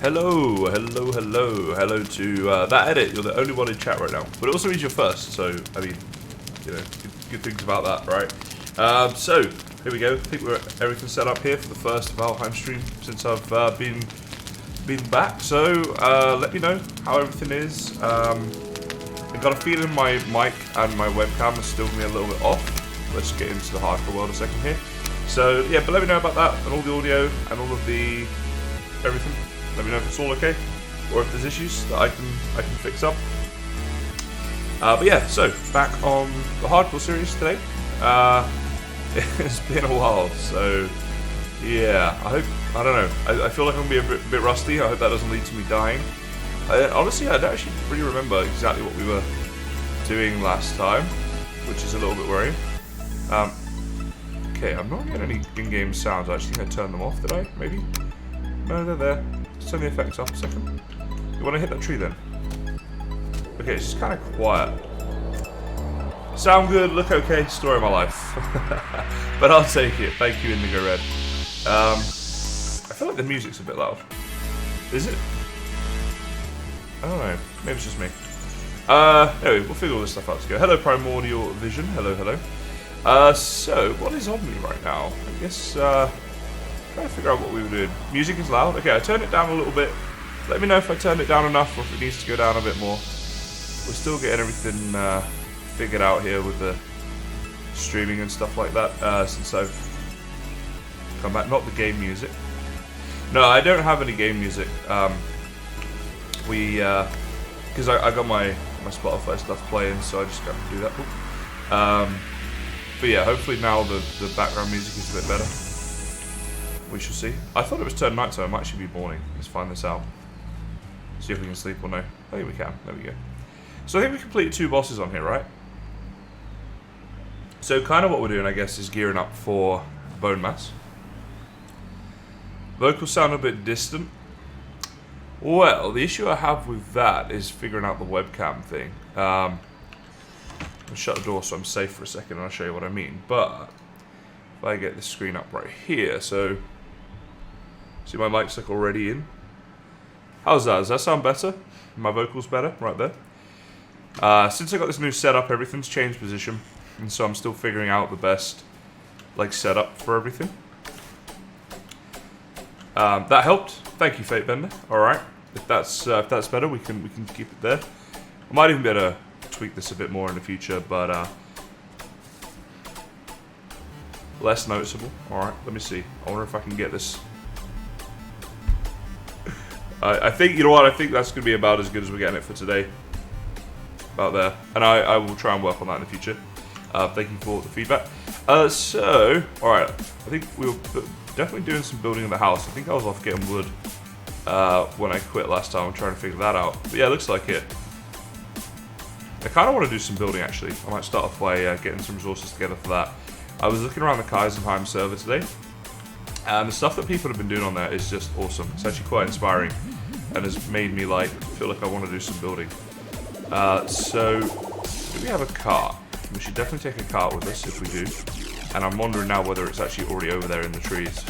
Hello to that edit. You're the only one in chat right now, but it also means you're first. So I mean, you know, good things about that, right? So here we go. I think we're everything's set up here for the first Valheim stream since I've been back. So let me know how everything is. I've got a feeling my mic and my webcam are still gonna be a little bit off. Let's get into the hardcore world a second here. So yeah, but let me know about that and all the audio and all of the everything. Let me know if it's all okay, or if there's issues that I can fix up. But yeah, so back on the hardcore series today. It's been a while, so yeah. I don't know. I feel like I'm gonna be a bit rusty. I hope that doesn't lead to me dying. Honestly, I don't actually really remember exactly what we were doing last time, which is a little bit worrying. Okay, I'm not getting any in-game sounds. I actually think I turned them off. Did I? Maybe. No, they're there. Let's turn the effects up a second. You want to hit that tree then? Okay, it's just kind of quiet. Sound good, look okay, story of my life. But I'll take it. Thank you, Indigo Red. I feel like the music's a bit loud. Is it? I don't know. Maybe it's just me. Anyway, we'll figure all this stuff out together. Hello, Primordial Vision. Hello, hello. So, what is on me right now? I guess, trying to figure out what we were doing. Music is loud. Okay, I turned it down a little bit. Let me know if I turned it down enough or if it needs to go down a bit more. We're still getting everything figured out here with the streaming and stuff like that since I've come back. Not the game music. No, I don't have any game music. Because I got my Spotify stuff playing, so I just got to do that. But yeah, hopefully now the background music is a bit better. We shall see. I thought it was turned night, so it might actually be morning. Let's find this out. See if we can sleep or no. I think we can. There we go. So I think we completed 2 bosses on here, right? So kind of what we're doing, I guess, is gearing up for Bone Mass. Vocals sound a bit distant. Well, the issue I have with that is figuring out the webcam thing. I'll shut the door so I'm safe for a second and I'll show you what I mean. But if I get the screen up right here, so see my mic's like already in. How's that? Does that sound better? My vocals better? Right there. Since I got this new setup, everything's changed position. And so I'm still figuring out the best like setup for everything. That helped. Thank you, Fatebender. Alright. If that's better, we can keep it there. I might even be able to tweak this a bit more in the future, but less noticeable. Alright, let me see. I wonder if I can get this. I think, you know what, I think that's going to be about as good as we're getting it for today. About there. And I will try and work on that in the future. Thank you for the feedback. So, alright, I think we were definitely doing some building in the house. I think I was off getting wood when I quit last time. I'm trying to figure that out. But yeah, it looks like it. I kind of want to do some building, actually. I might start off by getting some resources together for that. I was looking around the Kysen server today, and the stuff that people have been doing on there is just awesome. It's actually quite inspiring, and has made me feel like I want to do some building. So, do we have a cart? We should definitely take a cart with us if we do. And I'm wondering now whether it's actually already over there in the trees.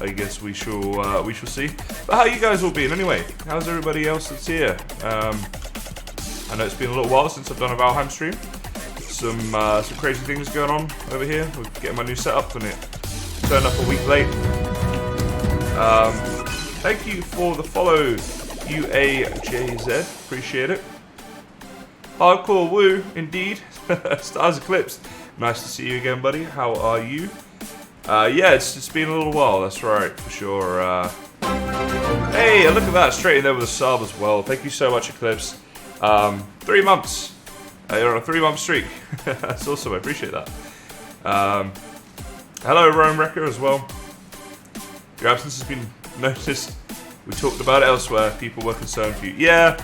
I guess we shall see. But how you guys all been anyway? How's everybody else that's here? I know it's been a little while since I've done a Valheim stream. Some crazy things going on over here. We're getting my new setup and it turned up a week late. Thank you for the follow, UAJZ. Appreciate it. Hardcore woo, indeed. Stars Eclipse. Nice to see you again, buddy. How are you? Yeah, it's been a little while. That's right, for sure. Hey, look at that. Straight in there with a sub as well. Thank you so much, Eclipse. 3 months. You're on a 3-month streak. That's awesome. I appreciate that. Hello, Rome Wrecker as well. Your absence has been noticed. We talked about it elsewhere. People were concerned for you. Yeah,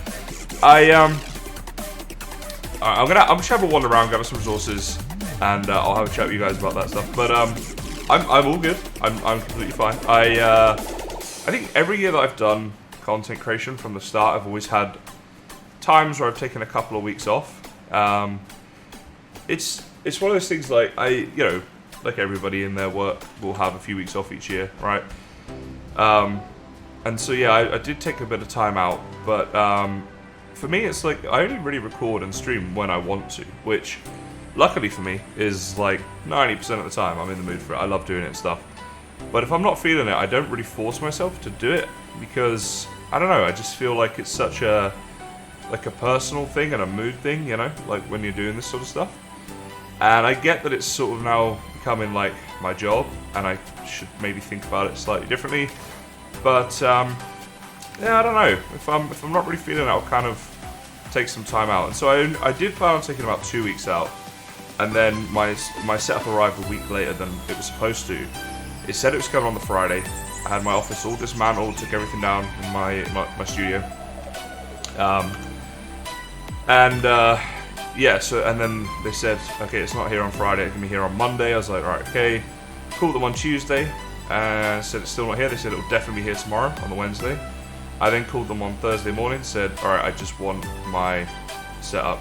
I'm just have a wander around, gather some resources, and I'll have a chat with you guys about that stuff. But I'm all good. I'm completely fine. I think every year that I've done content creation from the start, I've always had times where I've taken a couple of weeks off. It's one of those things like like everybody in their work will have a few weeks off each year, right? And And so yeah, I did take a bit of time out, but for me it's like I only really record and stream when I want to, which luckily for me is like 90% of the time I'm in the mood for it. I love doing it and stuff. But if I'm not feeling it, I don't really force myself to do it because I don't know, I just feel like it's such a personal thing and a mood thing, you know, like when you're doing this sort of stuff. And I get that it's sort of now becoming like my job and I should maybe think about it slightly differently. But yeah, I don't know. If I'm not really feeling it, I'll kind of take some time out. And so I did plan on taking about 2 weeks out, and then my setup arrived a week later than it was supposed to. It said it was coming on the Friday. I had my office all dismantled, took everything down in my studio. Yeah, so and then they said, okay, it's not here on Friday, it can be here on Monday. I was like, right, okay. Called them on Tuesday. Said it's still not here. They said it will definitely be here tomorrow on the Wednesday. I then called them on Thursday morning, said, alright, I just want my setup.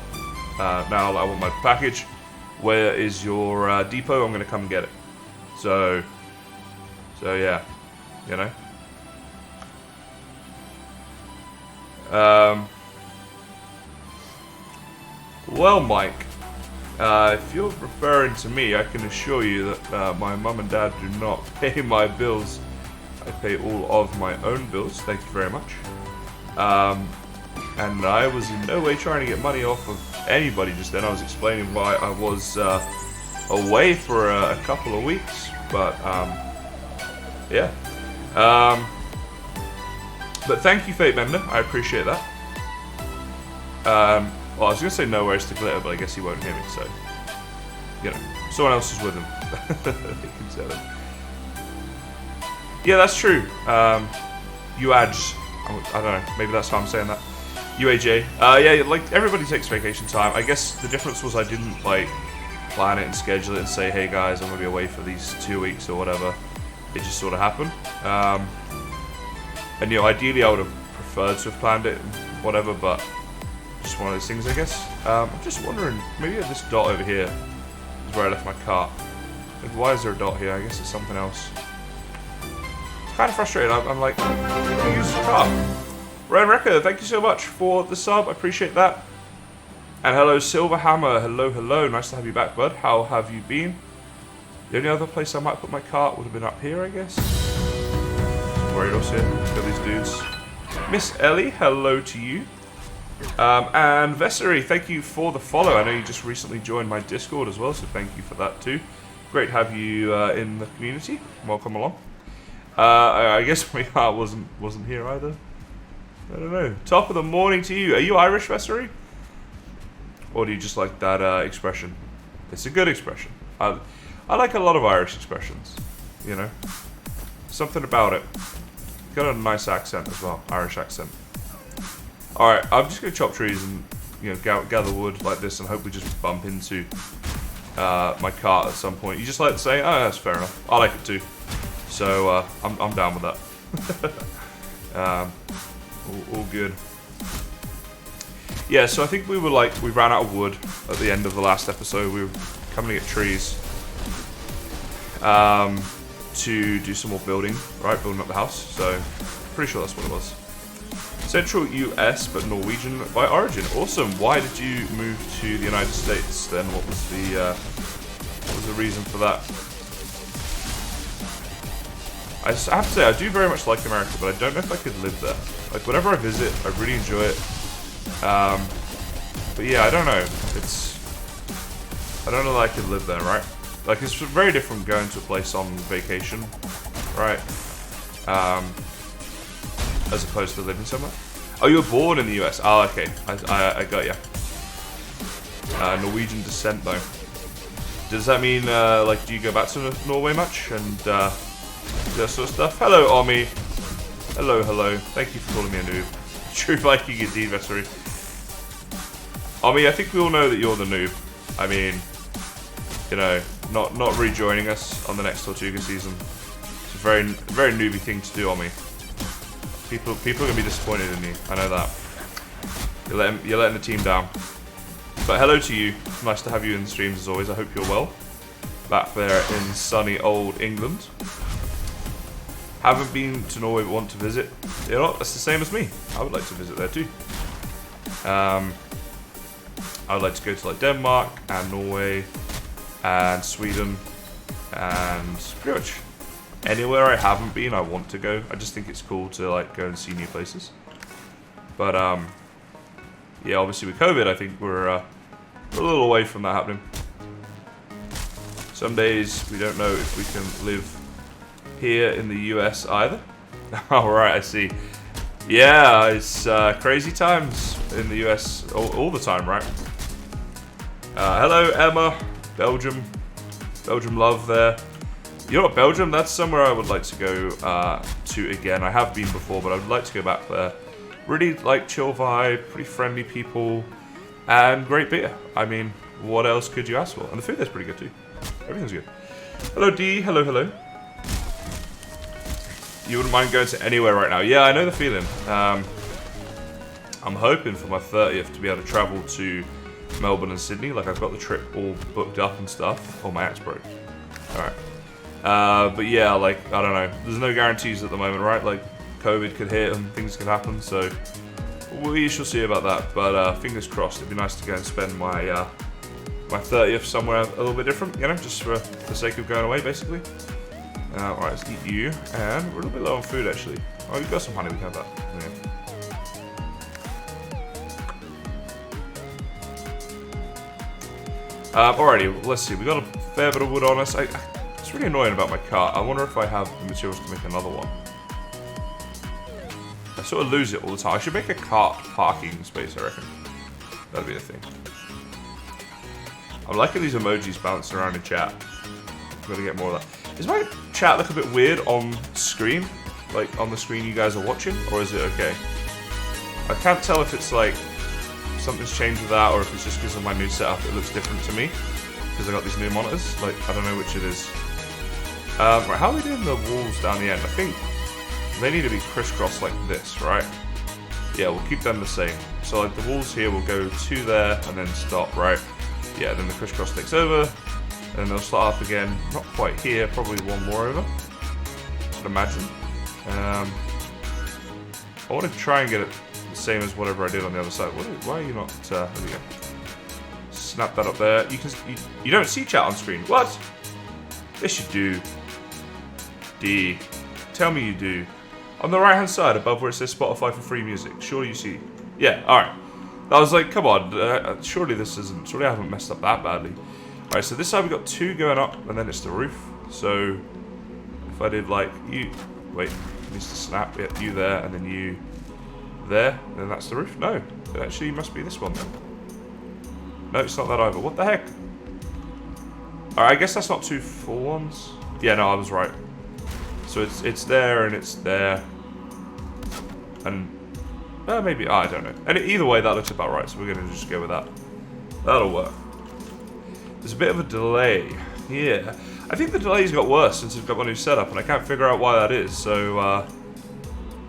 Now I want my package. Where is your depot? I'm going to come and get it. So yeah, you know. Well, Mike, if you're referring to me, I can assure you that my mum and dad do not pay my bills. I pay all of my own bills, thank you very much. And I was in no way trying to get money off of anybody just then. I was explaining why I was away for a couple of weeks, but yeah. But thank you, Fate Mender, I appreciate that. Well, I was going to say no worries to Glitter, but I guess he won't hear me, so, you know, someone else is with him. He can tell him. Yeah, that's true. UAJ, I don't know, maybe that's how I'm saying that. UAJ. Yeah, like, everybody takes vacation time. I guess the difference was I didn't, like, plan it and schedule it and say, hey guys, I'm going to be away for these 2 weeks or whatever. It just sort of happened. And, you know, ideally I would have preferred to have planned it and whatever, but just one of those things, I guess. I'm just wondering, maybe this dot over here is where I left my cart. Like, why is there a dot here? I guess it's something else. It's kind of frustrating. I'm like, use the cart. Ryan Record, thank you so much for the sub. I appreciate that. And hello, Silverhammer. Hello, hello. Nice to have you back, bud. How have you been? The only other place I might put my cart would have been up here, I guess. Worried also. Got these dudes. Miss Ellie, hello to you. And Vessery, thank you for the follow. I know you just recently joined my Discord as well, so thank you for that too. Great to have you in the community. Welcome along. I guess my heart wasn't here either. I don't know. Top of the morning to you. Are you Irish, Vessery? Or do you just like that expression? It's a good expression. I like a lot of Irish expressions. You know, something about it. Got a nice accent as well, Irish accent. Alright, I'm just going to chop trees and, you know, gather wood like this and hope we just bump into my cart at some point. You just like to say, oh, that's fair enough. I like it too. So, I'm down with that. All good. Yeah, so I think we ran out of wood at the end of the last episode. We were coming to get trees to do some more building, right? Building up the house. So, pretty sure that's what it was. Central US, but Norwegian by origin. Awesome. Why did you move to the United States then? What was the reason for that? I have to say, I do very much like America, but I don't know if I could live there. Like, whenever I visit, I really enjoy it. But yeah, I don't know. I don't know that I could live there, right? Like, it's very different going to a place on vacation, right? As opposed to living somewhere. Oh, you were born in the US. Oh, okay. I got you. Norwegian descent, though. Does that mean, like, do you go back to Norway much? And, that sort of stuff? Hello, Omi. Hello, hello. Thank you for calling me a noob. True Viking indeed, Vessery. Omi, I think we all know that you're the noob. I mean, you know, not rejoining us on the next Tortuga season. It's a very newbie thing to do, Omi. People are going to be disappointed in you. I know that. You're letting the team down. But hello to you. Nice to have you in the streams as always. I hope you're well. Back there in sunny old England. Haven't been to Norway but want to visit. You know, that's the same as me. I would like to visit there too. I would like to go to like Denmark and Norway and Sweden and pretty much anywhere I haven't been I want to go. I just think it's cool to like go and see new places. But yeah, obviously with COVID I think we're a little away from that happening. Some days we don't know if we can live here in the US either. Alright, I see. Yeah, it's crazy times in the US all the time, right? Hello, Emma. Belgium. Belgium love there. You know what, Belgium? That's somewhere I would like to go to again. I have been before, but I would like to go back there. Really, like, chill vibe, pretty friendly people, and great beer. I mean, what else could you ask for? And the food there's pretty good too. Everything's good. Hello, D. Hello, hello. You wouldn't mind going to anywhere right now? Yeah, I know the feeling. I'm hoping for my 30th to be able to travel to Melbourne and Sydney. Like, I've got the trip all booked up and stuff. Oh, my axe broke. Alright. But yeah, like, I don't know. There's no guarantees at the moment, right? Like, COVID could hit and things could happen, so we shall see about that. But fingers crossed. It'd be nice to go and spend my my 30th somewhere a little bit different, you know, just for the sake of going away, basically. Alright, let's eat you. And we're a little bit low on food, actually. Oh, we've got some honey, we can have that. Yeah. Alrighty, let's see. We got a fair bit of wood on us. It's really annoying about my cart. I wonder if I have the materials to make another one. I sort of lose it all the time. I should make a cart parking space, I reckon. That'd be the thing. I'm liking these emojis bouncing around in chat. I'm gonna get more of that. Does my chat look a bit weird on screen? Like, on the screen you guys are watching? Or is it okay? I can't tell if it's like something's changed with that or if it's just because of my new setup it looks different to me. Because I got these new monitors. Like, I don't know which it is. Right, how are we doing the walls down the end? I think they need to be crisscrossed like this, right? Yeah, we'll keep them the same. So like the walls here will go to there and then stop, right? Yeah, then the crisscross takes over, and then they'll start up again. Not quite here, probably one more over, I'd imagine. I want to try and get it the same as whatever I did on the other side. Why are you not? There we go. Snap that up there. You don't see chat on screen. What? Yes, you do. D. Tell me you do. On the right hand side, above where it says Spotify for free music. Surely you see. Yeah. All right. I was like, come on, surely this isn't, surely I haven't messed up that badly. Alright, so this side we've got two going up, and then it's the roof. So, if I did like, you, wait, it needs to snap, yeah, you there, and then you there, then that's the roof? No, it actually must be this one then. No, it's not that either, what the heck? Alright, I guess that's not two full ones. Yeah, no, I was right. So it's there, and it's there. And maybe, I don't know. And either way, that looks about right, so we're going to just go with that. That'll work. There's a bit of a delay. Yeah. I think the delay's got worse since I've got my new setup, and I can't figure out why that is. So,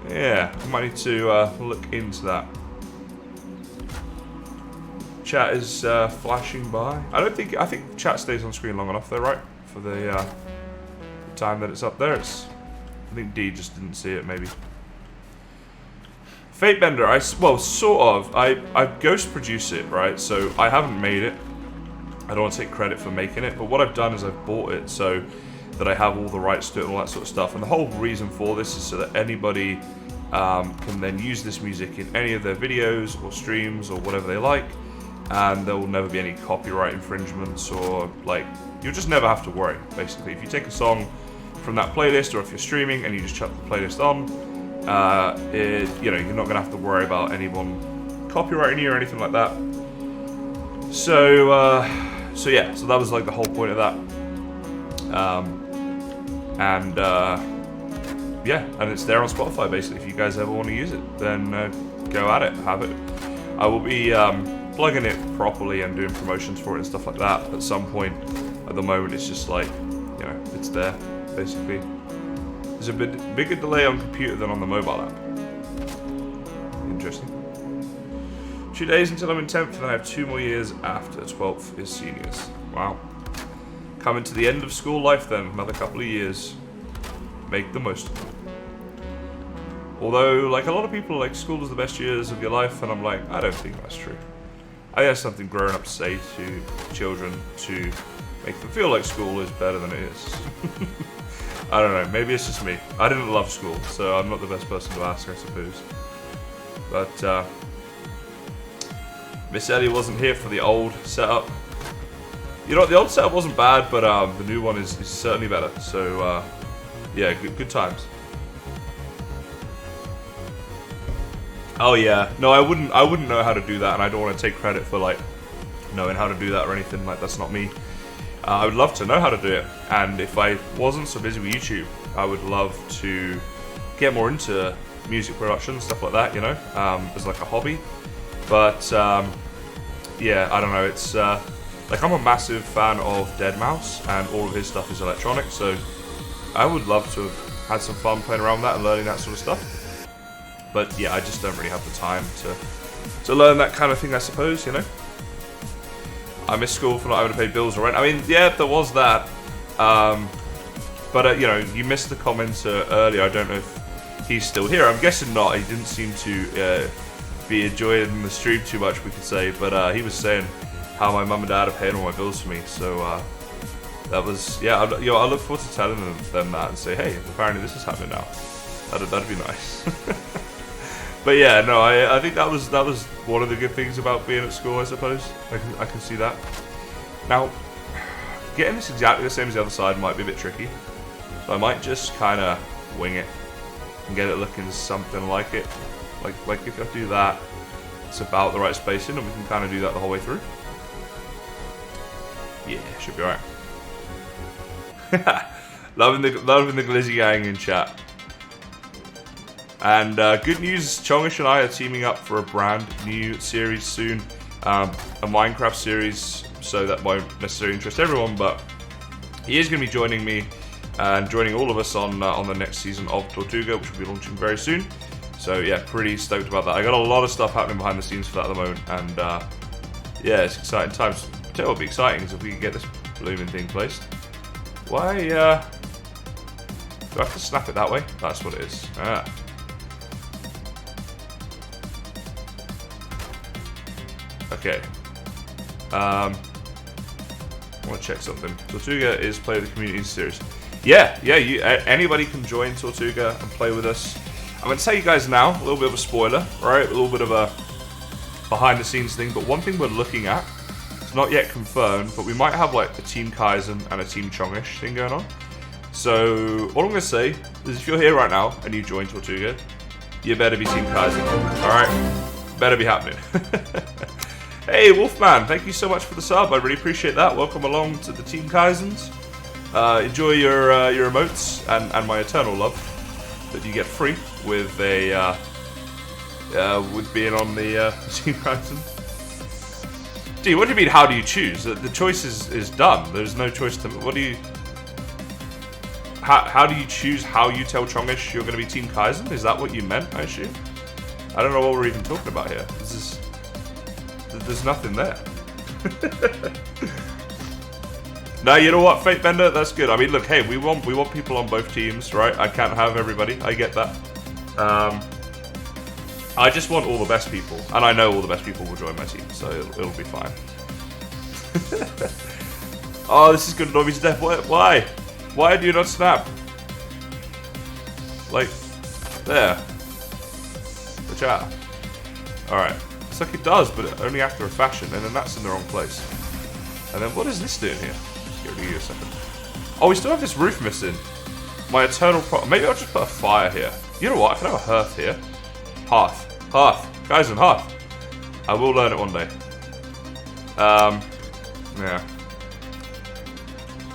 yeah, I might need to look into that. Chat is flashing by. I think chat stays on screen long enough though, right? For the time that it's up there. I think D just didn't see it, maybe. Fatebender, well, sort of. I ghost produce it, right? So I haven't made it. I don't want to take credit for making it, but what I've done is I've bought it so that I have all the rights to it and all that sort of stuff. And the whole reason for this is so that anybody can then use this music in any of their videos or streams or whatever they like, and there will never be any copyright infringements or like, you'll just never have to worry, basically. If you take a song from that playlist or if you're streaming and you just chuck the playlist on, you know, you're not going to have to worry about anyone copyrighting you or anything like that. So, yeah, so that was like the whole point of that. Yeah, and it's there on Spotify basically. If you guys ever want to use it, then go at it, have it. I will be plugging it properly and doing promotions for it and stuff like that at some point. At the moment, it's just like, you know, it's there basically. There's a bit bigger delay on computer than on the mobile app. Interesting. 2 days until I'm in 10th, and then I have 2 more years after 12th is seniors. Wow. Coming to the end of school life then, another couple of years. Make the most of it. Although, like, a lot of people are like, school is the best years of your life, and I'm like, I don't think that's true. I think that's something grown up to say to children to make them feel like school is better than it is. I don't know, maybe it's just me. I didn't love school, so I'm not the best person to ask, I suppose. But, Miss Ellie wasn't here for the old setup. You know what, the old setup wasn't bad, but the new one is certainly better. So, yeah, good times. Oh yeah, no, I wouldn't know how to do that, and I don't want to take credit for like knowing how to do that or anything. Like, that's not me. I would love to know how to do it, and if I wasn't so busy with YouTube, I would love to get more into music production, stuff like that, you know, as like a hobby. But yeah, I don't know. It's like, I'm a massive fan of deadmau5, and all of his stuff is electronic, so I would love to have had some fun playing around with that and learning that sort of stuff. But yeah, I just don't really have the time to learn that kind of thing, I suppose, you know. I miss school for not having to pay bills or rent. I mean, yeah, there was that. But you know, you missed the comments earlier. I don't know if he's still here. I'm guessing not. He didn't seem to be enjoying the stream too much, we could say. But he was saying how my mum and dad are paying all my bills for me. So that was, yeah. I look forward to telling them that and say, hey, apparently this is happening now. That'd be nice. But yeah, no, I think that was one of the good things about being at school, I suppose. I can see that. Now, getting this exactly the same as the other side might be a bit tricky, so I might just kind of wing it and get it looking something like it. Like if I do that, it's about the right spacing, and we can kind of do that the whole way through. Yeah, should be alright. loving the Glizzy gang in chat. And good news, Chongish and I are teaming up for a brand new series soon. A Minecraft series, so that won't necessarily interest everyone, but he is going to be joining me and joining all of us on the next season of Tortuga, which will be launching very soon. So yeah, pretty stoked about that. I got a lot of stuff happening behind the scenes for that at the moment, and yeah, it's exciting times. Tell you what would be exciting is if we can get this blooming thing placed. Why, do I have to snap it that way? That's what it is. Ah. Okay. I want to check something. Tortuga is play with the community series. Yeah. Anybody can join Tortuga and play with us. I'm going to tell you guys now, a little bit of a spoiler, right? A little bit of a behind the scenes thing, but one thing we're looking at, it's not yet confirmed, but we might have like a Team Kysen and a Team Chongish thing going on. So, what I'm going to say is if you're here right now and you join Tortuga, you better be Team Kysen. Alright? Better be happening. Hey, Wolfman, thank you so much for the sub. I really appreciate that. Welcome along to the Team Kysens. Enjoy your emotes and my eternal love that you get free with with being on the Team Kysen. Gee, what do you mean? How do you choose? The choice is done. There's no choice to. What do you? How do you choose how you tell Chongish you're going to be Team Kysen? Is that what you meant? I assume. I don't know what we're even talking about here. There's nothing there. No, you know what, Fate Bender? That's good. I mean, look, hey, we want people on both teams, right? I can't have everybody. I get that. I just want all the best people, and I know all the best people will join my team, so it'll be fine. Oh, this is gonna annoy me to death. Why? Why do you not snap? Like, there. The chat. Alright. It's like it does, but only after a fashion, and then that's in the wrong place. And then what is this doing here? Just give you a second. Oh, we still have this roof missing. My eternal maybe I'll just put a fire here. You know what? I can have a hearth here. Hearth. Guys, and hearth. I will learn it one day. Yeah.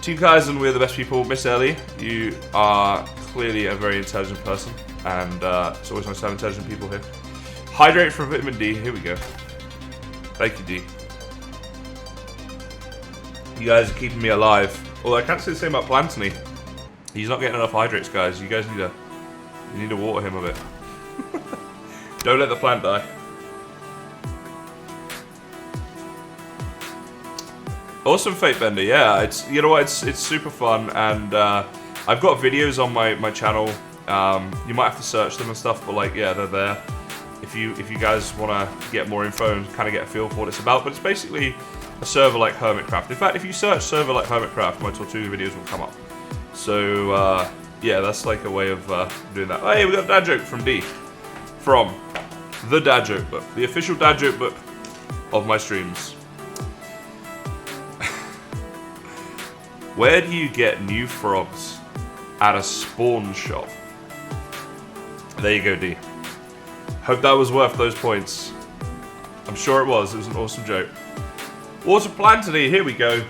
Team Kysen, we're the best people. Miss Ellie, you are clearly a very intelligent person, and it's always nice to have intelligent people here. Hydrate from vitamin D. Here we go. Thank you, D. You guys are keeping me alive. Although I can't say the same about Plantony. He's not getting enough hydrates, guys. You guys need to water him a bit. Don't let the plant die. Awesome, Fate Bender. Yeah, it's, you know what? It's super fun, and I've got videos on my channel You might have to search them and stuff, but like, yeah, they're there. If you guys want to get more info and kind of get a feel for what it's about, but it's basically a server like Hermitcraft. In fact, if you search server like Hermitcraft, my Tortuga videos will come up. So yeah, that's like a way of doing that. Oh, hey, we got a dad joke from D. From the dad joke book, the official dad joke book of my streams. Where do you get new frogs? At a spawn shop. There you go, D. Hope that was worth those points. I'm sure it was. It was an awesome joke. Water Plantony, here we go.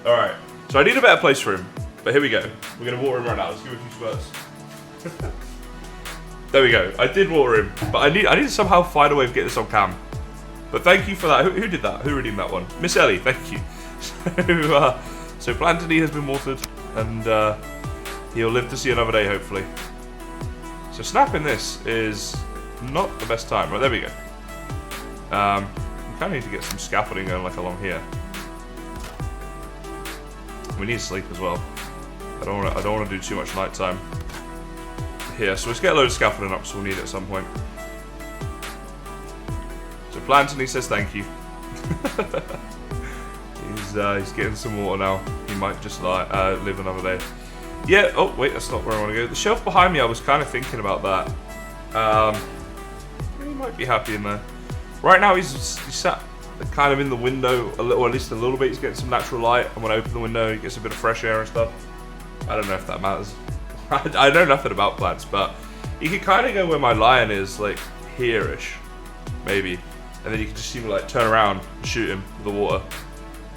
Alright, so I need a better place for him. But here we go. We're going to water him right now. Let's give him a few spurts. There we go. I did water him. But I need to somehow find a way of getting this on cam. But thank you for that. Who did that? Who redeemed that one? Miss Ellie, thank you. So Plantony has been watered. And he'll live to see another day, hopefully. So snapping this is not the best time. Right, there we go. We kind of need to get some scaffolding going like along here. We need sleep as well. I don't want to do too much nighttime here. So let's get a load of scaffolding up, so we'll need it at some point. So Plantony says thank you. He's getting some water now. He might just live another day. Yeah. Oh wait, that's not where I want to go. The shelf behind me. I was kind of thinking about that. He might be happy in there. Right now he's sat kind of in the window a little, or at least a little bit. He's getting some natural light, and when I open the window, he gets a bit of fresh air and stuff. I don't know if that matters. I know nothing about plants, but you can kind of go where my lion is, like here-ish, maybe, and then you can just see me like turn around and shoot him with the water,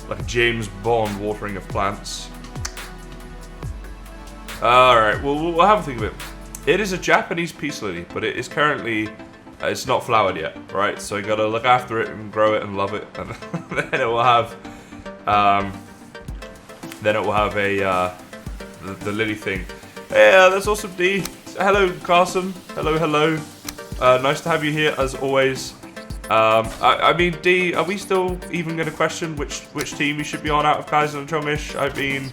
like a James Bond watering of plants. All right, well we'll have a think of it. It is a Japanese peace lily, but it is currently. It's not flowered yet, right? So you gotta look after it and grow it and love it, and then it will have, the lily thing. Yeah, that's awesome, D. Hello, Carson. Hello. Nice to have you here as always. I mean, D, are we still even going to question which team you should be on out of Kysen and Chongish? I mean,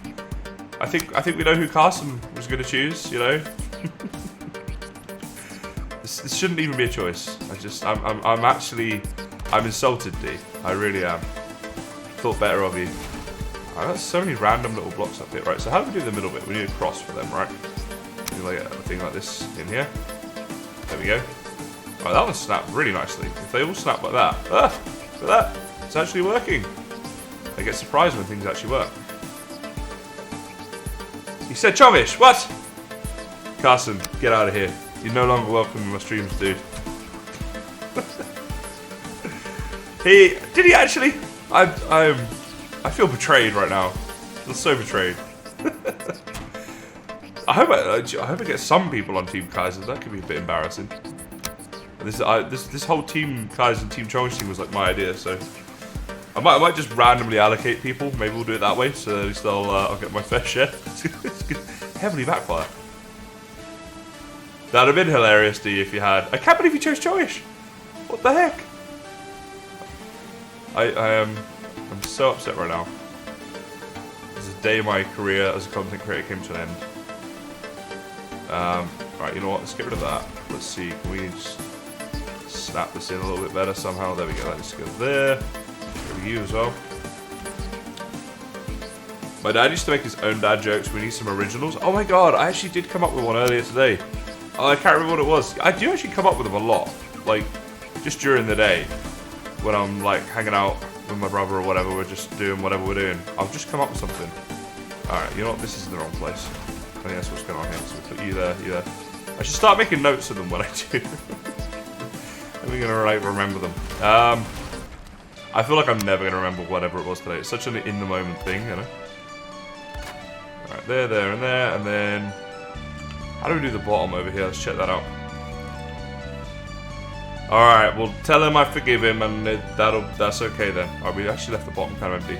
I think we know who Carson was going to choose. You know. This shouldn't even be a choice. I'm insulted, D. I really am. Thought better of you. I got so many random little blocks up here. Right, so how do we do the middle bit? We need a cross for them, right? Do like a thing like this in here. There we go. Right, that one snapped really nicely. If they all snap like that. Ah, look at that. It's actually working. I get surprised when things actually work. He said Chongish, what? Carson, get out of here. You're no longer welcome in my streams, dude. Did he actually? I feel betrayed right now. I feel so betrayed. I hope I get some people on Team Kysen. That could be a bit embarrassing. This whole Team Kysen, Team Chongish thing was like my idea, so I might just randomly allocate people. Maybe we'll do it that way, so at least I'll get my fair share. Heavily backfire. That'd have been hilarious, D, if you had. I can't believe you chose Chongish. What the heck? I'm so upset right now. This is a day my career as a content creator came to an end. Right, you know what? Let's get rid of that. Let's see. Can we just snap this in a little bit better somehow? There we go. Let's go there. There you as well. My dad used to make his own dad jokes. We need some originals. Oh my god! I actually did come up with one earlier today. Oh, I can't remember what it was. I do actually come up with them a lot, like just during the day when I'm like hanging out with my brother or whatever. We're just doing whatever we're doing. I'll just come up with something. All right, you know what? This is in the wrong place. I think that's what's going on here. So we'll put you there, you there. I should start making notes of them when I do. And we're gonna like remember them. I feel like I'm never gonna remember whatever it was today. It's such an in the moment thing, you know. All right, there, and then. How do we do the bottom over here? Let's check that out. Alright, well tell him I forgive him and that's okay then. Alright, we actually left the bottom kind of empty.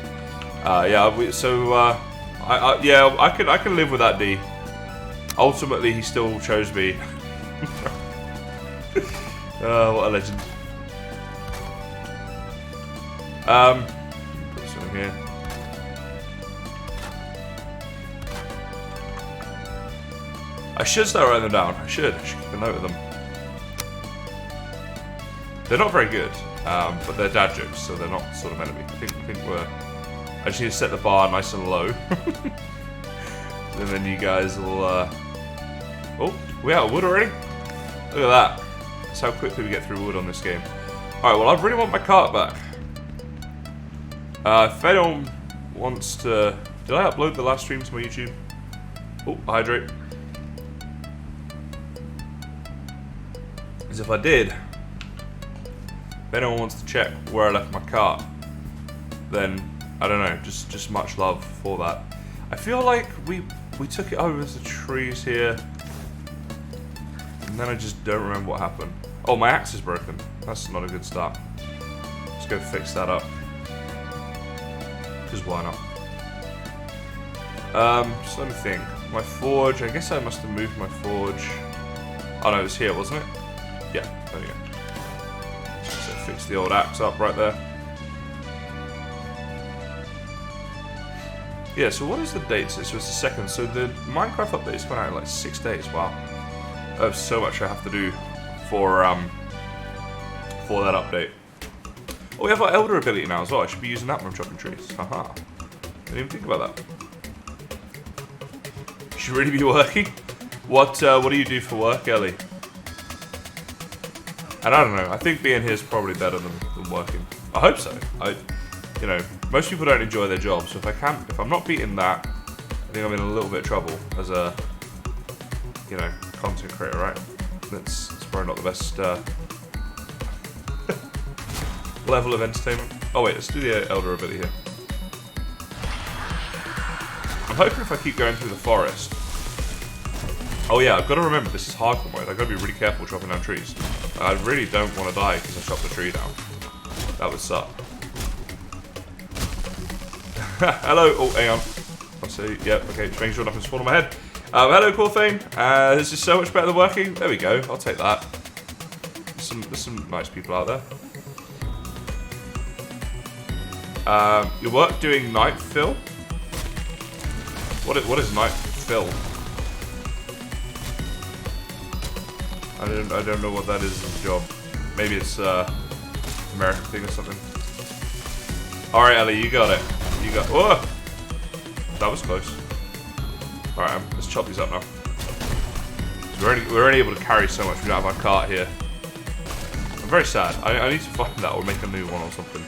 Yeah, I can live with that, D. Ultimately, he still chose me. What a legend. Put this one here. I should start writing them down. I should keep a note of them. They're not very good, but they're dad jokes, so they're not sort of meant to be. I think we're... I just need to set the bar nice and low. And then you guys will... Oh, we out of wood already? Look at that. That's how quickly we get through wood on this game. Alright, well I really want my cart back. If anyone wants to... Did I upload the last stream to my YouTube? Oh, hydrate. Because if I did, if anyone wants to check where I left my cart, then I don't know, just much love for that. I feel like we took it over the trees here, and then I just don't remember what happened. Oh, my axe is broken. That's not a good start. Let's go fix that up. Because why not? Just let me think. My forge, I guess I must have moved my forge. Oh no, it was here, wasn't it? Yeah, there we go. So fix the old axe up right there. Yeah, so what is the date? So it's the 2nd. So the Minecraft update is coming out in like 6 days. Wow. I have so much I have to do for that update. Oh, we have our Elder ability now as well. I should be using that when I'm chopping trees. Haha. Didn't even think about that. You should really be working. What do you do for work, Ellie? And I don't know. I think being here is probably better than working. I hope so. You know, most people don't enjoy their job, so if I'm not beating that, I think I'm in a little bit of trouble as a, you know, content creator, right? That's probably not the best level of entertainment. Oh wait, let's do the Elder ability here. I'm hoping if I keep going through the forest. Oh yeah, I've got to remember this is hardcore mode. I've got to be really careful chopping down trees. I really don't want to die because I chopped the tree down. That would suck. Hello. Oh, hang on. I'll see. Yep. Okay. Just making sure nothing's falling on my head. Hello, Corthane. This is so much better than working. There we go. I'll take that. There's some nice people out there. Your work doing night fill? What is night fill? I don't know what that is as a job. Maybe it's American thing or something. All right, Ellie, you got it. You got. Oh, that was close. All right, let's chop these up now. We're only able to carry so much. We don't have our cart here. I'm very sad. I need to find that or make a new one or something.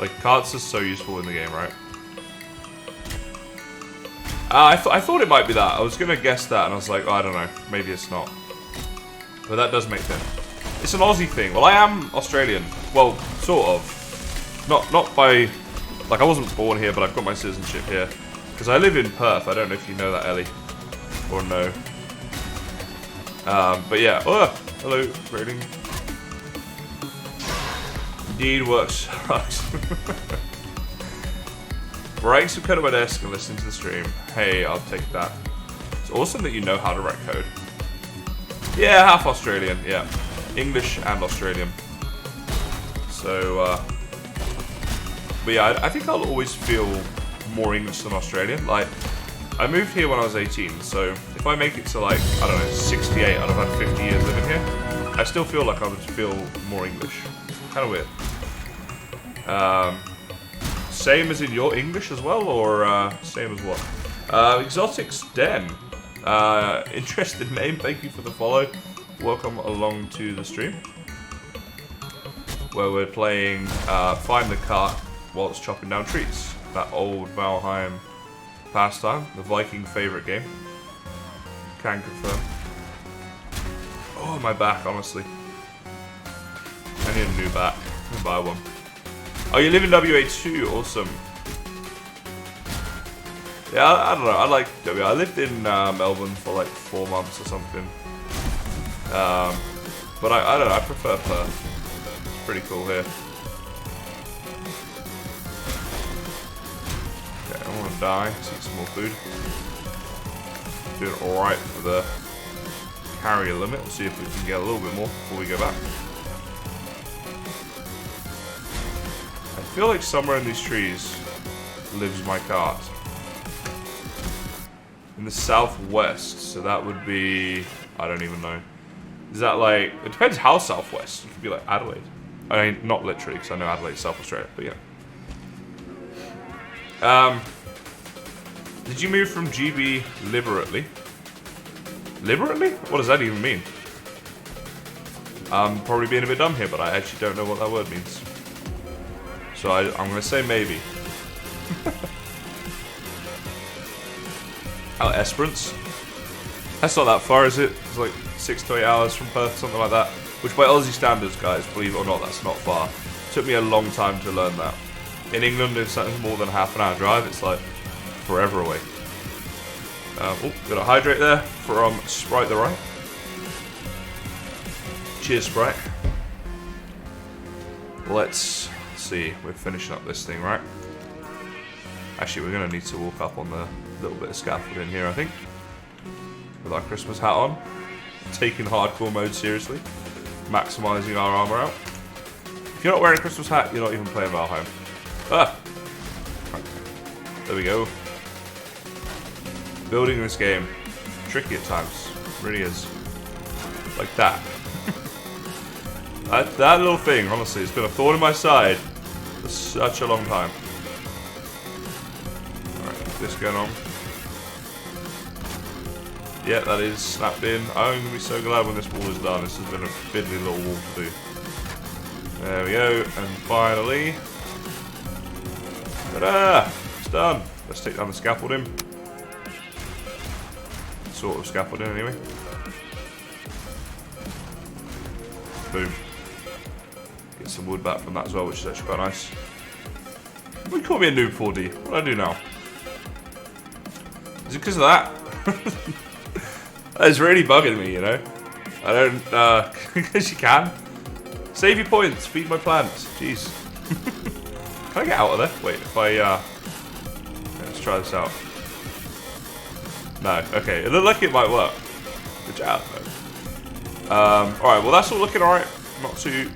Like carts are so useful in the game, right? I thought it might be that. I was gonna guess that, and I was like, oh, I don't know. Maybe it's not. But that does make sense. It's an Aussie thing. Well, I am Australian. Well, sort of. Not by... Like, I wasn't born here, but I've got my citizenship here. Because I live in Perth. I don't know if you know that, Ellie. Or no. But yeah. Oh, hello, rating. Indeed, work sucks. Writing some code on my desk and listening to the stream. Hey, I'll take that. It's awesome that you know how to write code. Yeah, half Australian, yeah. English and Australian. So, but yeah, I think I'll always feel more English than Australian. Like, I moved here when I was 18, so if I make it to like, I don't know, 68 out of had 50 years living here, I still feel like I would feel more English. Kind of weird. Same as in your English as well, or same as what? Exotics Den. Interesting name, thank you for the follow. Welcome along to the stream. Where we're playing Find the Cart while it's chopping down trees. That old Valheim pastime, the Viking favourite game. Can confirm. Oh, my back, honestly. I need a new back. I'm gonna buy one. Oh, you live in WA too? Awesome. Yeah, I don't know. I like WA. I lived in Melbourne for like 4 months or something. But I don't know. I prefer Perth. It's pretty cool here. Okay, I don't want to die. Let's eat some more food. Doing alright for the carrier limit. We'll see if we can get a little bit more before we go back. I feel like somewhere in these trees lives my cart. In the southwest, so that would be... I don't even know. Is that like... It depends how southwest. It could be like Adelaide. I mean, not literally, because I know Adelaide's South Australia, but yeah. Did you move from GB liberally? Liberally? What does that even mean? I'm probably being a bit dumb here, but I actually don't know what that word means. So I'm going to say maybe. Oh, Esperance. That's not that far, is it? It's like 6 to 8 hours from Perth, something like that. Which by Aussie standards, guys, believe it or not, that's not far. Took me a long time to learn that. In England, if something's more than half an hour drive, it's like forever away. Oh, got a hydrate there from Sprite the Right. Cheers, Sprite. Let's see, we're finishing up this thing, right? Actually, we're going to need to walk up on the little bit of scaffolding here, I think. With our Christmas hat on. Taking hardcore mode seriously. Maximising our armour out. If you're not wearing a Christmas hat, you're not even playing Valheim. Ah! There we go. Building this game. Tricky at times. It really is. Like that. That little thing, honestly, it's been a thorn in my side for such a long time. Alright, keep this going on. Yeah, that is snapped in. I'm going to be so glad when this wall is done. This has been a fiddly little wall to do. There we go, and finally... Ta-da! It's done. Let's take down the scaffolding. Sort of scaffolding, anyway. Boom. Get some wood back from that as well, which is actually quite nice. You call me a noob 4D. What do I do now? Is it because of that? That's really bugging me, you know? I don't, because you can. Save your points, feed my plants. Jeez. Can I get out of there? Wait, if I, let's try this out. No, okay, it looked like it might work. Good job, though. Alright, well that's all looking alright. Not too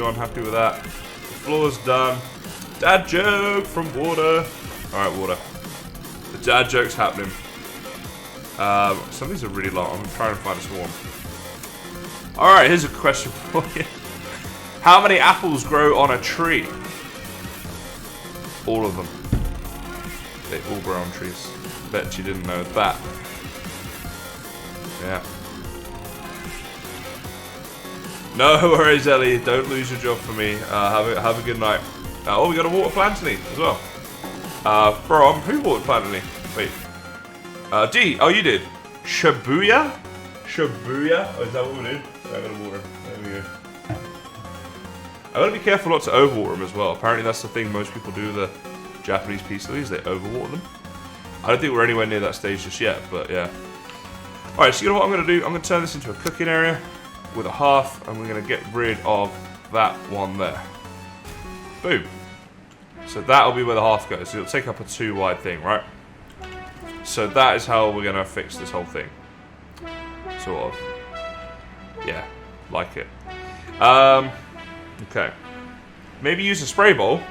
unhappy with that. The floor's done. Dad joke from Water. Alright, Water. The dad joke's happening. Some of these are really long. I'm trying to find a swarm. Alright, here's a question for you. How many apples grow on a tree? All of them. They all grow on trees. Bet you didn't know that. Yeah. No worries, Ellie. Don't lose your job for me. Have a good night. Oh, we got a water plantany as well. From who water plantany? Wait. D. Oh, you did. Shibuya? Shibuya? Oh, is that what we did? I gotta water him. There we go. I gotta be careful not to overwater them as well. Apparently that's the thing most people do with the Japanese peace lilies. They overwater them. I don't think we're anywhere near that stage just yet, but yeah. Alright, so you know what I'm gonna do? I'm gonna turn this into a cooking area with a hearth, and we're gonna get rid of that one there. Boom. So that'll be where the hearth goes. So it'll take up a 2 wide thing, right? So that is how we're gonna fix this whole thing. Sort of. Yeah, like it. Okay. Maybe use a spray bowl.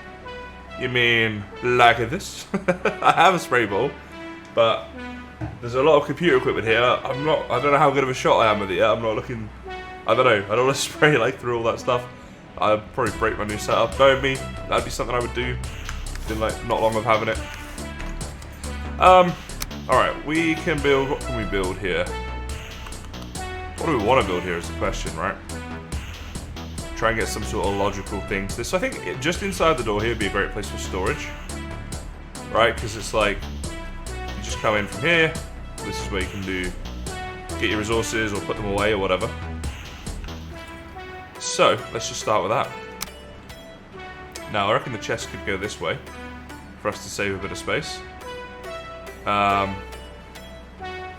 You mean like this? I have a spray bowl, but there's a lot of computer equipment here. I don't know how good of a shot I am with it yet. I'm not looking, I don't know. I don't want to spray like through all that stuff. I'd probably break my new setup. Knowing me, that'd be something I would do. Been like not long of having it. Alright, we can build, what can we build here? What do we want to build here is the question, right? Try and get some sort of logical things. This, I think, just inside the door here would be a great place for storage. Right, because it's like, you just come in from here. This is where you can get your resources or put them away or whatever. So, let's just start with that. Now, I reckon the chest could go this way for us to save a bit of space. And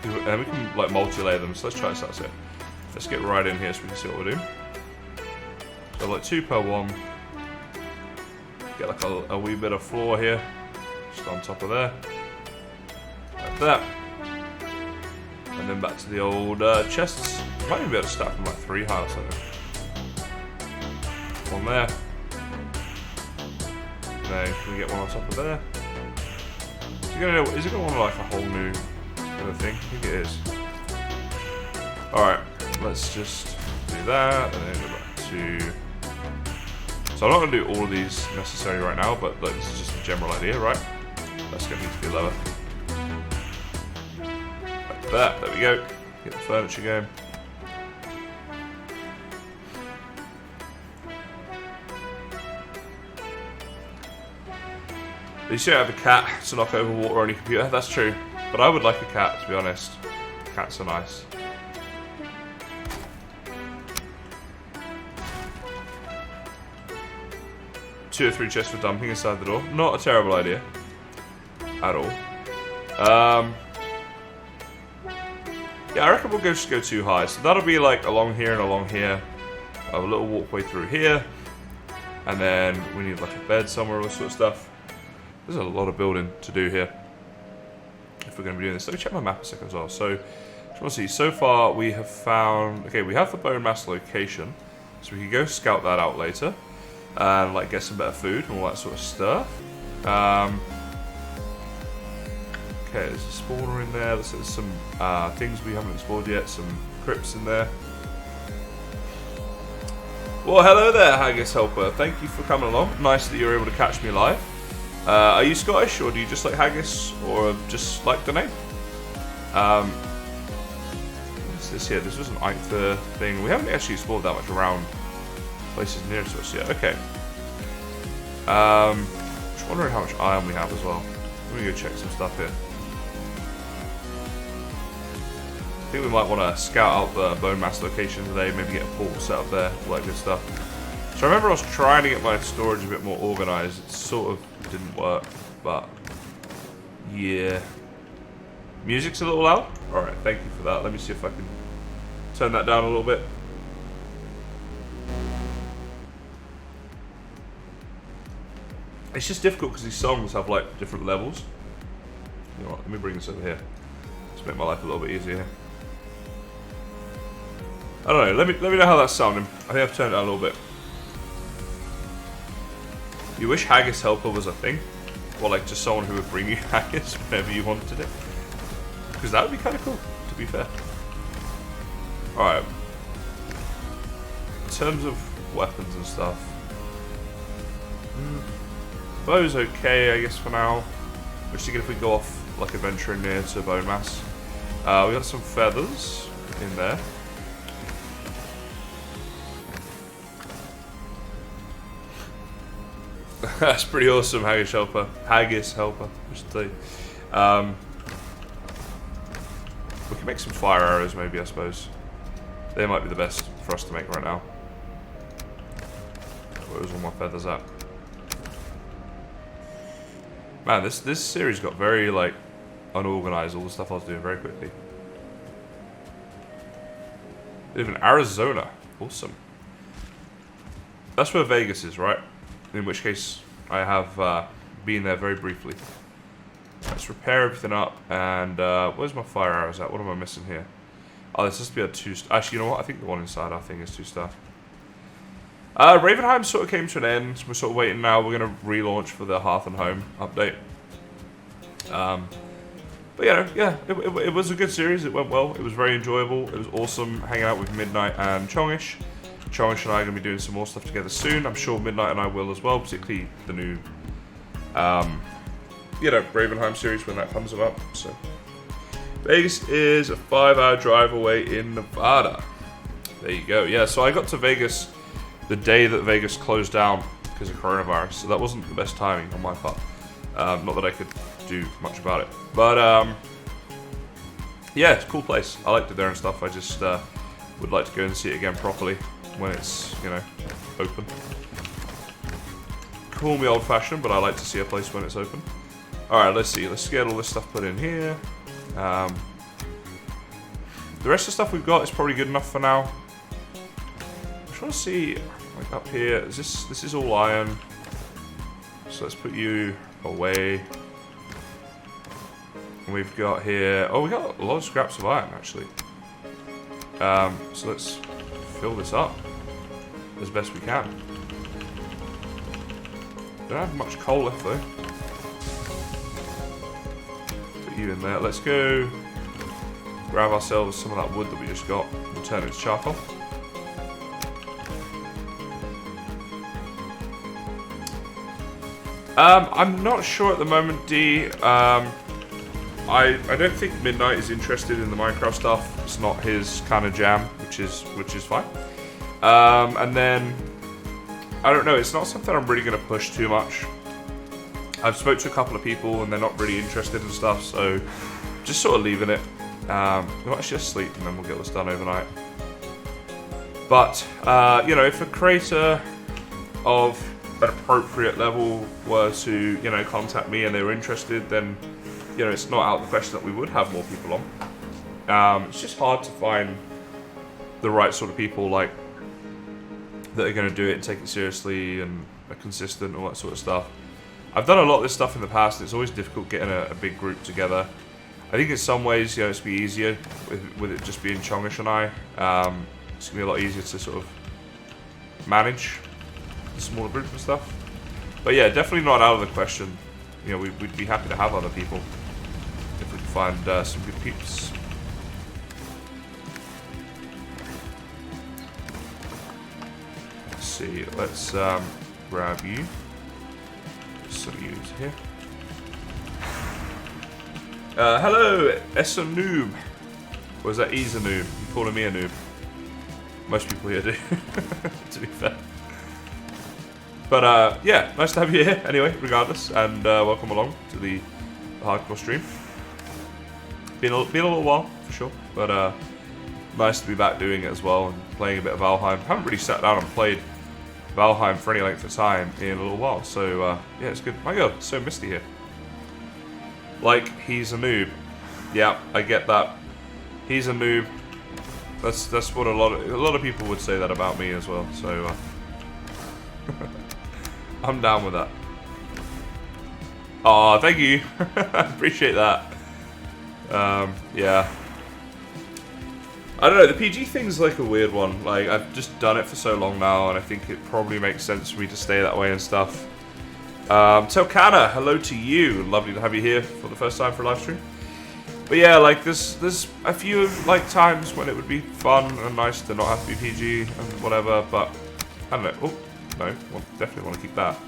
we can like multi-layer them, so let's try this out. So let's get right in here so we can see what we're doing. So like 2 per 1. Get like a wee bit of floor here, just on top of there, like that. And then back to the old chests. Might even be able to stack them like 3 high or something. One there. Then can we get one on top of there? Is it gonna want like a whole new I don't think. I think it is. Alright, let's just do that, and then go back to... So I'm not going to do all of these necessarily right now, but like, this is just a general idea, right? That's going to need to be lower. Like that, there we go. Get the furniture going. You should have a cat to knock over water on your computer, that's true. But I would like a cat, to be honest. Cats are nice. Two or three chests for dumping inside the door. Not a terrible idea. At all. Yeah, I reckon we'll just go too high. So that'll be like along here and along here. I have a little walkway through here. And then we need like a bed somewhere, all this sort of stuff. There's a lot of building to do here. If we're going to be doing this. Let me check my map a second as well. So, just want to see. So far we have found... Okay, we have the bone mass location. So we can go scout that out later. And like get some better food and all that sort of stuff. Okay, there's a spawner in there. There's some things we haven't explored yet. Some crypts in there. Well, hello there, Haggis Helper. Thank you for coming along. Nice that you're able to catch me live. Are you Scottish, or do you just like haggis, or just like the name? What's this here? This was an Eikther thing. We haven't actually explored that much around places near to us yet. Okay. Just wondering how much iron we have as well. Let me go check some stuff here. I think we might want to scout out the bone mass location today, maybe get a portal set up there, all that good stuff. So I remember I was trying to get my storage a bit more organised. It sort of didn't work, but yeah. Music's a little loud? Alright, thank you for that. Let me see if I can turn that down a little bit. It's just difficult because these songs have like different levels. You know what, let me bring this over here. Let's make my life a little bit easier. I don't know, let me know how that's sounding. I think I've turned it down a little bit. You wish Haggis Helper was a thing? Or like just someone who would bring you haggis whenever you wanted it? Because that would be kind of cool, to be fair. Alright. In terms of weapons and stuff. Bow's okay, I guess, for now. We're thinking if we go off, like, adventuring near to bone mass. We got some feathers in there. That's pretty awesome, Haggis Helper. Haggis Helper, I should say. We can make some fire arrows, maybe, I suppose. They might be the best for us to make right now. Where's all my feathers at? Man, this series got very, like, unorganized. All the stuff I was doing very quickly. We live in Arizona. Awesome. That's where Vegas is, right? In which case, I have been there very briefly. Let's repair everything up, and where's my fire arrows at? What am I missing here? Oh, this has to be a 2-star. Actually, you know what? I think the one inside our thing is 2-star. Ravenheim sort of came to an end. We're sort of waiting now. We're going to relaunch for the Hearth and Home update. But yeah, it was a good series. It went well. It was very enjoyable. It was awesome hanging out with Midnight and Chongish. Chongish and I are going to be doing some more stuff together soon. I'm sure Midnight and I will as well, particularly the new, Ravenheim series when that comes about. So, Vegas is a 5-hour drive away in Nevada. There you go. Yeah, so I got to Vegas the day that Vegas closed down because of coronavirus, so that wasn't the best timing on my part. Not that I could do much about it, but yeah, it's a cool place. I liked it there and stuff. I just would like to go and see it again properly when it's, open. Call me old-fashioned, but I like to see a place when it's open. Alright, let's see. Let's get all this stuff put in here. The rest of the stuff we've got is probably good enough for now. I'm trying to see, like up here, this is all iron. So let's put you away. And we've got here, we got a lot of scraps of iron actually. So let's fill this up as best we can. Don't have much coal left though. Put you in there. Let's go grab ourselves some of that wood that we just got. We'll turn it to charcoal. I'm not sure at the moment, D. I don't think Midnight is interested in the Minecraft stuff. It's not his kind of jam, which is fine. And then I don't know. It's not something I'm really going to push too much. I've spoke to a couple of people and they're not really interested in stuff, so just sort of leaving it. We'll actually just sleep and then we'll get this done overnight. But you know, if a creator of an appropriate level were to, you know, contact me and they were interested, then, you know, it's not out of the question that we would have more people on. It's just hard to find the right sort of people, like, that are going to do it and take it seriously and are consistent and all that sort of stuff. I've done a lot of this stuff in the past. It's always difficult getting a big group together. I think in some ways, you know, it's be easier with it just being Chongish and I. It's going to be a lot easier to sort of manage the smaller group and stuff. But yeah, definitely not out of the question. You know, we'd be happy to have other people if we can find some good peeps. Let's see, let's grab you. Some of you here. Hello, Essa Noob. Or is that E's a noob? You calling me a noob? Most people here do, to be fair. But yeah, nice to have you here anyway, regardless, and welcome along to the hardcore stream. Been a little while, for sure, but nice to be back doing it as well, and playing a bit of Valheim. Haven't really sat down and played Valheim for any length of time in a little while, so yeah, it's good. My god, it's so misty here. Like, he's a noob. Yeah, I get that. He's a noob. That's what a lot of people would say that about me as well, so I'm down with that. Aw, thank you. Appreciate that. Yeah. I don't know, the PG thing's like a weird one. Like, I've just done it for so long now, and I think it probably makes sense for me to stay that way and stuff. Telkana, hello to you. Lovely to have you here for the first time for a live stream. But yeah, like, there's a few, like, times when it would be fun and nice to not have to be PG and whatever, but I don't know. Oh, no, well, definitely want to keep that.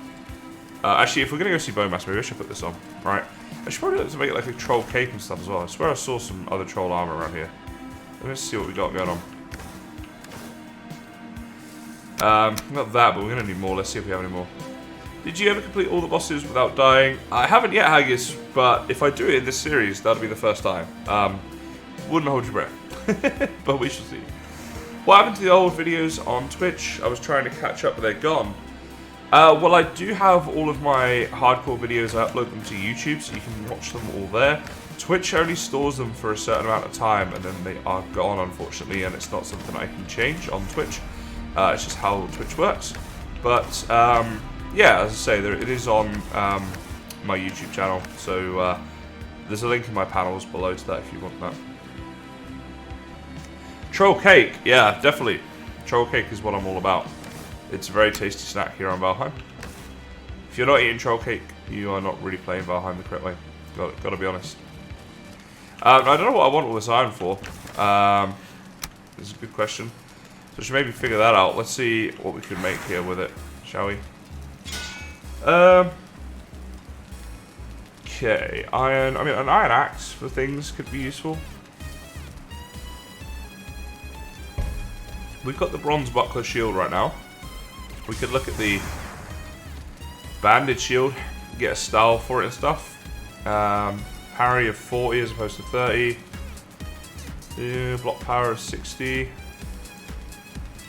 Actually, if we're going to go see Bowmaster, maybe I should put this on. Right. I should probably look to make it like a troll cape and stuff as well. I swear I saw some other troll armor around here. Let's see what we got going on. Not that, but we're going to need more. Let's see if we have any more. Did you ever complete all the bosses without dying? I haven't yet, Haggis, but if I do it in this series, that'll be the first time. Wouldn't hold your breath. But we shall see. What happened to the old videos on Twitch? I was trying to catch up, but they're gone. Well, I do have all of my hardcore videos. I upload them to YouTube, so you can watch them all there. Twitch only stores them for a certain amount of time, and then they are gone, unfortunately, and it's not something I can change on Twitch. It's just how Twitch works. But, yeah, as I say, it is on my YouTube channel, so there's a link in my panels below to that if you want that. Troll cake, yeah, definitely. Troll cake is what I'm all about. It's a very tasty snack here on Valheim. If you're not eating troll cake, you are not really playing Valheim the correct way. Gotta be honest. I don't know what I want all this iron for. It's a good question. So we should maybe figure that out. Let's see what we can make here with it, shall we? Okay, iron. I mean, an iron axe for things could be useful. We've got the bronze buckler shield right now. We could look at the banded shield, get a style for it and stuff. Parry of 40 as opposed to 30. Block power of 60.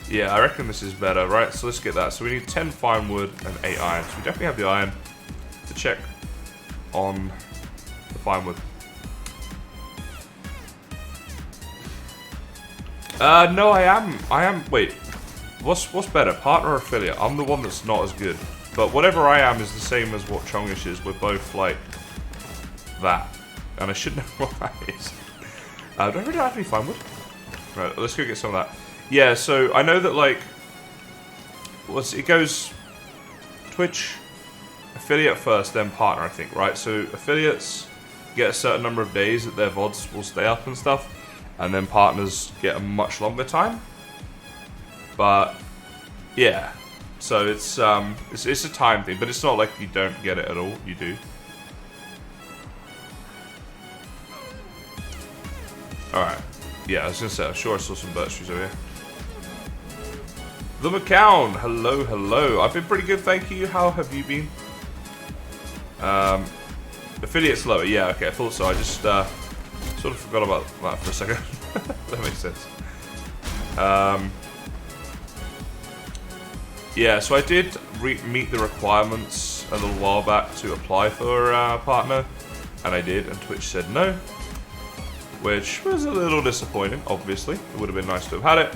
Yeah, I reckon this is better, right? So let's get that. So we need 10 fine wood and 8 iron. So we definitely have the iron to check on the fine wood. No, I am. Wait, what's better, partner or affiliate? I'm the one that's not as good. But whatever I am is the same as what Chongish is. We're both like that, and I should know what that is. Do I really have any fine wood? Right, let's go get some of that. Yeah, so I know that, like, it goes Twitch, affiliate first, then partner, I think, right? So affiliates get a certain number of days that their VODs will stay up and stuff. and then partners get a much longer time. But yeah, so it's a time thing, but it's not like you don't get it at all. You do. All right. Yeah, I was gonna say, I'm sure I saw some birch trees over here. The McCown, hello, hello. I've been pretty good, thank you. How have you been? Affiliate's lower, yeah, okay, I thought so. I just sort of forgot about that for a second. That makes sense. Yeah, so I did meet the requirements a little while back to apply for a partner, and I did, and Twitch said no, which was a little disappointing, obviously. It would have been nice to have had it.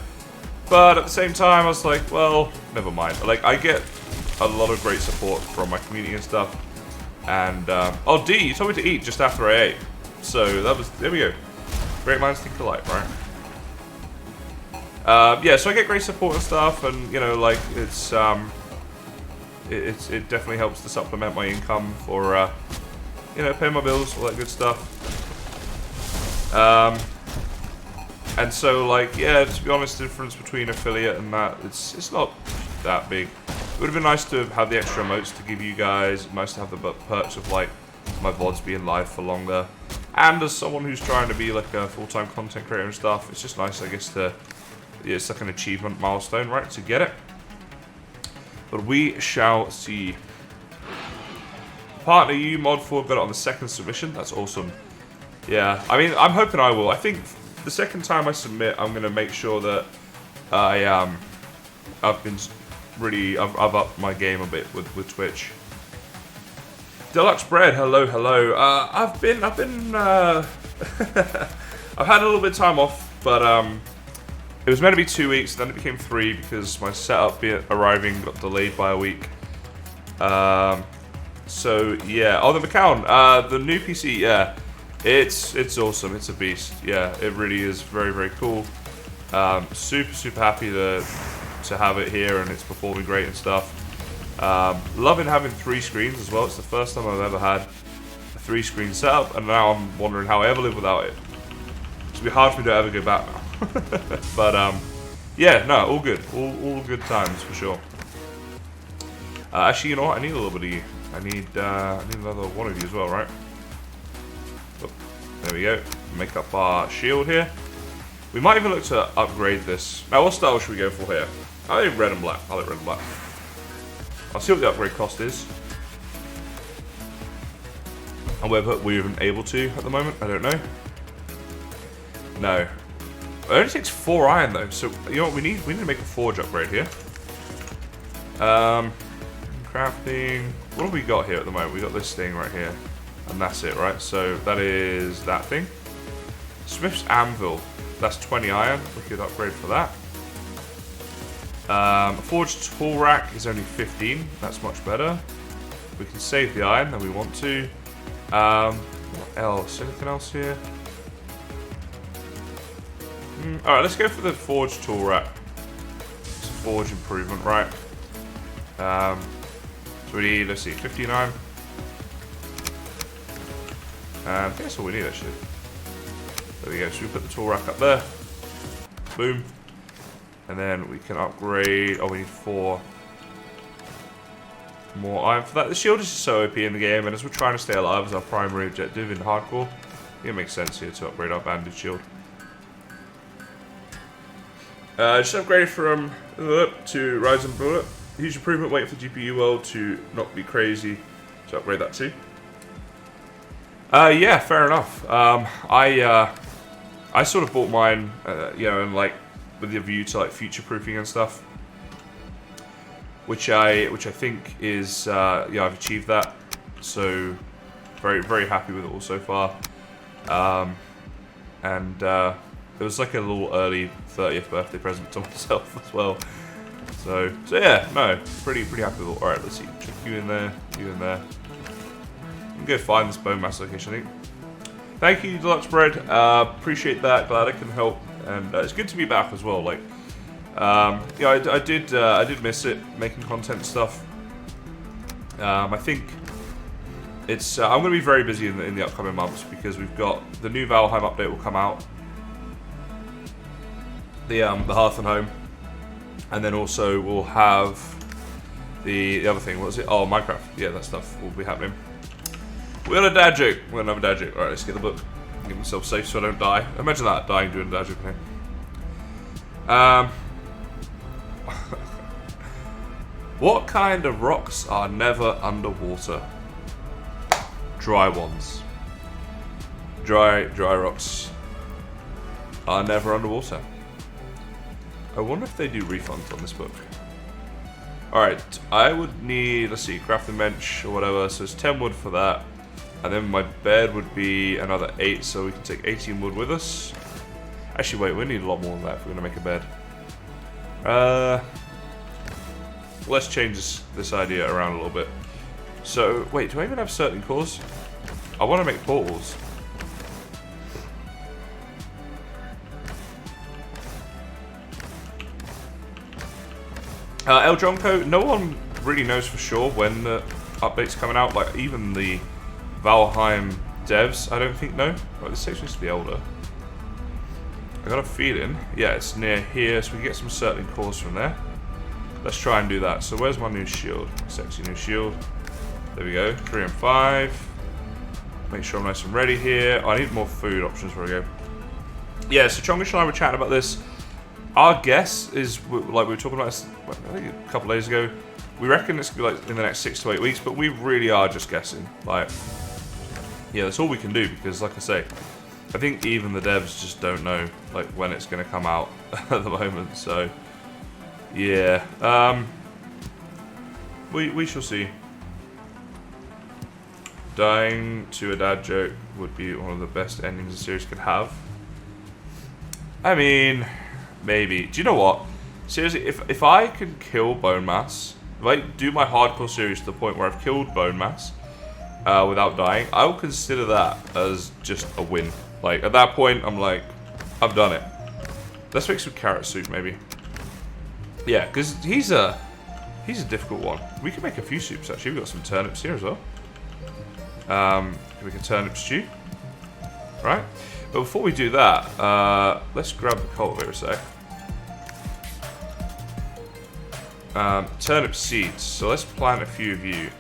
But at the same time, I was like, well, never mind. Like, I get a lot of great support from my community and stuff. And, oh, D, you told me to eat just after I ate. So, that was, there we go. Great minds think alike, right? Yeah, so I get great support and stuff, and, you know, like, it definitely helps to supplement my income for, you know, paying my bills, all that good stuff. And so, like, yeah, to be honest, the difference between affiliate and that, it's not that big. It would have been nice to have the extra emotes to give you guys, nice to have the perks of, like, my VODs being live for longer. And as someone who's trying to be, like, a full-time content creator and stuff, it's just nice, I guess, to, yeah, it's like an achievement milestone, right, to get it. But we shall see. Partner, you mod 4 got it on the second submission, that's awesome. Yeah, I mean, I'm hoping I will. I think the second time I submit, I'm gonna make sure that I've upped my game a bit with Twitch. Deluxe Bread, hello, hello. I've had a little bit of time off, but it was meant to be 2 weeks, then it became 3 because my setup arriving got delayed by a week. So yeah, oh, the McCown, the new PC, yeah. It's awesome. It's a beast. Yeah, it really is very, very cool. Super happy to have it here, and it's performing great and stuff. Loving having 3 screens as well. It's the first time I've ever had a 3-screen setup, and now I'm wondering how I ever live without it. It's gonna be hard for me to ever go back now. But yeah, no, all good. All good times for sure. Actually, you know what? I need a little bit of you. I need another one of you as well, right? There we go. Make up our shield here. We might even look to upgrade this. Now, what style should we go for here? I like red and black. I like red and black. I'll see what the upgrade cost is. And whether we're even able to at the moment. I don't know. No. It only takes 4 iron though. So, you know what we need? We need to make a forge upgrade here. Crafting. What have we got here at the moment? We got this thing right here. And that's it, right? So that is that thing. Smith's Anvil. That's 20 iron. We could upgrade for that. Forged tool rack is only 15. That's much better. We can save the iron that we want to. What else? Anything else here? Alright, let's go for the forged tool rack. It's a forge improvement, right? So we need, let's see, 59. I think that's all we need actually. There we go, so we put the tool rack up there. Boom. And then we can upgrade, oh we need 4 more iron for that. The shield is just so OP in the game, and as we're trying to stay alive as our primary objective in hardcore, I think it makes sense here to upgrade our bandage shield. Just upgraded from to Ryzen Bullet. Huge improvement, wait for GPU world to not be crazy to upgrade that too. Yeah, fair enough. I sort of bought mine, you know, and like with the view to like future-proofing and stuff, which I think is yeah, I've achieved that. So very happy with it all so far. And it was like a little early 30th birthday present to myself as well. So yeah, no, pretty happy with it. All right, let's see, check you in there, you in there. I'm gonna go find this bone mass location, I think. Thank you, Deluxe Bread. Appreciate that. Glad I can help, and it's good to be back as well. Like, yeah, I did miss it, making content and stuff. I think it's I'm gonna be very busy in the upcoming months because we've got the new Valheim update will come out. the Hearth and Home, and then also we'll have the other thing. What was it? Oh, Minecraft. Yeah, that stuff will be happening. We're on a dad joke. We're gonna have a dad joke. All right, let's get the book. Get myself safe so I don't die. Imagine that, dying doing a dad joke. What kind of rocks are never underwater? Dry ones. Dry rocks are never underwater. I wonder if they do refunds on this book. Alright, I would need, let's see, crafting bench or whatever, so it's 10 wood for that. And then my bed would be another 8, so we can take 18 wood with us. Actually, wait, we need a lot more than that if we're going to make a bed. Let's change this idea around a little bit. So, wait, do I even have certain cores? I want to make portals. El Jonko, no one really knows for sure when the update's coming out. Like, even the Valheim devs, I don't think know. Like, this section used to be older. I got a feeling. Yeah, it's near here, so we can get some certain cores from there. Let's try and do that. So where's my new shield? Sexy new shield. There we go. 3 and 5. Make sure I'm nice and ready here. I need more food options before I go. Yeah, so Chongish and I were chatting about this. Our guess is, like we were talking about this, I think a couple of days ago, we reckon it's going to be like in the next 6 to 8 weeks, but we really are just guessing. Like, yeah, that's all we can do because, like I say, I think even the devs just don't know like when it's going to come out at the moment. So, yeah, we shall see. Dying to a dad joke would be one of the best endings the series could have. I mean, maybe. Do you know what? Seriously, if I can kill Bone Mass, if I do my hardcore series to the point where I've killed Bone Mass without dying, I will consider that as just a win. Like, at that point, I'm like, I've done it. Let's make some carrot soup, maybe. Yeah, because he's a difficult one. We can make a few soups, actually. We've got some turnips here as well. We can turnip stew. Right? But before we do that, let's grab the cultivator a sec. Turnip seeds. So let's plant a few of you.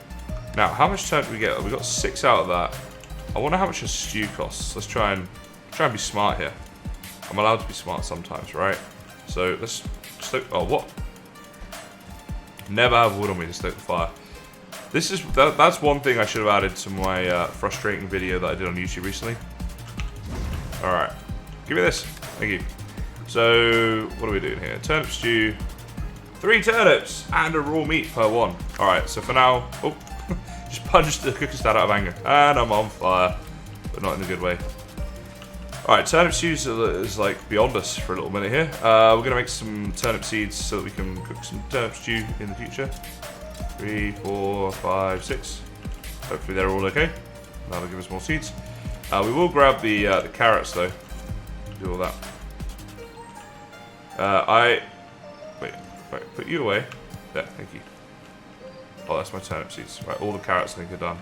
Now, how much turnip do we get? We got 6 out of that. I wonder how much a stew costs. Let's try and be smart here. I'm allowed to be smart sometimes, right? So let's stoke. Oh, what? Never have wood on me to stoke the fire. That's one thing I should have added to my frustrating video that I did on YouTube recently. Alright. Give me this. Thank you. So, what are we doing here? Turnip stew. 3 turnips and a raw meat per one. Alright, so for now... Oh, just punched the cooking stat out of anger. And I'm on fire. But not in a good way. Alright, turnip stew is like beyond us for a little minute here. We're going to make some turnip seeds so that we can cook some turnip stew in the future. 3, 4, 5, 6. Hopefully they're all okay. That'll give us more seeds. We will grab the carrots though. Do all that. Wait, put you away. There, thank you. Oh, that's my turnip seeds. Right, all the carrots I think are done.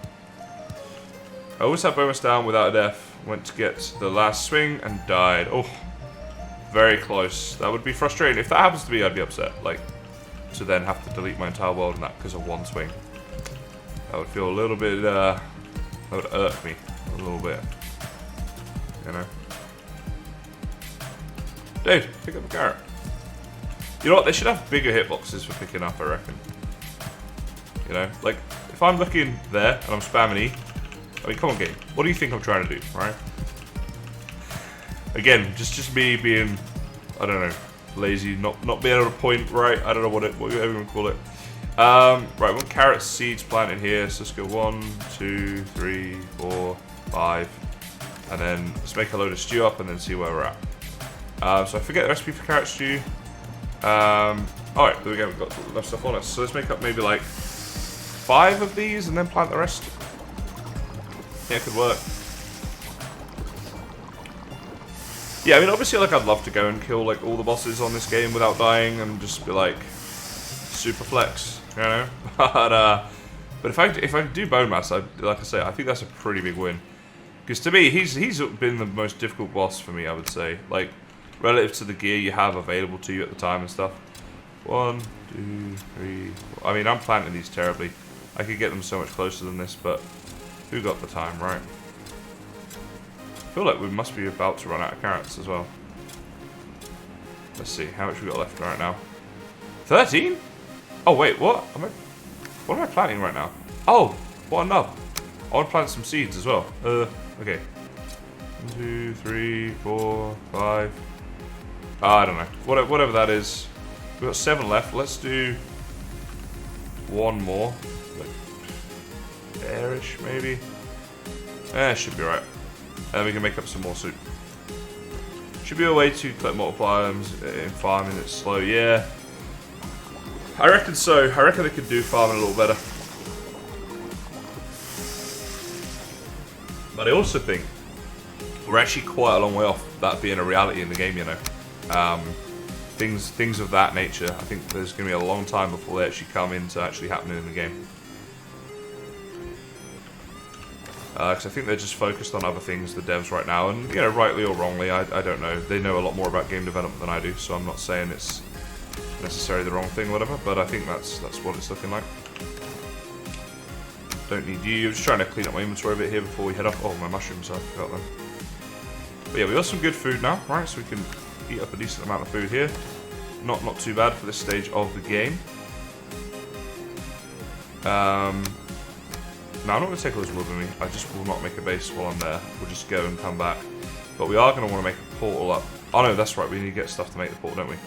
I always had bonus down without a death. Went to get the last swing and died. Oh, very close. That would be frustrating. If that happens to me, I'd be upset. Like, to then have to delete my entire world and that because of one swing. That would feel a little bit, that would irk me a little bit. You know? Dude, pick up a carrot. You know what? They should have bigger hitboxes for picking up, I reckon. You know? Like, if I'm looking there and I'm spamming E, I mean, come on, game. What do you think I'm trying to do, right? Again, just me being, I don't know, lazy, not being able to point right. I don't know whatever you want to call it. Right, we want carrot seeds planted here. So let's go 1, 2, 3, 4, 5, and then let's make a load of stew up and then see where we're at. So I forget the recipe for carrot stew. All right, there we go. We've got enough stuff on us. So let's make up maybe like 5 of these and then plant the rest. Yeah, it could work. Yeah, I mean, obviously, like, I'd love to go and kill, like, all the bosses on this game without dying and just be, like, super flex, you know? But if I do Bone Mass, like I say, I think that's a pretty big win. Because to me, he's been the most difficult boss for me, I would say. Like, relative to the gear you have available to you at the time and stuff. 1, 2, 3, 4. I mean, I'm planting these terribly. I could get them so much closer than this, but who got the time, right? I feel like we must be about to run out of carrots as well. Let's see, how much we got left right now? 13? Oh wait, what? What am I planting right now? Oh, what a nub. I want to plant some seeds as well. Okay. 1, 2, 3, 4, 5. I don't know. Whatever that is. We've got 7 left. Let's do 1 more. Like, there-ish, maybe. Should be right. And then we can make up some more soup. Should be a way to collect multiple items in farming that's slow. Yeah. I reckon so. I reckon they could do farming a little better. But I also think we're actually quite a long way off that being a reality in the game, you know. Things of that nature. I think there's going to be a long time before they actually come into actually happening in the game. Because I think they're just focused on other things, the devs right now, and you know, rightly or wrongly, I don't know. They know a lot more about game development than I do, so I'm not saying it's necessarily the wrong thing, or whatever. But I think that's what it's looking like. Don't need you. I'm just trying to clean up my inventory a bit here before we head off. Oh, my mushrooms, I forgot them. But yeah, we got some good food now, right? So we can eat up a decent amount of food here. Not too bad for this stage of the game. Now, I'm not going to take all this wood with me. I just will not make a base while I'm there. We'll just go and come back. But we are going to want to make a portal up. Oh no, that's right. We need to get stuff to make the portal, don't we?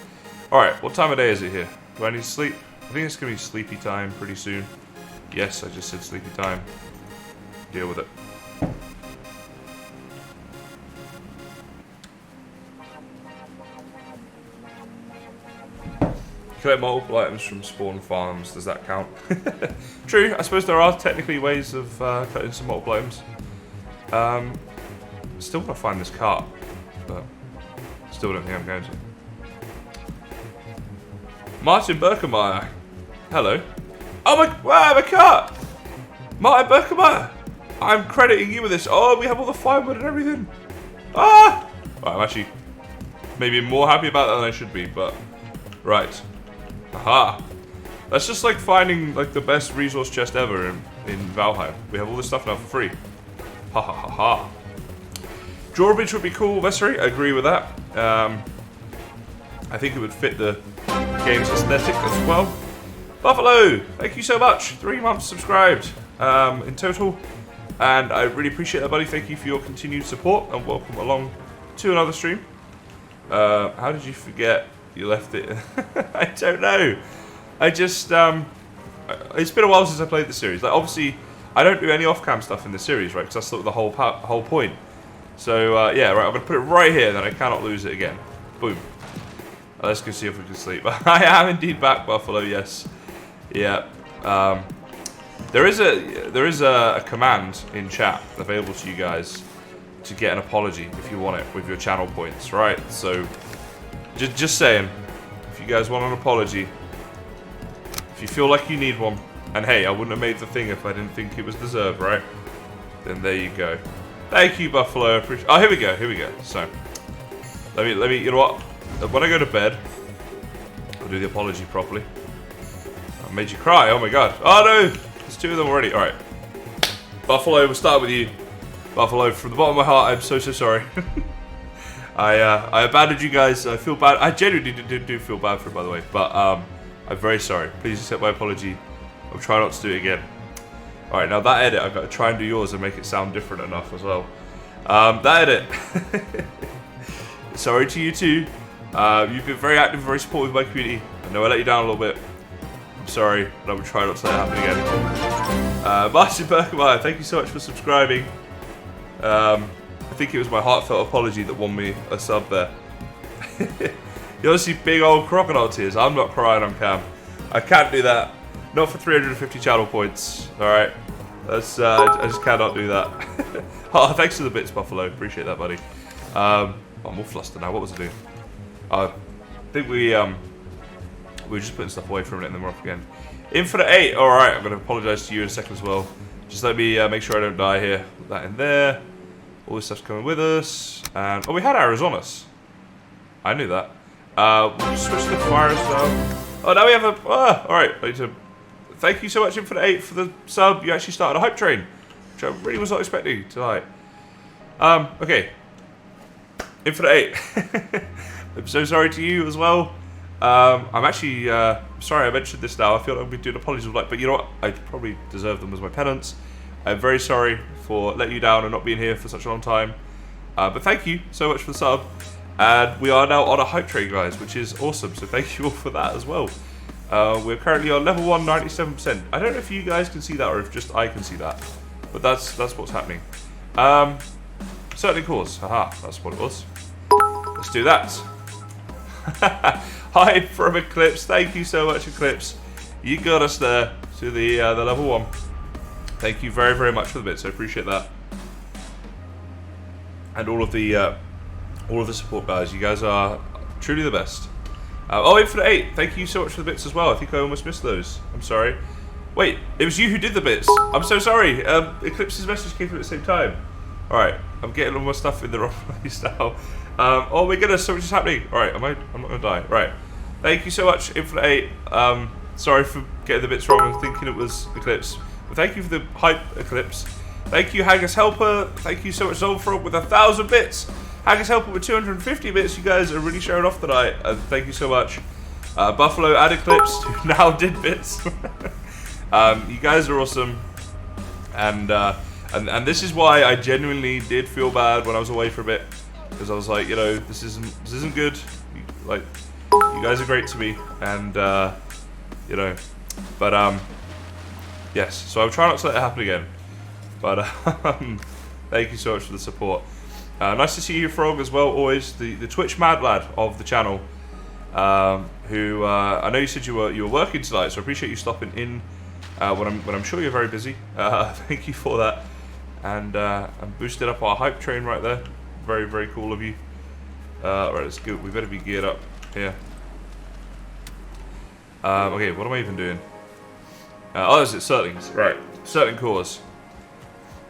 Alright, what time of day is it here? Do I need to sleep? I think it's going to be sleepy time pretty soon. Yes, I just said sleepy time. Deal with it. Collect multiple items from spawn farms. Does that count? True. I suppose there are technically ways of cutting some multiple items. Still want to find this cart, but still don't think I'm going to. Martin Berkemeyer. Hello. Oh my! Wow, my cart! Martin Berkemeyer. I'm crediting you with this. Oh, we have all the firewood and everything. Ah! Right, I'm actually maybe more happy about that than I should be, but right. Aha! That's just like finding like the best resource chest ever in Valheim. We have all this stuff now for free. Ha ha ha ha. Drawbridge would be cool, Vessery. I agree with that. I think it would fit the game's aesthetic as well. Buffalo, thank you so much. 3 months subscribed in total. And I really appreciate that, buddy. Thank you for your continued support and welcome along to another stream. How did you forget you left it? I don't know. I just, it's been a while since I played the series. Like, obviously, I don't do any off-cam stuff in the series, right? Because that's sort of the whole point. So, yeah, right, I'm going to put it right here, then I cannot lose it again. Boom. Let's go see if we can sleep. I am indeed back, Buffalo, yes. Yeah. There is a command in chat available to you guys to get an apology if you want it with your channel points, right? So, just saying, if you guys want an apology, if you feel like you need one, and hey, I wouldn't have made the thing if I didn't think it was deserved, right? Then there you go. Thank you, Buffalo. Oh, here we go. So, let me. You know what? When I go to bed, I'll do the apology properly. I made you cry. Oh my god. Oh no, there's 2 of them already. All right, Buffalo. We'll start with you, Buffalo. From the bottom of my heart, I'm so sorry. I abandoned you guys. I feel bad. I genuinely do feel bad for it, by the way. But I'm very sorry. Please accept my apology. I'll try not to do it again. Alright, now that edit, I've got to try and do yours and make it sound different enough as well. That edit. Sorry to you too. You've been very active, very supportive of my community. I know I let you down a little bit. I'm sorry, but I will try not to let it happen again. Martin Berkemeyer, thank you so much for subscribing. I think it was my heartfelt apology that won me a sub there. You honestly big old crocodile tears. I'm not crying on cam. I can't do that. Not for 350 channel points. Alright. That's I just cannot do that. Oh, thanks for the bits, Buffalo. Appreciate that, buddy. I'm all flustered now. What was I doing? I think we were just putting stuff away for a minute and then we're off again. Infinite 8. Alright, I'm going to apologise to you in a second as well. Just let me make sure I don't die here. Put that in there. All this stuff's coming with us. And oh, we had arrows on us. I knew that. We'll switch to fire as well. Oh, now we have a... alright, thank you so much, Infinite 8, for the sub. You actually started a hype train, which I really was not expecting tonight. Okay. Infinite 8. I'm so sorry to you as well. I'm actually sorry I mentioned this now. I feel like I've been doing apologies, but you know what? I probably deserve them as my penance. I'm very sorry for letting you down and not being here for such a long time. But thank you so much for the sub. And we are now on a hype train, guys, which is awesome. So thank you all for that as well. We're currently on level 1, 97%. I don't know if you guys can see that or if just I can see that. But that's what's happening. Certainly cause. Haha, that's what it was. Let's do that. Hi from Eclipse. Thank you so much, Eclipse. You got us there to the level 1. Thank you very, very much for the bits. I appreciate that. And all of the support, guys. You guys are truly the best. Oh, Infinite 8. Thank you so much for the bits as well. I think I almost missed those. I'm sorry. Wait, it was you who did the bits. I'm so sorry. Eclipse's message came through at the same time. Alright, I'm getting all my stuff in the wrong place now. Oh my goodness, so much is happening. Alright, I'm not gonna die. Right. Thank you so much, Infinite 8. Sorry for getting the bits wrong and thinking it was Eclipse. But thank you for the hype, Eclipse. Thank you, Haggis Helper. Thank you so much, Zolfrog, with 1,000 bits. Haggis Helper with 250 bits. You guys are really showing off tonight. Thank you so much. Buffalo and Eclipse, who now did bits. You guys are awesome. And this is why I genuinely did feel bad when I was away for a bit. Because I was like, you know, this isn't good. You guys are great to me. And, you know. But, yes. So I'll try not to let it happen again. But thank you so much for the support. Nice to see you, Frog, as well. Always the Twitch mad lad of the channel, who I know you said you were working tonight, so I appreciate you stopping in when I'm sure you're very busy. Thank you for that, and boosted up our hype train right there. Very, very cool of you. Right, let's go. We better be geared up here. Okay, what am I even doing? Oh, is it Surtlings? Right, Surtling cores.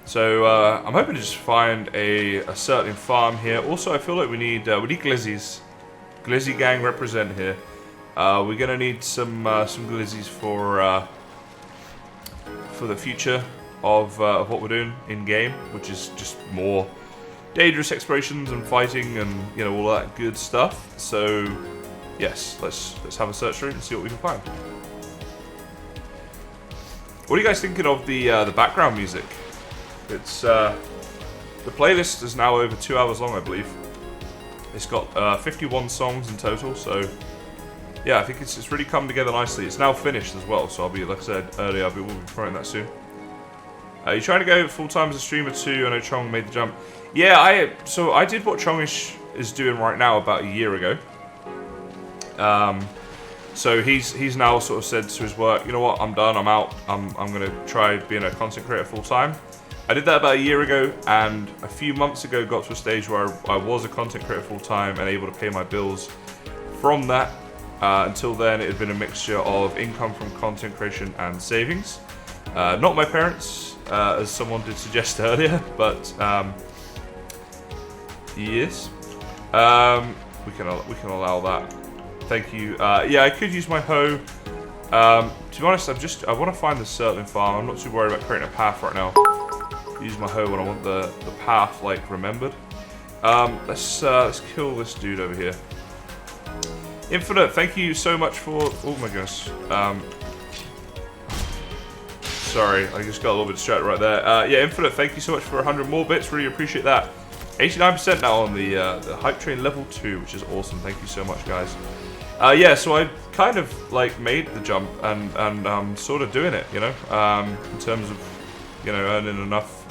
So I'm hoping to just find a Surtling farm here. Also, I feel like we need glizzies. Glizzy gang represent here. We're gonna need some glizzies for the future of what we're doing in game, which is just more dangerous explorations and fighting and all that good stuff. So yes, let's have a search through and see what we can find. What are you guys thinking of the background music? It's the playlist is now over 2 hours long, I believe. It's got 51 songs in total, so yeah, I think it's really come together nicely. It's now finished as well, so I'll be, like I said earlier, we'll be promoting that soon. You're trying to go full time as a streamer too. I know Chong made the jump. Yeah, I did what Chongish is doing right now about a year ago. So he's now sort of said to his work, you know what, I'm done, I'm out. I'm gonna try being a content creator full time. I did that about a year ago, and a few months ago got to a stage where I was a content creator full time and able to pay my bills from that. Until then, it had been a mixture of income from content creation and savings. Not my parents, as someone did suggest earlier, but yes, we can allow that. Thank you. Yeah, I could use my hoe. To be honest, I want to find the Surtling farm. I'm not too worried about creating a path right now. Use my hoe when I want the path remembered. Let's kill this dude over here. Infinite, thank you so much for. Oh my goodness. Sorry, I just got a little bit distracted right there. Yeah, Infinite, thank you so much for 100 more bits. Really appreciate that. 89% now on the hype train level 2, which is awesome. Thank you so much, guys. Yeah, so I kind of made the jump and I'm sort of doing it, in terms of earning enough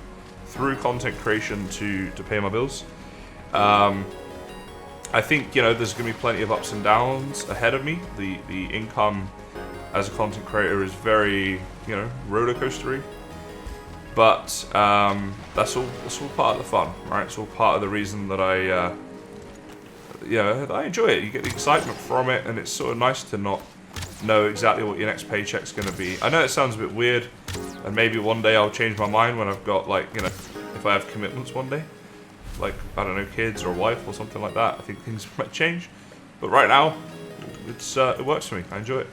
through content creation to pay my bills. I think there's going to be plenty of ups and downs ahead of me. The income as a content creator is very roller coastery, but that's all part of the fun, right? It's all part of the reason that I enjoy it. You get the excitement from it, and it's sort of nice to not know exactly what your next paycheck's going to be. I know it sounds a bit weird, and maybe one day I'll change my mind when I've got if I have commitments one day. like, I don't know, kids or a wife or something like that, I think things might change. But right now, it works for me. I enjoy it.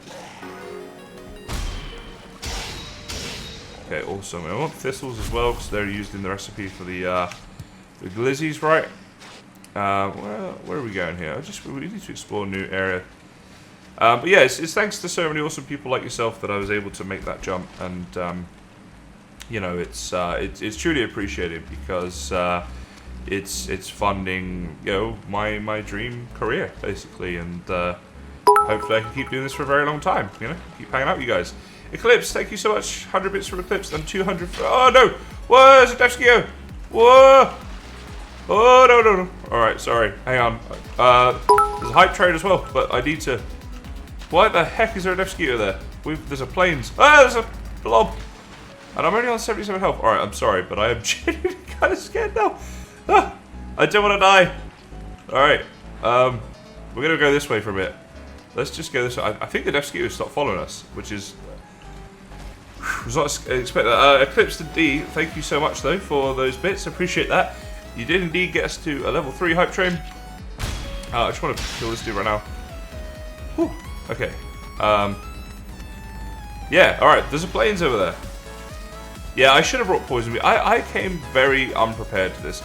Okay, awesome. I want thistles as well because they're used in the recipe for the glizzies, right? Where are we going here? We need to explore a new area. But yeah, it's thanks to so many awesome people like yourself that I was able to make that jump, and you know, it's truly appreciated because it's funding, you know, my dream career basically, and hopefully I can keep doing this for a very long time. You know, keep hanging out with you guys. Eclipse, thank you so much. 100 bits for Eclipse and 200 for... Oh, no! Whoa, it's a Devskio! Whoa! Oh, no. Alright, sorry. Hang on. There's a hype train as well, but I need to... Why the heck is there a Devskio there? There's a planes. Ah, there's a blob! And I'm only on 77 health. Alright, I'm sorry, but I am genuinely kind of scared now. Ah, I don't want to die. Alright. We're going to go this way for a bit. Let's just go this way. I think the Devskio stopped following us, which is... was not expect that. Eclipse to D, thank you so much though for those bits. Appreciate that. You did indeed get us to a level 3 hype train. I just want to kill this dude right now. Whew. Okay. Yeah. All right. There's a planes over there. Yeah, I should have brought poison. I came very unprepared to this.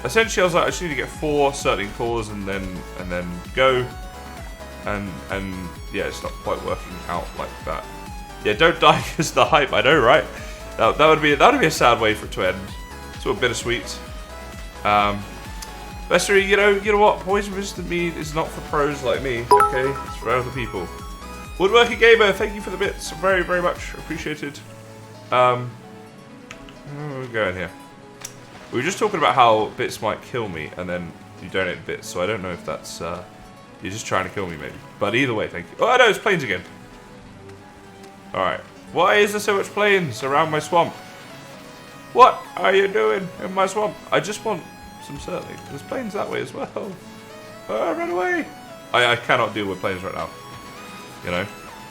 Essentially, I was like, I just need to get 4 certain cores and then go. And yeah, it's not quite working out like that. Yeah, don't die because the hype. I know, right? That would be a sad way for it to end. It's a bit bittersweet. Vessery, you know what? Poison resistant meat is not for pros like me. Okay, it's for other people. Woodworking Gamer, thank you for the bits. Very, very much appreciated. Where are we going here? We were just talking about how bits might kill me, and then you donate bits. So I don't know if that's you're just trying to kill me, maybe. But either way, thank you. Oh no, it's planes again. Alright. Why is there so much planes around my swamp? What are you doing in my swamp? I just want some certainty. There's planes that way as well. Oh, run away. I cannot deal with planes right now. You know?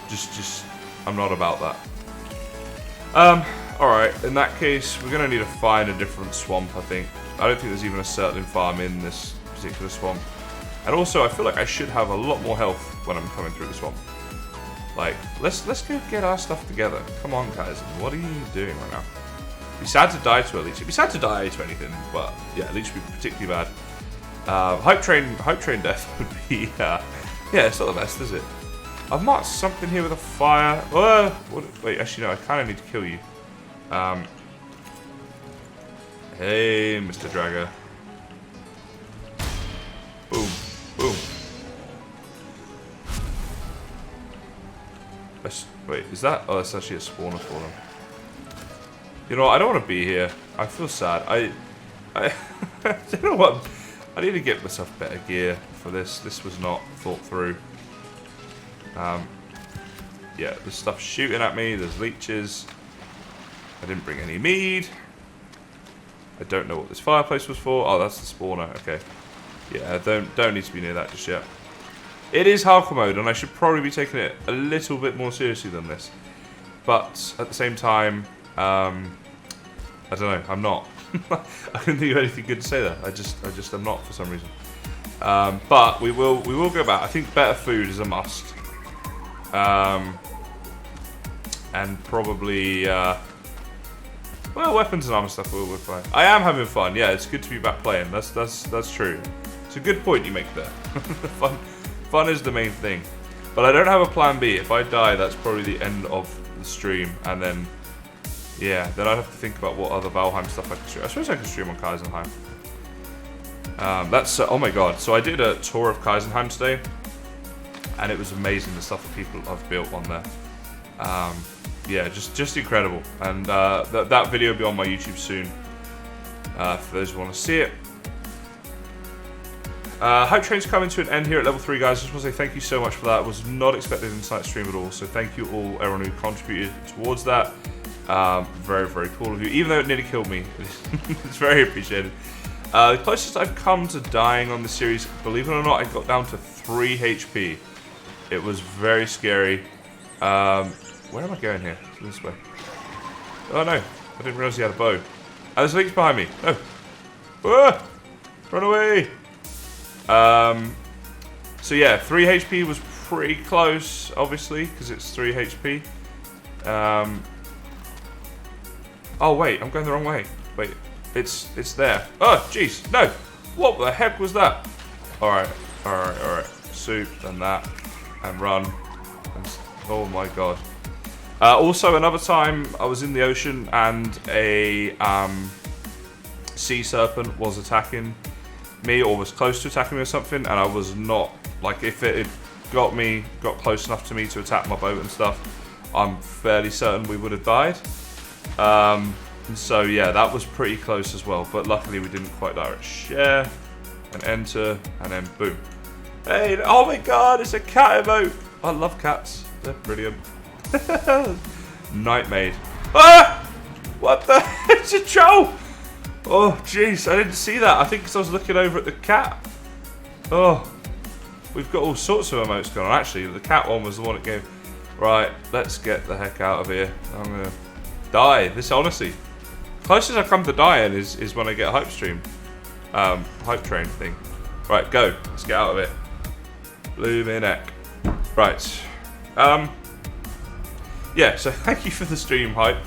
Just I'm not about that. Alright, in that case, we're going to need to find a different swamp, I think. I don't think there's even a certain farm in this particular swamp. And also, I feel like I should have a lot more health when I'm coming through the swamp. Like, let's go get our stuff together. Come on, Kysen. What are you doing right now? Be sad to die to a leech. It'd be sad to die to anything, but yeah, a leech would be particularly bad. Hype train death would be, yeah, it's not the best, is it? I've marked something here with a fire. Wait, actually no, I kind of need to kill you. Hey, Mr. Dragger. Boom, boom. Wait, is that? Oh, that's actually a spawner for them. You know what? I don't want to be here. I feel sad. I you know what? I need to get myself better gear for this. This was not thought through. Yeah, there's stuff shooting at me. There's leeches. I didn't bring any mead. I don't know what this fireplace was for. Oh, that's the spawner. Okay. Yeah, don't need to be near that just yet. It is hardcore mode, and I should probably be taking it a little bit more seriously than this. But at the same time, I don't know. I'm not. I couldn't think of anything good to say there. I just am not for some reason. But we will go back. I think better food is a must. And probably well, weapons and armor stuff we're fine. I am having fun. Yeah, it's good to be back playing. That's true. It's a good point you make there. Fun is the main thing. But I don't have a plan B. If I die, that's probably the end of the stream, and then yeah, then I'd have to think about what other Valheim stuff I can stream. I suppose I can stream on Kysenheim. That's oh my god. So I did a tour of Kysenheim today, and it was amazing the stuff that people have built on there. Yeah, just incredible. And that video will be on my YouTube soon. For those who want to see it. Hype Train's coming to an end here at level 3, guys. I just want to say thank you so much for that. I was not expecting in tonight's stream at all. So thank you all, everyone who contributed towards that. Very, very cool of you. Even though it nearly killed me, it's very appreciated. The closest I've come to dying on the series, believe it or not, I got down to 3 HP. It was very scary. Where am I going here? This way. Oh no, I didn't realize he had a bow. There's leaks behind me. No. Ah! Run away! So yeah, 3 HP was pretty close, obviously, because it's 3 HP. Oh wait, I'm going the wrong way. Wait, it's there. Oh jeez, no! What the heck was that? Alright. Soup and that, and run. And, oh my god. Also, another time I was in the ocean and a sea serpent was attacking me, or was close to attacking me or something, and I was not, like, if it had got close enough to me to attack my boat and stuff, I'm fairly certain we would have died. So yeah, that was pretty close as well, but luckily we didn't quite die. Share and enter, and then boom. Hey, oh my god, it's a cat emote. I love cats, they're brilliant. Nightmaid. Ah! What the? It's a troll! Oh jeez, I didn't see that. I think because I was looking over at the cat. Oh, we've got all sorts of emotes going on. Actually, the cat one was the one that gave. Right, let's get the heck out of here. I'm gonna die. This, honestly, closest I come to dying is when I get a hype stream, hype train thing. Right, go. Let's get out of it. Blooming heck. Right. Yeah. So thank you for the stream hype,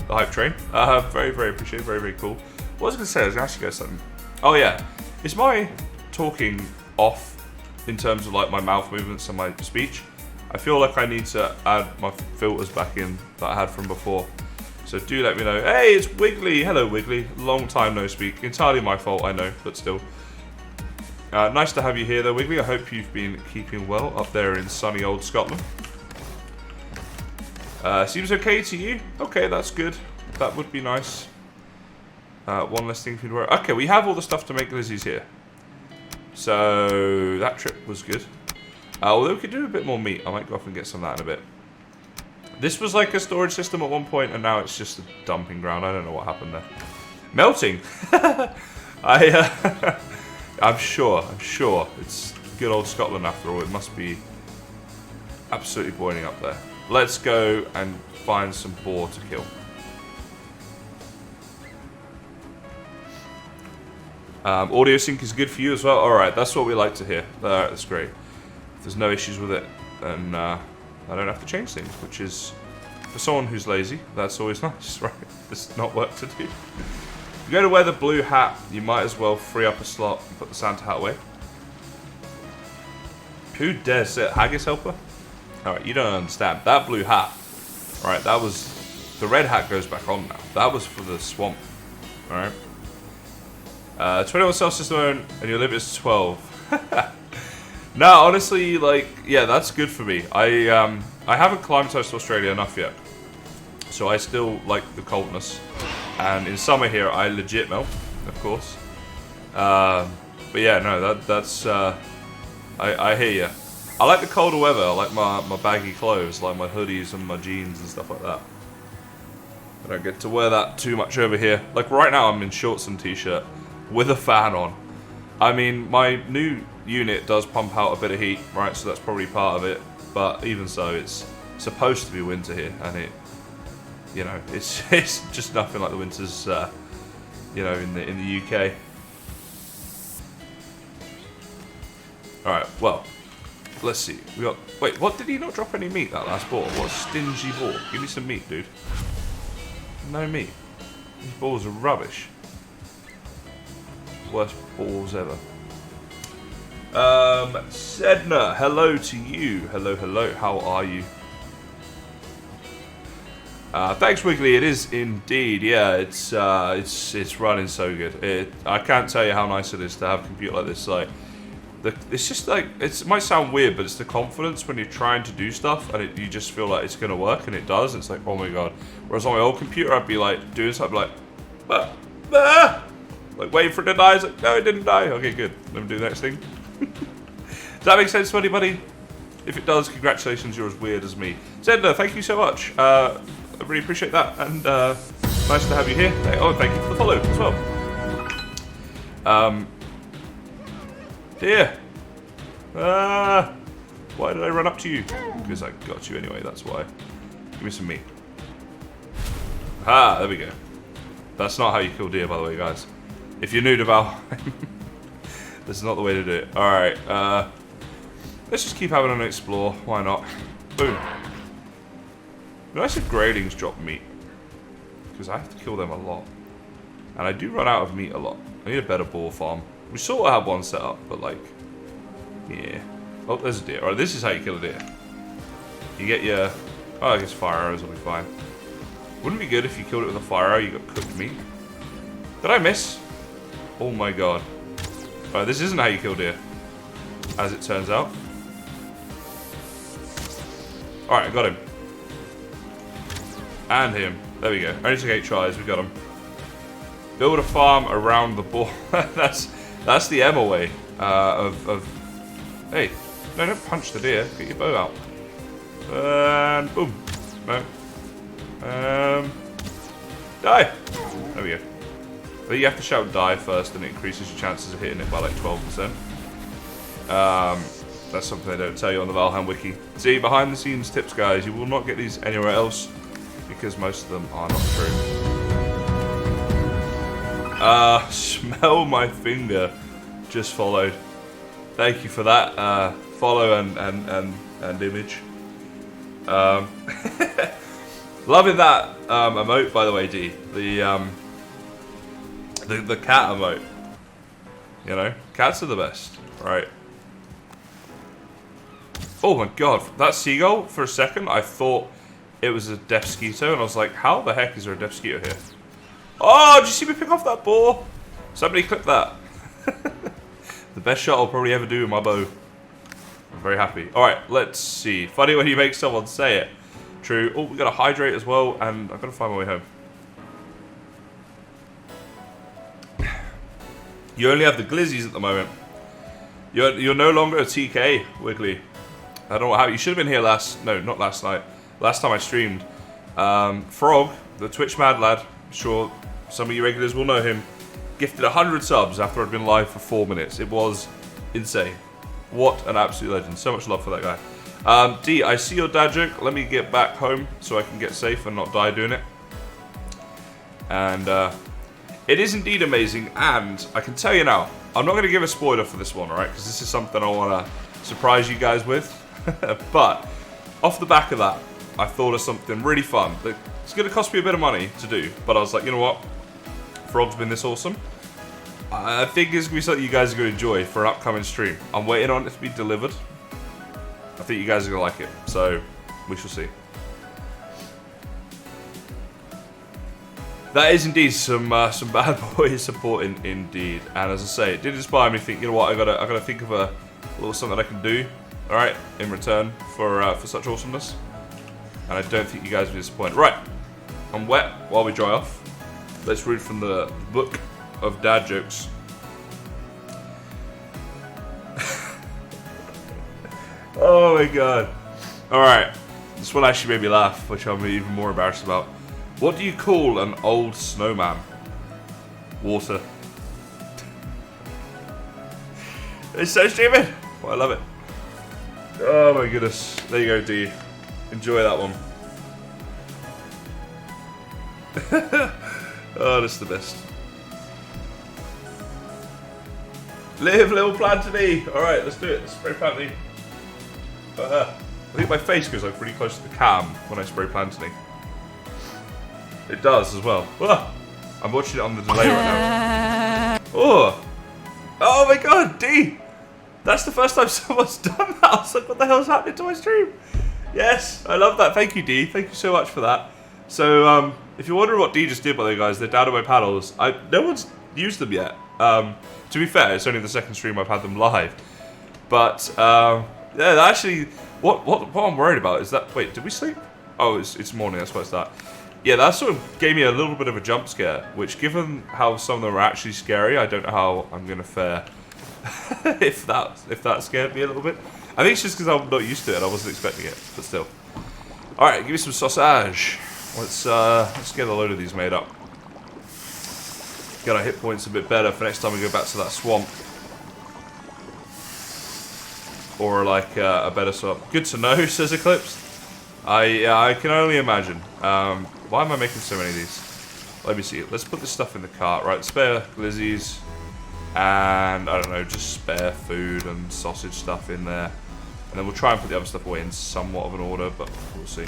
the hype train. Very appreciated. Very cool. What was I gonna say? I was gonna ask you guys something. Oh yeah, is my talking off in terms of like my mouth movements and my speech? I feel like I need to add my filters back in that I had from before. So do let me know. Hey, it's Wiggly. Hello, Wiggly. Long time no speak. Entirely my fault, I know, but still. Nice to have you here, though, Wiggly. I hope you've been keeping well up there in sunny old Scotland. Seems okay to you? Okay, that's good. That would be nice. One less thing for you to worry. Okay, we have all the stuff to make glizzies here. So that trip was good. Although we could do a bit more meat. I might go off and get some of that in a bit. This was like a storage system at one point, and now it's just a dumping ground. I don't know what happened there. Melting. I'm sure it's good old Scotland after all. It must be absolutely boiling up there. Let's go and find some boar to kill. Audio sync is good for you as well. All right, that's what we like to hear. All right, that's great. If there's no issues with it, then I don't have to change things, which is, for someone who's lazy, that's always nice, right? There's not work to do. If you're going to wear the blue hat, you might as well free up a slot and put the Santa hat away. Who dares say Haggis helper? Alright, you don't understand. That blue hat, alright, that was, the red hat goes back on now. That was for the swamp, alright? 21 Celsius zone, and your limit is 12. No, honestly, like, yeah, that's good for me. I haven't climatized to Australia enough yet, so I still like the coldness. And in summer here, I legit melt, of course. But yeah, no, that's I hear you. I like the colder weather. I like my baggy clothes, like my hoodies and my jeans and stuff like that. I don't get to wear that too much over here. Like right now, I'm in shorts and t-shirt with a fan on. I mean, my new unit does pump out a bit of heat, right? So that's probably part of it. But even so, it's supposed to be winter here, and it, you know, it's just nothing like the winters, you know, in the UK. All right, well, let's see. We got. Wait, what, did he not drop any meat that last ball? What a stingy ball! Give me some meat, dude. No meat. These balls are rubbish. Worst balls ever. Sedna, hello to you. Hello. How are you? Thanks, Wiggly. It is indeed. Yeah, it's running so good. I can't tell you how nice it is to have a computer like this. Like, it's just like, it might sound weird, but it's the confidence when you're trying to do stuff and you just feel like it's gonna work, and it does. It's like, oh my god. Whereas on my old computer, I'd be like doing something like, like waiting for it to die. It's like, no, it didn't die. Okay, good. Let me do the next thing. Does that make sense to anybody? If it does, congratulations, you're as weird as me. Zenda, thank you so much. I really appreciate that, and nice to have you here. Oh, thank you for the follow as well. Dear. Why did I run up to you? Because I got you anyway, that's why. Give me some meat. Ah, there we go. That's not how you kill deer, by the way, guys. If you're new to Valheim. This is not the way to do it. Alright, let's just keep having an explore. Why not? Boom. Nice if gradings drop meat. Because I have to kill them a lot. And I do run out of meat a lot. I need a better boar farm. We sort of have one set up, but like... Yeah. Oh, there's a deer. Alright, this is how you kill a deer. You get your... Oh, I guess fire arrows will be fine. Wouldn't it be good if you killed it with a fire arrow, you got cooked meat? Did I miss? Oh my god. Alright, this isn't how you kill deer. As it turns out. Alright, I got him. And him. There we go. Only took 8 tries, we got him. Build a farm around the boar. that's the Emma way of... Hey, no, don't punch the deer. Get your bow out. And boom. No. Die. There we go. I think you have to shout die first, and it increases your chances of hitting it by like 12%. That's something they don't tell you on the Valheim wiki. See, behind the scenes tips, guys. You will not get these anywhere else because most of them are not true. Smell my finger. Just followed. Thank you for that. Follow and image. Loving that emote, by the way, D. The cat emote. You know, cats are the best, right? Oh my god, that seagull, for a second, I thought it was a deaf skeeto, and I was like, how the heck is there a deaf skeeto here? Oh, did you see me pick off that boar? Somebody clip that. The best shot I'll probably ever do with my bow. I'm very happy. Alright, let's see. Funny when you make someone say it. True. Oh, we got to hydrate as well, and I've got to find my way home. You only have the glizzies at the moment. You're no longer a TK, Wiggly. I don't know how you should have been here not last night. Last time I streamed. Frog, the Twitch mad lad, I'm sure some of you regulars will know him, gifted 100 subs after I'd been live for 4 minutes. It was insane. What an absolute legend. So much love for that guy. D, I see your dad joke. Let me get back home so I can get safe and not die doing it. And it is indeed amazing, and I can tell you now, I'm not going to give a spoiler for this one, alright? Because this is something I want to surprise you guys with. But, off the back of that, I thought of something really fun. It's going to cost me a bit of money to do, but I was like, you know what? Frog's been this awesome. I think it's going to be something you guys are going to enjoy for an upcoming stream. I'm waiting on it to be delivered. I think you guys are going to like it, so we shall see. That is indeed some bad boy supporting indeed, and as I say, it did inspire me to think, you know what, I gotta think of a little something I can do, all right, in return for such awesomeness, and I don't think you guys will be disappointed. Right, I'm wet while we dry off. Let's read from the book of dad jokes. Oh my god! All right, this one actually made me laugh, which I'm even more embarrassed about. What do you call an old snowman? Water. It's so stupid. Oh, I love it. Oh my goodness. There you go, D. Enjoy that one. Oh, this is the best. Live, little Plantany. Alright, let's do it. Let's spray Plantany. I think my face goes like pretty close to the cam when I spray Plantany. It does as well. Oh, I'm watching it on the delay right now. Oh! Oh my god, D! That's the first time someone's done that. I was like, what the hell's happening to my stream? Yes, I love that. Thank you, D. Thank you so much for that. So, if you're wondering what D just did, by the way, guys, they're down on my paddles. No one's used them yet. To be fair, it's only the second stream I've had them live. But, yeah, actually, what I'm worried about is that... Wait, did we sleep? Oh, it's morning. That's why it's that. Yeah, that sort of gave me a little bit of a jump scare, which, given how some of them are actually scary, I don't know how I'm going to fare if that scared me a little bit. I think it's just because I'm not used to it and I wasn't expecting it, but still. Alright, give me some sausage. Let's get a load of these made up. Get our hit points a bit better for next time we go back to that swamp. Or like a better swamp. Good to know, says Eclipse. I can only imagine. Why am I making so many of these? Let me see. Let's put this stuff in the cart. Right, spare glizzies. and I don't know, just spare food and sausage stuff in there, and then we'll try and put the other stuff away in somewhat of an order, but we'll see.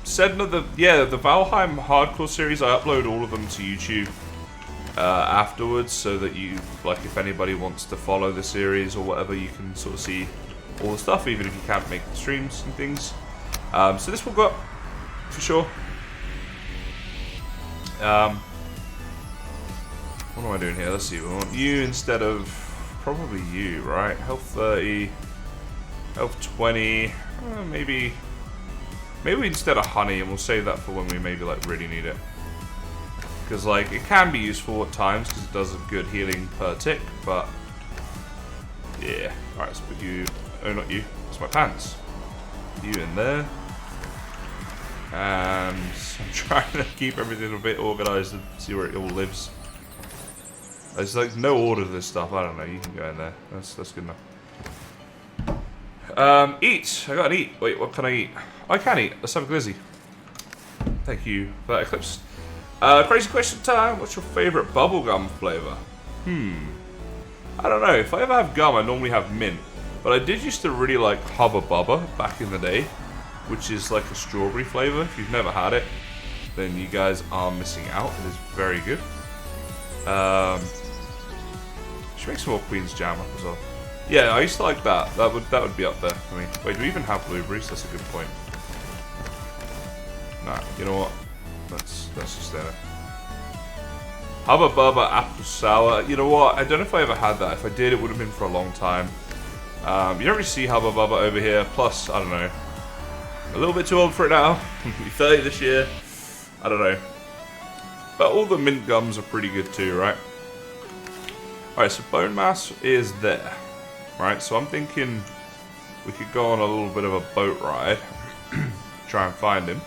Said the Valheim hardcore series, I upload all of them to YouTube afterwards, so that you, like, if anybody wants to follow the series or whatever, you can sort of see all the stuff, even if you can't make the streams and things. So this will go up for sure. What am I doing here? Let's see. We want you instead of probably you, right? Health 30, health 20, maybe instead of honey, and we'll save that for when we maybe like really need it. Because like it can be useful at times because it does a good healing per tick, but yeah. All right, let's put you. Oh, not you. It's my pants. You in there. And I'm trying to keep everything a bit organised and see where it all lives. There's like no order to this stuff. I don't know. You can go in there. That's good enough. Eat. I gotta eat. Wait, what can I eat? I can eat. Let's have a glizzy. Thank you for that, Eclipse. Crazy question time. What's your favourite bubblegum flavour? I don't know. If I ever have gum, I normally have mint. But I did used to really like Hubba Bubba back in the day, which is like a strawberry flavour. If you've never had it, then you guys are missing out. It is very good. Should make some more Queen's Jam up as well. Yeah, I used to like that. That would be up there for me. Wait, do we even have blueberries? That's a good point. Nah, you know what? Let's just stay there. Hubba Bubba apple sour. You know what? I don't know if I ever had that. If I did, it would have been for a long time. You don't really see Hubba Bubba over here. Plus, I don't know. A little bit too old for it now. I'll be 30 this year. I don't know. But all the mint gums are pretty good too, right? Alright, so bone mass is there. Right, so I'm thinking we could go on a little bit of a boat ride. Try and find him.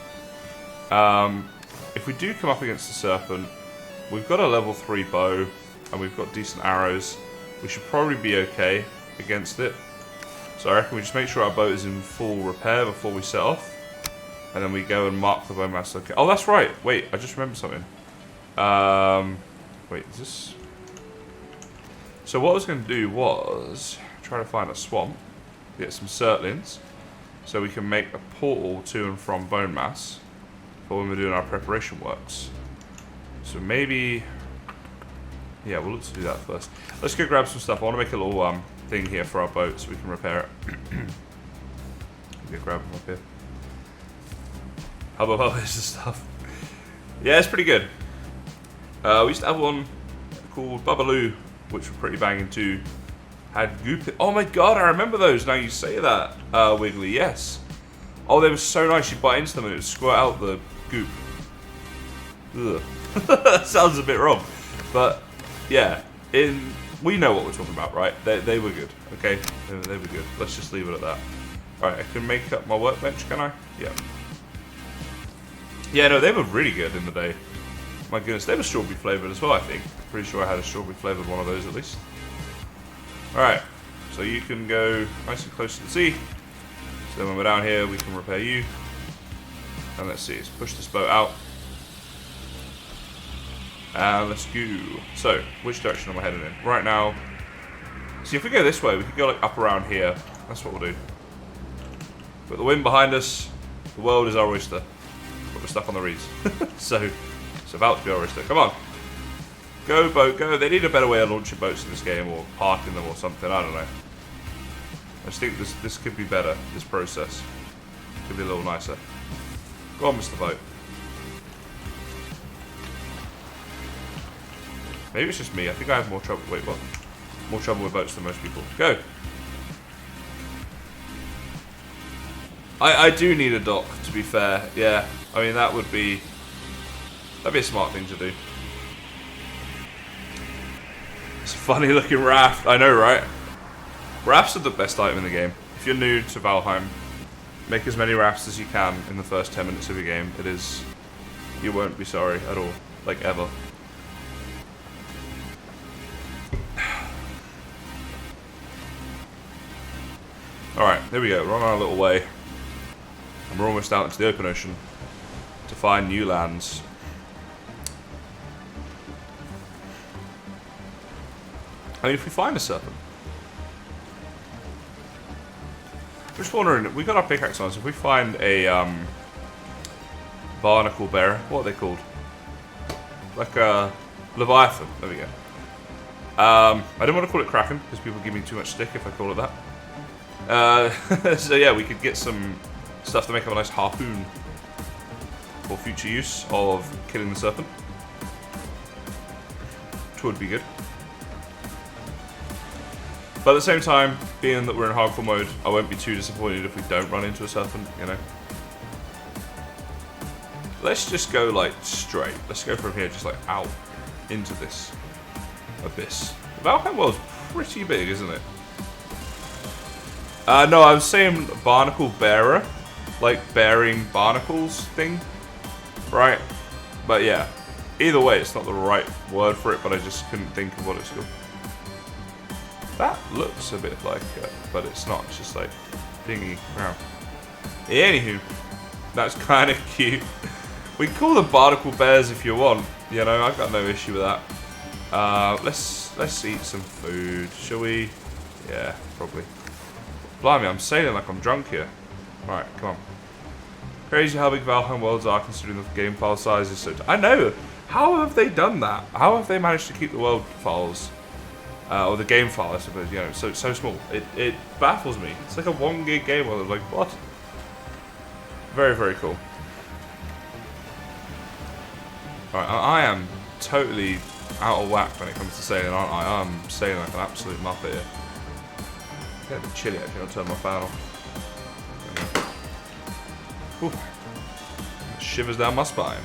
If we do come up against the serpent, we've got a level 3 bow and we've got decent arrows. We should probably be okay against it. So I reckon we just make sure our boat is in full repair before we set off. And then we go and mark the bone mass. Okay. Oh, that's right. Wait, I just remembered something. Wait, is this... So what I was going to do was try to find a swamp, get some surtlings, so we can make a portal to and from bone mass for when we're doing our preparation works. So maybe... Yeah, we'll look to do that first. Let's go grab some stuff. I want to make a little thing here for our boat so we can repair it. Go grab them up here. Hubba Bubba is the stuff. Yeah, it's pretty good. We used to have one called Bubbaloo, which were pretty banging too. Had goop. Oh my god, I remember those. Now you say that, Wiggly. Yes. Oh, they were so nice. You bite into them and it would squirt out the goop. Ugh. That sounds a bit wrong, but yeah, we know what we're talking about, right? They were good. Okay, they were good. Let's just leave it at that. All right, I can make up my workbench, can I? Yeah. Yeah, no, they were really good in the day. My goodness, they were strawberry flavoured as well, I think. Pretty sure I had a strawberry flavoured one of those at least. Alright, so you can go nice and close to the sea. So then when we're down here, we can repair you. And let's see, let's push this boat out. And let's go. So, which direction am I heading in? Right now, see if we go this way, we can go like up around here. That's what we'll do. Got the wind behind us. The world is our oyster. But we're stuck on the reeds. So, it's about to be our oyster. Come on. Go, boat, go. They need a better way of launching boats in this game, or parking them or something. I don't know. I just think this could be better, this process. Could be a little nicer. Go on, Mr. Boat. Maybe it's just me. I think I have more trouble. Wait, what? More trouble with boats than most people. Go. I do need a dock, to be fair. Yeah. I mean, that'd be a smart thing to do. It's a funny looking raft. I know, right? Rafts are the best item in the game. If you're new to Valheim, make as many rafts as you can in the first 10 minutes of your game. It is... You won't be sorry at all. Like, ever. Alright, there we go. We're on our little way. And we're almost out into the open ocean to find new lands. I mean, if we find a serpent. I'm just wondering, we got our pickaxe on, so if we find a barnacle bearer, what are they called? Like a Leviathan, there we go. I don't want to call it Kraken, because people give me too much stick if I call it that. So yeah, we could get some stuff to make up a nice harpoon for future use of killing the serpent. Which would be good. But at the same time, being that we're in hardcore mode, I won't be too disappointed if we don't run into a serpent, you know. Let's just go like straight. Let's go from here, just like out into this abyss. The Valheim world's pretty big, isn't it? No, I was saying barnacle bearer, like bearing barnacles thing, right? But yeah, either way, it's not the right word for it, but I just couldn't think of what it's called. That looks a bit like it, but it's not. It's just like dingy round. Anywho, that's kind of cute. We can call them barnacle bears if you want. You know, I've got no issue with that. Let's eat some food, shall we? Yeah, probably. Blimey, I'm sailing like I'm drunk here. Right, come on. Crazy how big Valheim worlds are considering the game file size is so. I know. How have they done that? How have they managed to keep the world files? Or the game file, I suppose, you know, so small. It baffles me. It's like a 1 gig game where I'm like, what? Very, very cool. Alright, I am totally out of whack when it comes to sailing, aren't I? I'm sailing like an absolute muppet here. It's getting a bit chilly actually, I'll turn my fan off. Ooh. Shivers down my spine.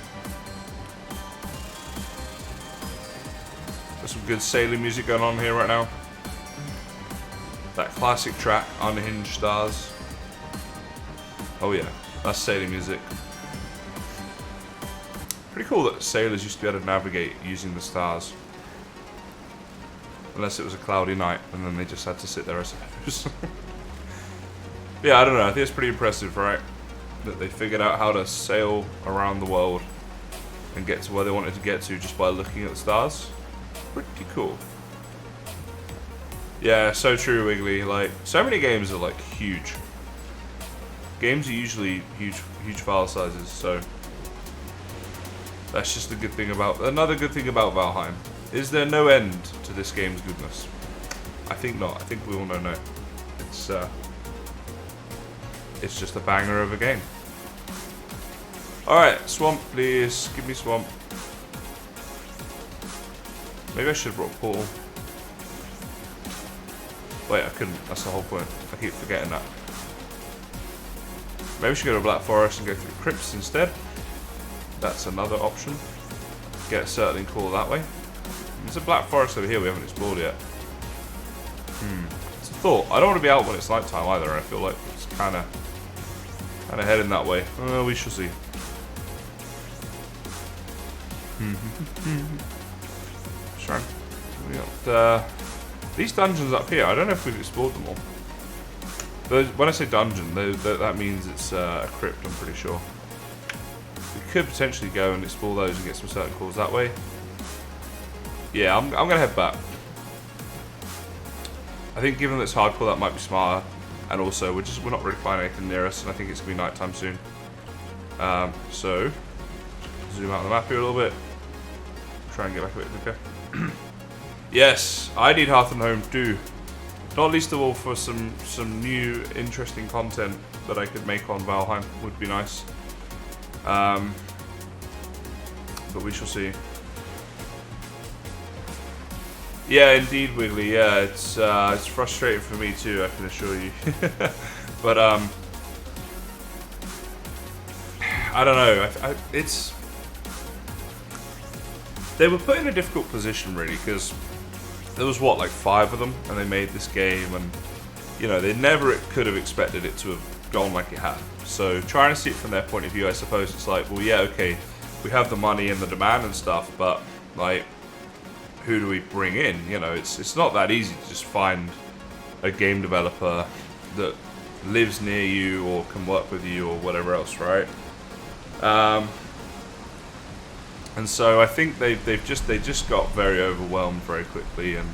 Got some good sailing music going on here right now. That classic track, Unhinged Stars. Oh yeah, that's sailing music. Pretty cool that sailors used to be able to navigate using the stars. Unless it was a cloudy night, and then they just had to sit there, I suppose. Yeah, I don't know, I think it's pretty impressive, right? That they figured out how to sail around the world and get to where they wanted to get to just by looking at the stars. Pretty cool. Yeah, so true, Wiggly. Like, so many games are like huge. Games are usually huge file sizes, so that's just a good thing about. Another good thing about Valheim. Is there no end to this game's goodness? I think not. I think we all know no. It's just a banger of a game. Alright, swamp, please. Give me swamp. Maybe I should have brought a portal. Wait, I couldn't. That's the whole point. I keep forgetting that. Maybe we should go to Black Forest and go through crypts instead. That's another option. Get a certain core that way. There's a Black Forest over here we haven't explored yet. It's a thought. I don't want to be out when it's nighttime either. I feel like it's kind of heading that way. We shall see. Sure. We got these dungeons up here. I don't know if we've explored them all. When I say dungeon, that means it's a crypt. I'm pretty sure. We could potentially go and explore those and get some certain cores that way. Yeah, I'm gonna head back. I think given that it's hardcore, that might be smarter. And also, we're not really finding anything near us, and I think it's gonna be nighttime soon. So zoom out on the map here a little bit. Try and get back a bit quicker. Yes, I need Hearth and Home too. Not least of all for some new interesting content that I could make on Valheim would be nice. But we shall see. Yeah, indeed, Wiggly. Yeah, it's frustrating for me too. I can assure you. But I don't know. It's they were put in a difficult position really because there was what, like 5 of them, and they made this game, and you know they never could have expected it to have gone like it had. So trying to see it from their point of view, I suppose it's like, well, yeah, okay, we have the money and the demand and stuff, but like, who do we bring in? You know, it's not that easy to just find a game developer that lives near you or can work with you or whatever else, right? And so I think they just got very overwhelmed very quickly, and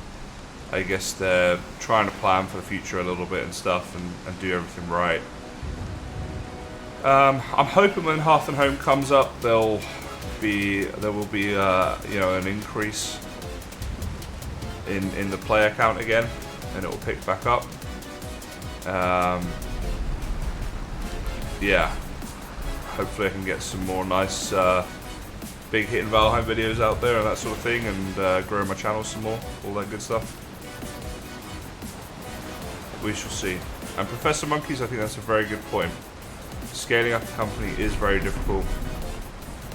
I guess they're trying to plan for the future a little bit and stuff, and do everything right. I'm hoping when Hearth and Home comes up, there will be you know, an increase in the player count again, and it will pick back up. Yeah, hopefully I can get some more nice big hitting Valheim videos out there and that sort of thing, and grow my channel some more, all that good stuff. We shall see. And Professor Monkeys, I think that's a very good point. Scaling up a company is very difficult,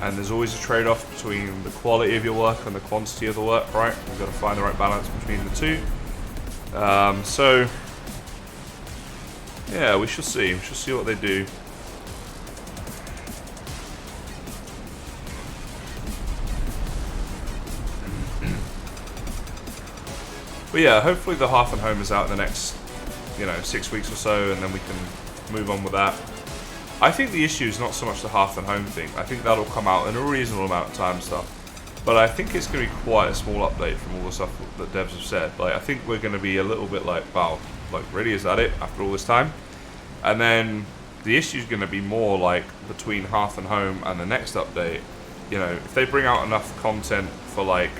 and there's always a trade-off between the quality of your work and the quantity of the work, right? You've got to find the right balance between the two. So, yeah, we shall see. We shall see what they do. But yeah, hopefully the Hearth and Home is out in the next, you know, 6 weeks or so, and then we can move on with that. I think the issue is not so much the Hearth and Home thing. I think that'll come out in a reasonable amount of time stuff. But I think it's going to be quite a small update from all the stuff that devs have said. Like, I think we're going to be a little bit like, wow, like, really, is that it after all this time? And then the issue is going to be more like between Hearth and Home and the next update. You know, if they bring out enough content for, like,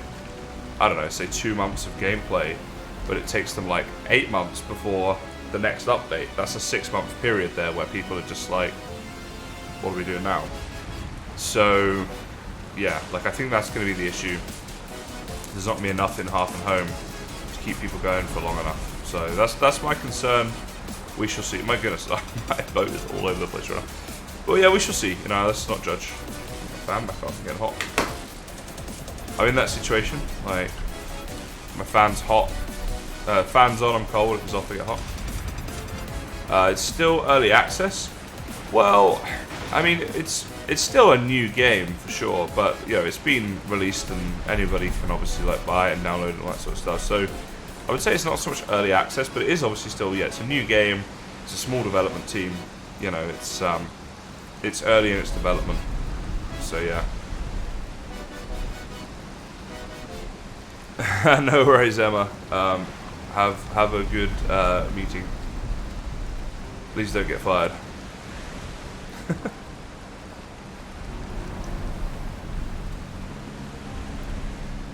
I don't know, say 2 months of gameplay, but it takes them like 8 months before the next update. That's a 6-month period there where people are just like, what are we doing now? So, yeah, like, I think that's going to be the issue. There's not going to be enough in Hearth and Home to keep people going for long enough. So that's my concern. We shall see. My goodness, my boat is all over the place right now. But yeah, we shall see. You know, let's not judge. Fan back off and get hot. I'm in that situation. Like, my fan's hot. Fan's on, I'm cold. If it's off, I get hot. It's still early access. Well, I mean, it's still a new game for sure, but you know, it's been released and anybody can obviously like buy it and download it and all that sort of stuff. So I would say it's not so much early access, but it is obviously still, yeah, it's a new game. It's a small development team. You know, it's early in its development. So yeah. No worries, Emma. Have a good meeting. Please don't get fired.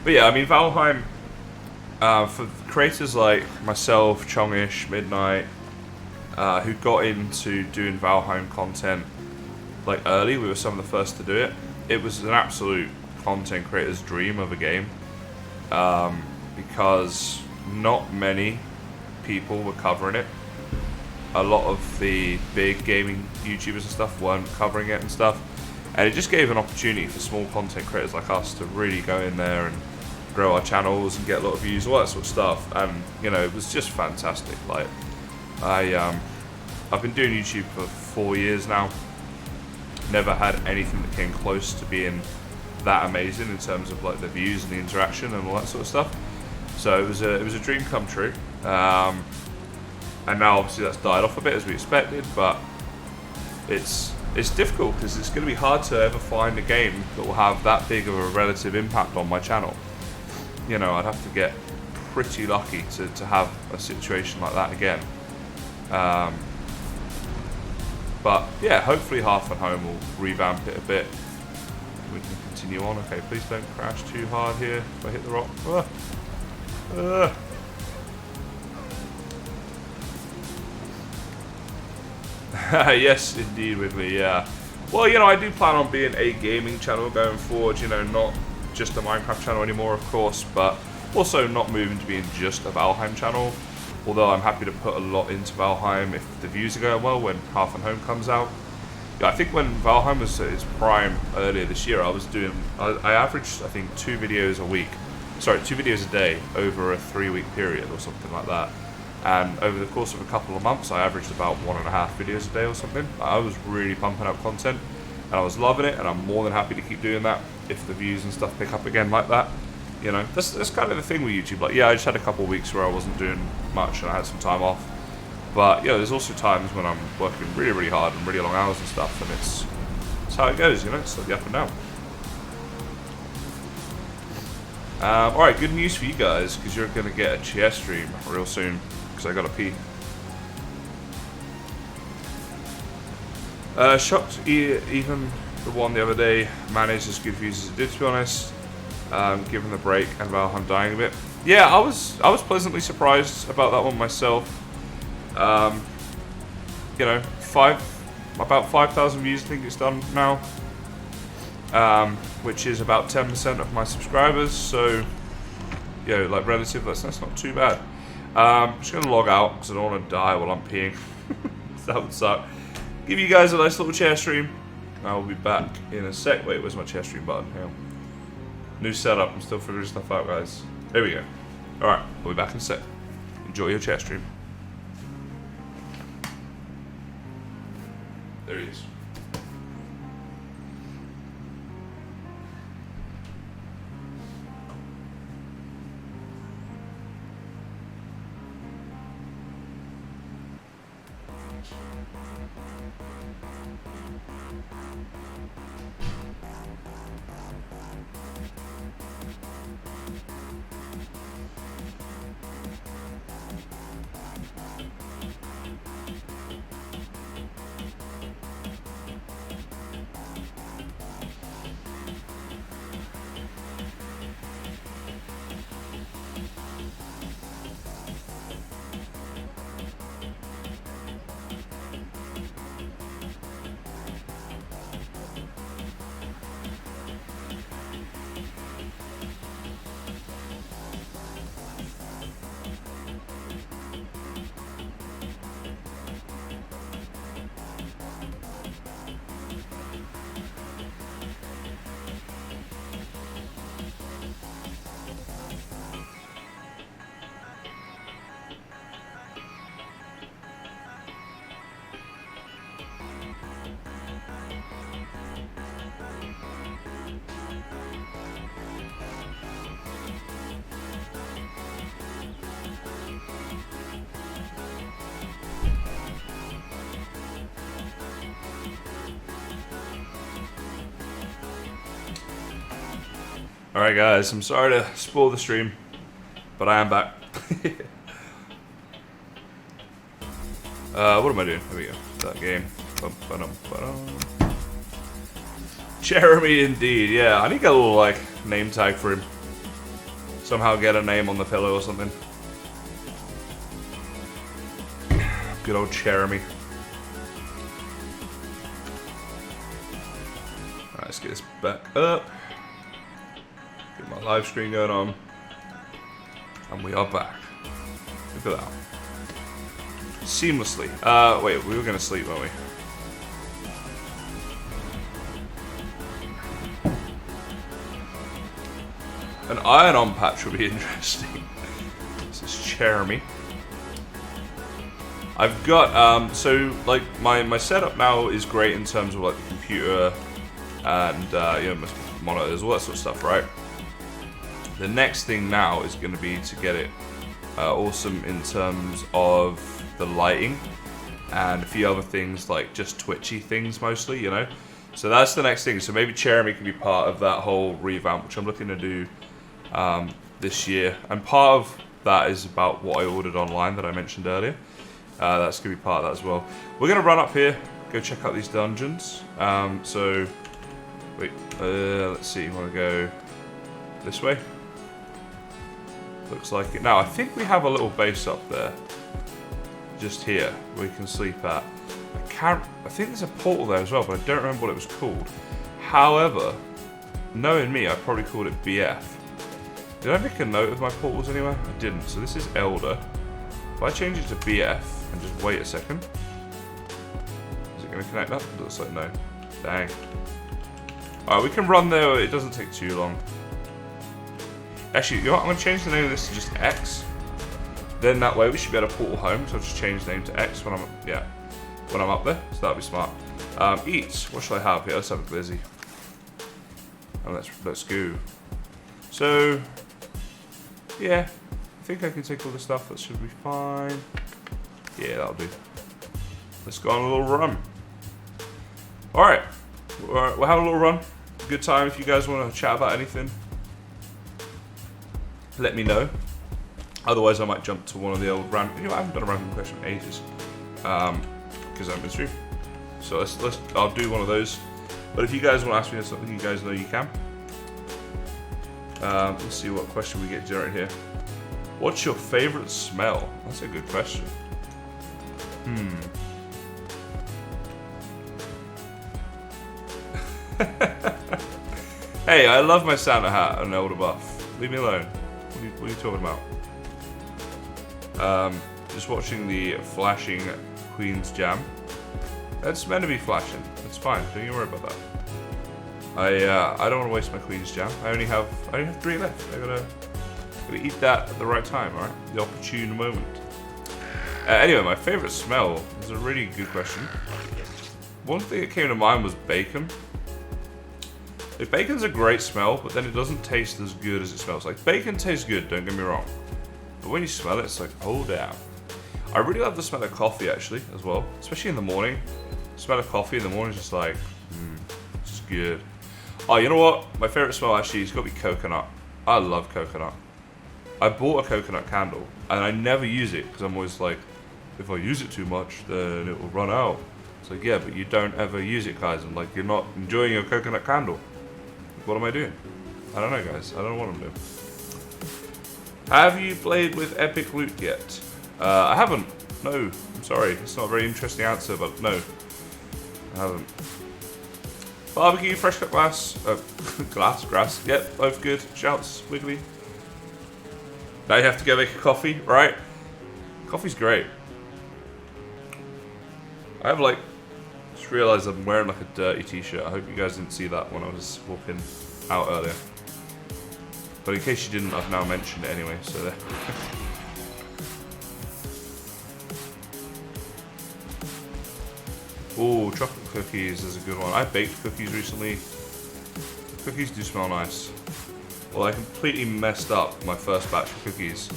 But yeah, I mean, Valheim, for creators like myself, Chongish, Midnight, who got into doing Valheim content like early, we were some of the first to do it. It was an absolute content creator's dream of a game, because not many people were covering it. A lot of the big gaming YouTubers and stuff weren't covering it and stuff, and it just gave an opportunity for small content creators like us to really go in there and grow our channels and get a lot of views, all that sort of stuff. And you know, it was just fantastic. Like, I've been doing YouTube for 4 years now. Never had anything that came close to being that amazing in terms of like the views and the interaction and all that sort of stuff. So it was a dream come true. And now obviously that's died off a bit as we expected, but it's difficult because it's going to be hard to ever find a game that will have that big of a relative impact on my channel. You know, I'd have to get pretty lucky to have a situation like that again. But yeah, hopefully Hearth and Home will revamp it a bit. We can continue on. Okay, please don't crash too hard here if I hit the rock. Yes, indeed, with me, yeah. Well, you know, I do plan on being a gaming channel going forward, you know, not just a Minecraft channel anymore, of course, but also not moving to being just a Valheim channel, although I'm happy to put a lot into Valheim if the views are going well when Hearth and Home comes out. Yeah, I think when Valheim was at its prime earlier this year, I averaged, I think, 2 videos a week. Sorry, 2 videos a day over a 3-week period or something like that. And over the course of a couple of months, I averaged about 1.5 videos a day or something. I was really pumping out content, and I was loving it, and I'm more than happy to keep doing that if the views and stuff pick up again like that. You know, that's kind of the thing with YouTube. Like, yeah, I just had a couple of weeks where I wasn't doing much, and I had some time off. But yeah, there's also times when I'm working really, really hard and really long hours and stuff, and it's how it goes. You know, it's like the up and down. Alright, good news for you guys, because you're going to get a chest stream real soon, because I got to pee. Shocked even the one the other day managed as good views as it did, to be honest, given the break and Valheim dying a bit. Yeah, I was pleasantly surprised about that one myself. You know, about 5,000 views I think it's done now, which is about 10% of my subscribers, so, you know, like relative, that's not too bad. I'm just going to log out, because I don't want to die while I'm peeing. That would suck. Give you guys a nice little chair stream. I will be back in a sec. Wait, where's my chair stream button? Hang on. New setup, I'm still figuring stuff out, guys. There we go. Alright, we'll be back in a sec. Enjoy your chair stream. There he is. Alright guys, I'm sorry to spoil the stream, but I am back. What am I doing? There we go. That game. Jeremy indeed, yeah. I need to get a little like name tag for him. Somehow get a name on the pillow or something. Good old Jeremy. Alright, let's get this back up. Get my live screen going on. And we are back. Look at that. Seamlessly. Wait, we were going to sleep, weren't we? An iron-on patch would be interesting. This is Jeremy. I've got, so, like, my setup now is great in terms of, like, the computer and, you know, monitors, all that sort of stuff, right? The next thing now is going to be to get it awesome in terms of the lighting and a few other things, like just twitchy things mostly, you know? So that's the next thing. So maybe Jeremy can be part of that whole revamp, which I'm looking to do this year. And part of that is about what I ordered online that I mentioned earlier. That's going to be part of that as well. We're going to run up here, go check out these dungeons. So, wait, let's see, you want to go this way? Looks like it. Now, I think we have a little base up there. Just here, where we can sleep at. I think there's a portal there as well, but I don't remember what it was called. However, knowing me, I probably called it BF. Did I make a note of my portals anywhere? I didn't. So this is Elder. If I change it to BF and just wait a second, is it going to connect up? It looks like no. Dang. Alright, we can run there. It doesn't take too long. Actually, you know what? I'm going to change the name of this to just X. Then that way we should be able to portal home. So I'll just change the name to X when I'm up there. So that'll be smart. Eat. What should I have here? Let's have a glizzy. And let's go. So yeah, I think I can take all the stuff. That should be fine. Yeah, that'll do. Let's go on a little run. All right, we'll have a little run. Good time if you guys want to chat about anything. let me know. Otherwise, I might jump to one of the old random. You know, I haven't done a random question in ages because I'm in stream. So I'll do one of those. But if you guys want to ask me something, you guys know you can. Let's see what question we get generated here. What's your favorite smell? That's a good question. Hey, I love my Santa hat and Elder buff. Leave me alone. What are you talking about? Just watching the flashing Queen's Jam. It's meant to be flashing. It's fine. Don't you worry about that. I don't want to waste my Queen's Jam. I only have 3 left. I gotta eat that at the right time, alright? The opportune moment. Anyway, my favorite smell is a really good question. One thing that came to mind was bacon. If bacon's a great smell, but then it doesn't taste as good as it smells. Like, bacon tastes good, don't get me wrong. But when you smell it, it's like, oh damn. I really love the smell of coffee, actually, as well. Especially in the morning. The smell of coffee in the morning is just like, this is good. Oh, you know what? My favorite smell, actually, has got to be coconut. I love coconut. I bought a coconut candle, and I never use it, because I'm always like, if I use it too much, then it will run out. It's like, yeah, but you don't ever use it, guys. I'm like, you're not enjoying your coconut candle. What am I doing? I don't know, guys. I don't know what I'm doing. Have you played with Epic Loot yet? I haven't. No. I'm sorry. It's not a very interesting answer, but no. I haven't. Barbecue, fresh cut grass. Grass. Yep, both good. Shouts, Wiggly. Now you have to go make a coffee, right? Coffee's great. I have like, just realised I'm wearing like a dirty t-shirt. I hope you guys didn't see that when I was walking out earlier. But in case you didn't, I've now mentioned it anyway, so there. Ooh, chocolate cookies is a good one. I baked cookies recently. Cookies do smell nice. Well, I completely messed up my first batch of cookies,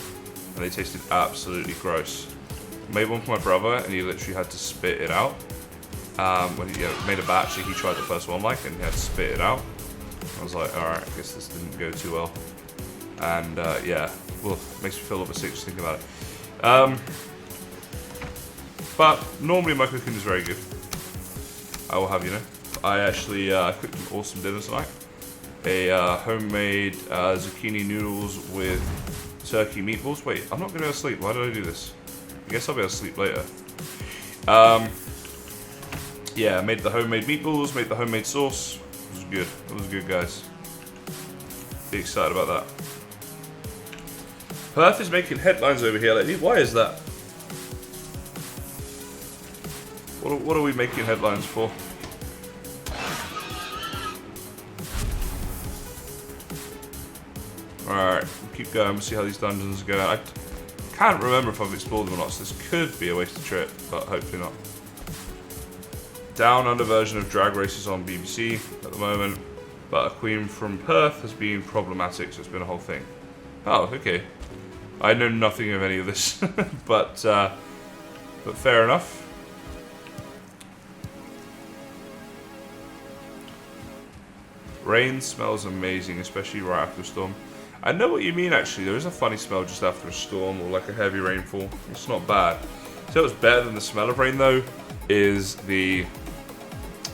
and they tasted absolutely gross. Made one for my brother, and he literally had to spit it out. When he made a batch, he tried the first one, and he had to spit it out. I was like, alright, I guess this didn't go too well. And yeah, well, makes me feel a little bit sick just thinking about it. But normally my cooking is very good. I will have you know. I actually cooked an awesome dinner tonight. A homemade zucchini noodles with turkey meatballs. Wait, I'm not going to go to sleep. Why did I do this? I guess I'll be able to sleep later. Yeah, made the homemade meatballs, made the homemade sauce. It was good. It was good, guys. Be excited about that. Perth is making headlines over here lately. Why is that? What are we making headlines for? Alright, we'll keep going. We'll see how these dungeons go. I can't remember if I've explored them or not, so this could be a wasted trip, but hopefully not. Down under version of Drag Races on BBC at the moment, but a queen from Perth has been problematic, so it's been a whole thing. Oh, okay. I know nothing of any of this, but fair enough. Rain smells amazing, especially right after a storm. I know what you mean, actually. There is a funny smell just after a storm or like a heavy rainfall. It's not bad. So what's better than the smell of rain, though, is the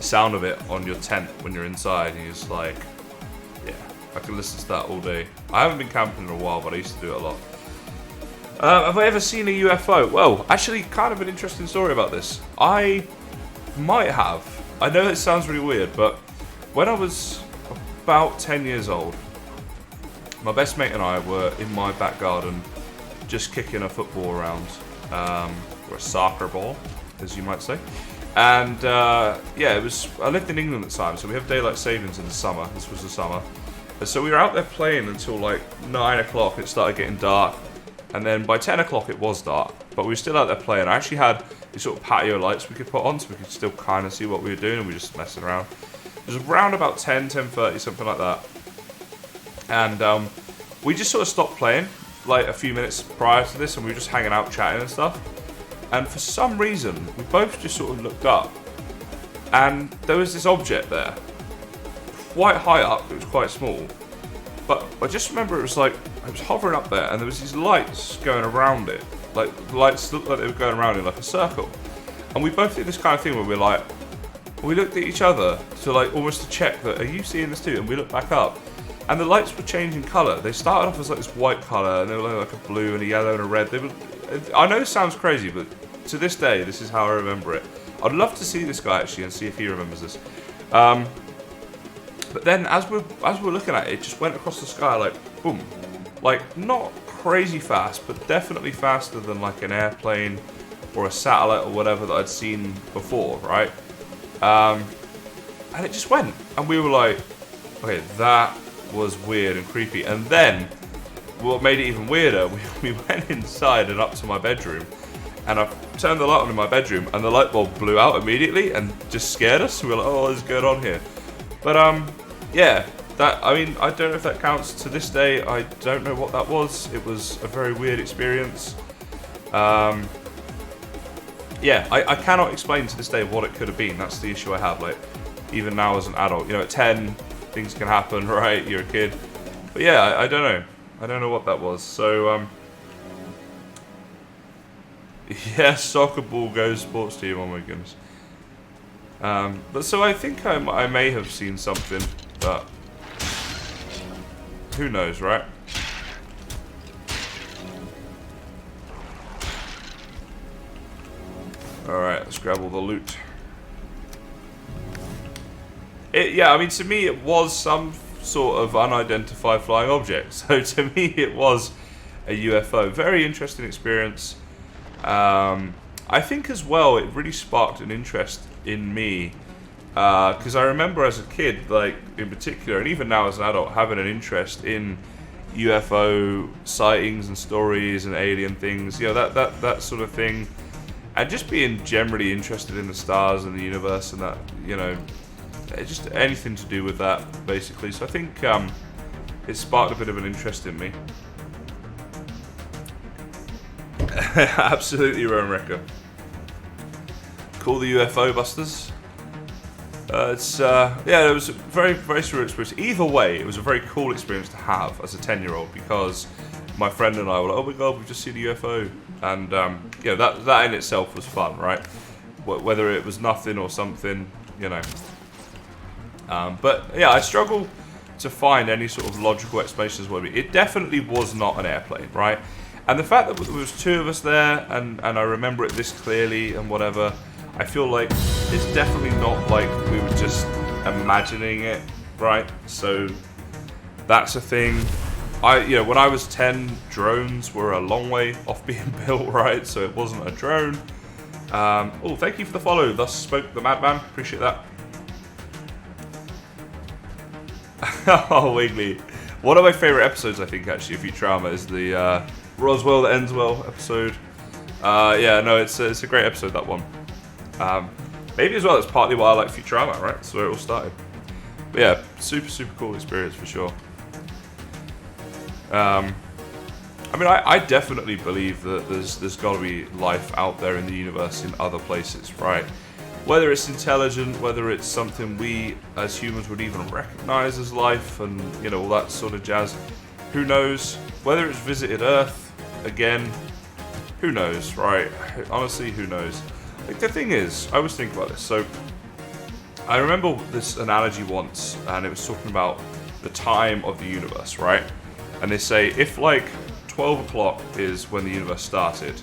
sound of it on your tent when you're inside. And you're just like, yeah, I can listen to that all day. I haven't been camping in a while, but I used to do it a lot. Have I ever seen a UFO? Well, actually, kind of an interesting story about this. I might have. I know it sounds really weird, but when I was about 10 years old, my best mate and I were in my back garden just kicking a football around, or a soccer ball, as you might say. And yeah, I lived in England at the time, so we have daylight savings in the summer. This was the summer. And so we were out there playing until like 9 o'clock. It started getting dark. And then by 10 o'clock it was dark, but we were still out there playing. I actually had these sort of patio lights we could put on so we could still kind of see what we were doing, and we were just messing around. It was around about 10:30, something like that. And we just sort of stopped playing like a few minutes prior to this, and we were just hanging out chatting and stuff. And for some reason, we both just sort of looked up, and there was this object there, quite high up. It was quite small, but I just remember it was like, I it was hovering up there, and there was these lights going around it. Like, the lights looked like they were going around in like a circle. And we both did this kind of thing where we're like, we looked at each other to like almost to check that, are you seeing this too? And we looked back up, and the lights were changing colour. They started off as like this white colour, and they were like a blue and a yellow and a red. They were, I know this sounds crazy, but to this day, this is how I remember it. I'd love to see this guy actually and see if he remembers this. But then as we're looking at it, it just went across the sky like boom, like not crazy fast, but definitely faster than like an airplane or a satellite or whatever that I'd seen before, right? And it just went, and we were like, okay, that was weird and creepy. And then what made it even weirder, we went inside and up to my bedroom, and I turned the light on in my bedroom, and the light bulb blew out immediately and just scared us. We were like, oh, what's going on here? But yeah, that, I mean, I don't know if that counts to this day. I don't know what that was. It was a very weird experience. Yeah, I cannot explain to this day what it could have been. That's the issue I have. Like, even now as an adult, you know, at 10, things can happen, right? You're a kid. But yeah, I don't know. I don't know what that was. So, yeah, soccer ball goes sports team. Oh my goodness. But so I think I may have seen something, but who knows, right? Alright, let's grab all the loot. Yeah, I mean, to me it was some sort of unidentified flying object. So to me it was a UFO. Very interesting experience. I think as well it really sparked an interest in me. Because I remember as a kid, like, in particular, and even now as an adult, having an interest in UFO sightings and stories and alien things, you know, that sort of thing. And just being generally interested in the stars and the universe and that, you know, just anything to do with that, basically. So I think it sparked a bit of an interest in me. Absolutely, Rowan Wrecker. Call the UFO busters. Yeah, it was a very, very surreal experience. Either way, it was a very cool experience to have as a 10-year-old, because my friend and I were like, oh my god, we've just seen a UFO. And, you know, that in itself was fun, right? Whether it was nothing or something, you know. But, yeah, I struggle to find any sort of logical explanations what it definitely was not an airplane, right? And the fact that there was two of us there, and I remember it this clearly and whatever, I feel like it's definitely not like we were just imagining it, right? So that's a thing. You know, when I was 10, drones were a long way off being built, right? So it wasn't a drone. Oh, thank you for the follow. Thus spoke the madman. Appreciate that. Oh, Wiggly. One of my favorite episodes, I think, actually, of Futurama is the Roswell that ends well episode. Yeah, no, it's a great episode, that one. Maybe as well, that's partly why I like Futurama, right? That's where it all started. But yeah, super, super cool experience for sure. I mean, I definitely believe that there's got to be life out there in the universe in other places, right? Whether it's intelligent, whether it's something we as humans would even recognize as life, and you know, all that sort of jazz. Who knows? Whether it's visited Earth again, who knows, right? Honestly, who knows? Like, the thing is, I always think about this. So I remember this analogy once, and it was talking about the time of the universe, right? And they say if like 12 o'clock is when the universe started,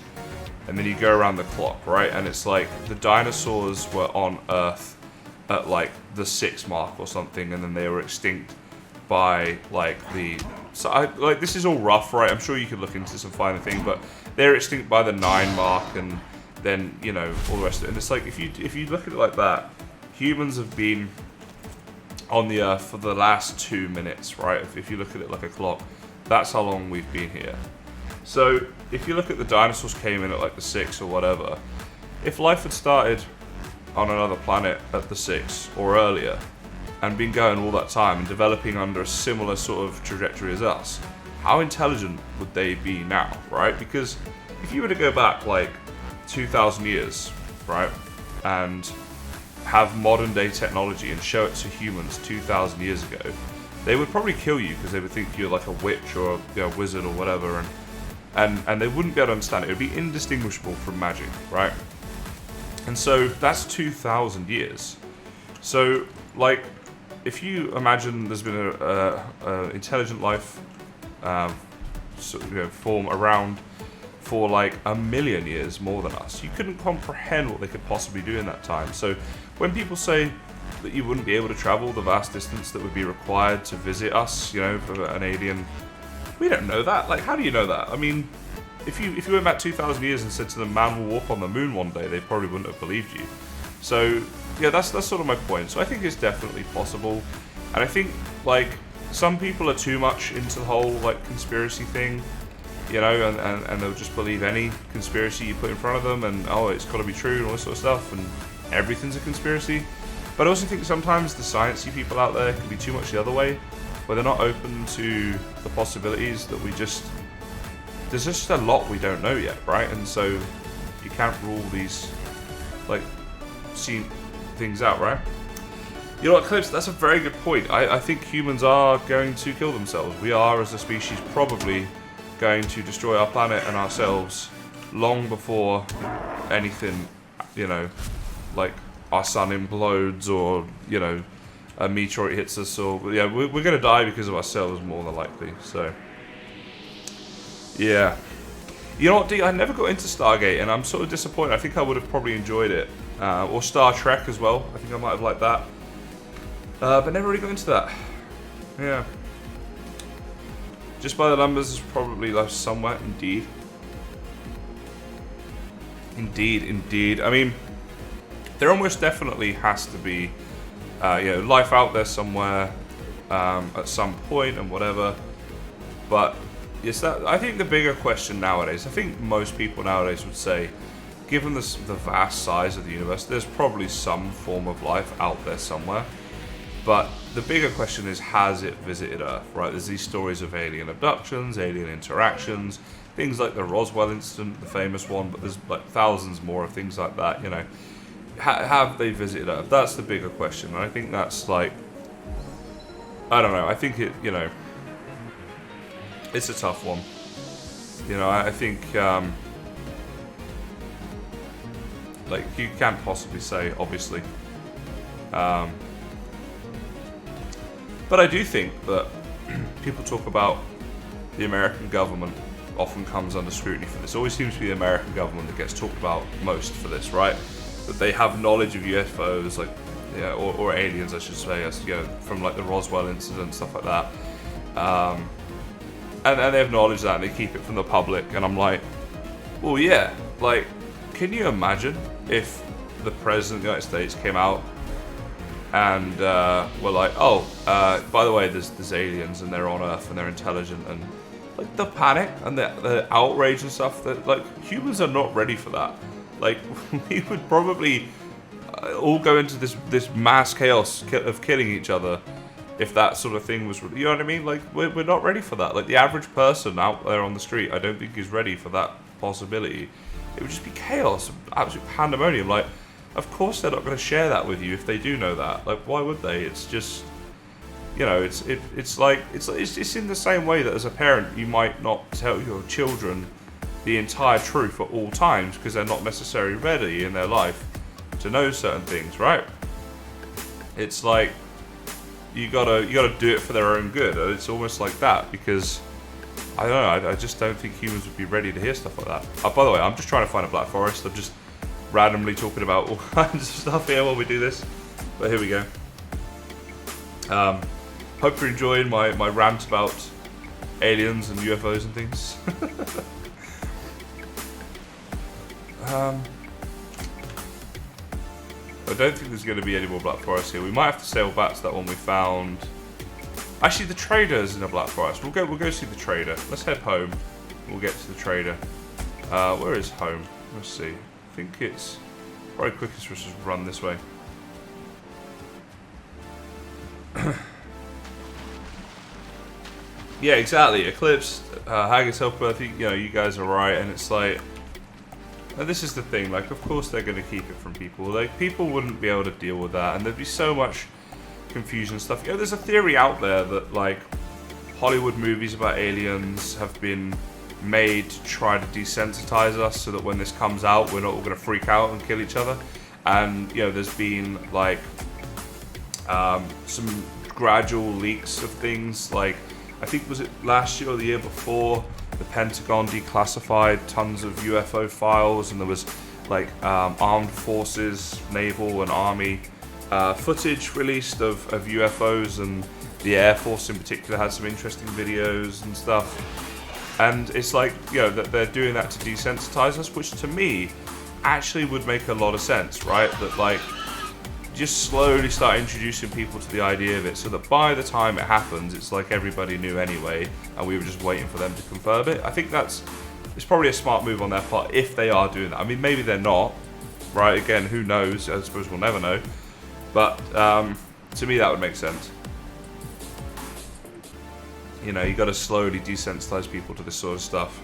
and then you go around the clock, right? And it's like the dinosaurs were on Earth at like the 6 mark or something, and then they were extinct by like the... So like, this is all rough, right? I'm sure you could look into some finer thing, but they're extinct by the 9 mark, and then, you know, all the rest of it. And it's like, if you look at it like that, humans have been on the Earth for the last 2 minutes, right? If you look at it like a clock, that's how long we've been here. So if you look at the dinosaurs came in at like the 6 or whatever, if life had started on another planet at the 6 or earlier and been going all that time and developing under a similar sort of trajectory as us, how intelligent would they be now, right? Because if you were to go back like 2,000 years, right, and have modern day technology and show it to humans 2,000 years ago, they would probably kill you because they would think you're like a witch or a wizard or whatever, and they wouldn't be able to understand it. It would be indistinguishable from magic, right? And so that's 2,000 years. So, like, if you imagine there's been a intelligent life form around for like 1,000,000 years more than us, you couldn't comprehend what they could possibly do in that time. So when people say that you wouldn't be able to travel the vast distance that would be required to visit us, for an alien, we don't know that. Like, how do you know that? I mean, if you went back 2,000 years and said to them, "Man will walk on the moon one day," they probably wouldn't have believed you. So yeah, that's sort of my point. So I think it's definitely possible, and I think like some people are too much into the whole like conspiracy thing. And they'll just believe any conspiracy you put in front of them, and it's got to be true and all this sort of stuff, and everything's a conspiracy. But I also think sometimes the sciencey people out there can be too much the other way, where they're not open to the possibilities that there's just a lot we don't know yet, right? And so you can't rule these, like, things out, right? You know what, Clips, that's a very good point. I think humans are going to kill themselves. We are, as a species, probably going to destroy our planet and ourselves long before anything, like our sun implodes or, a meteorite hits us, or, we're going to die because of ourselves more than likely, so. Yeah. You know what, D, I never got into Stargate, and I'm sort of disappointed. I think I would have probably enjoyed it. Or Star Trek as well. I think I might have liked that. But never really got into that. Yeah. Just by the numbers, it's probably like somewhere. Indeed. Indeed. I mean, there almost definitely has to be, life out there somewhere at some point and whatever. But yes, I think the bigger question nowadays, I think most people nowadays would say, given the vast size of the universe, there's probably some form of life out there somewhere. But the bigger question is, has it visited Earth, right? There's these stories of alien abductions, alien interactions, things like the Roswell incident, the famous one, but there's like thousands more of things like that, Have they visited Earth? That's the bigger question. And I think that's like, I don't know, I think it, it's a tough one. I think, like, you can't possibly say, obviously. But I do think that people talk about the American government often comes under scrutiny for this. It always seems to be the American government that gets talked about most for this, right? That they have knowledge of UFOs, like, or aliens, I should say, from like the Roswell incident, stuff like that. And they acknowledge that and they keep it from the public. And I'm like, well, yeah, like, can you imagine if the President of the United States came out and were like, by the way, there's aliens and they're on Earth and they're intelligent, and like the panic and the outrage and stuff, that like humans are not ready for that. Like, we would probably all go into this mass chaos of killing each other if that sort of thing was, you know what I mean? Like, we're not ready for that. Like, the average person out there on the street, I don't think is ready for that possibility. It would just be chaos, absolute pandemonium. Like, of course they're not going to share that with you if they do know that. Like, why would they? It's just, it's like, it's in the same way that as a parent, you might not tell your children the entire truth at all times because they're not necessarily ready in their life to know certain things, right? It's like, you gotta do it for their own good. It's almost like that, because I don't know, I just don't think humans would be ready to hear stuff like that. By the way, I'm just trying to find a black forest. I'm just randomly talking about all kinds of stuff here while we do this, but here we go. Hope you're enjoying my rant about aliens and UFOs and things. I don't think there's going to be any more black forest here. We might have to sail back to that one we found. Actually, the trader's in a black forest. We'll go see the trader. Let's head home. We'll get to the trader. Where is home? Let's see. I think it's probably quickest for us to just run this way. Yeah, exactly. Eclipse, Haggis Helper, I think, you guys are right, and it's like, and this is the thing, like, of course they're going to keep it from people. Like, people wouldn't be able to deal with that, and there'd be so much confusion stuff. You know, there's a theory out there that like Hollywood movies about aliens have been made to try to desensitize us so that when this comes out, we're not all going to freak out and kill each other. And you know, there's been like some gradual leaks of things. Like I think was it last year or the year before, the Pentagon declassified tons of UFO files, and there was like armed forces, naval and army footage released of UFOs, and the Air Force in particular had some interesting videos and stuff. And it's like, you know, that they're doing that to desensitize us, which to me actually would make a lot of sense, right? That like just slowly start introducing people to the idea of it, so that by the time it happens, it's like everybody knew anyway, and we were just waiting for them to confirm it. I think it's probably a smart move on their part if they are doing that. I mean, maybe they're not, right? Again, who knows? I suppose we'll never know. But to me, that would make sense. You know, you got to slowly desensitize people to this sort of stuff.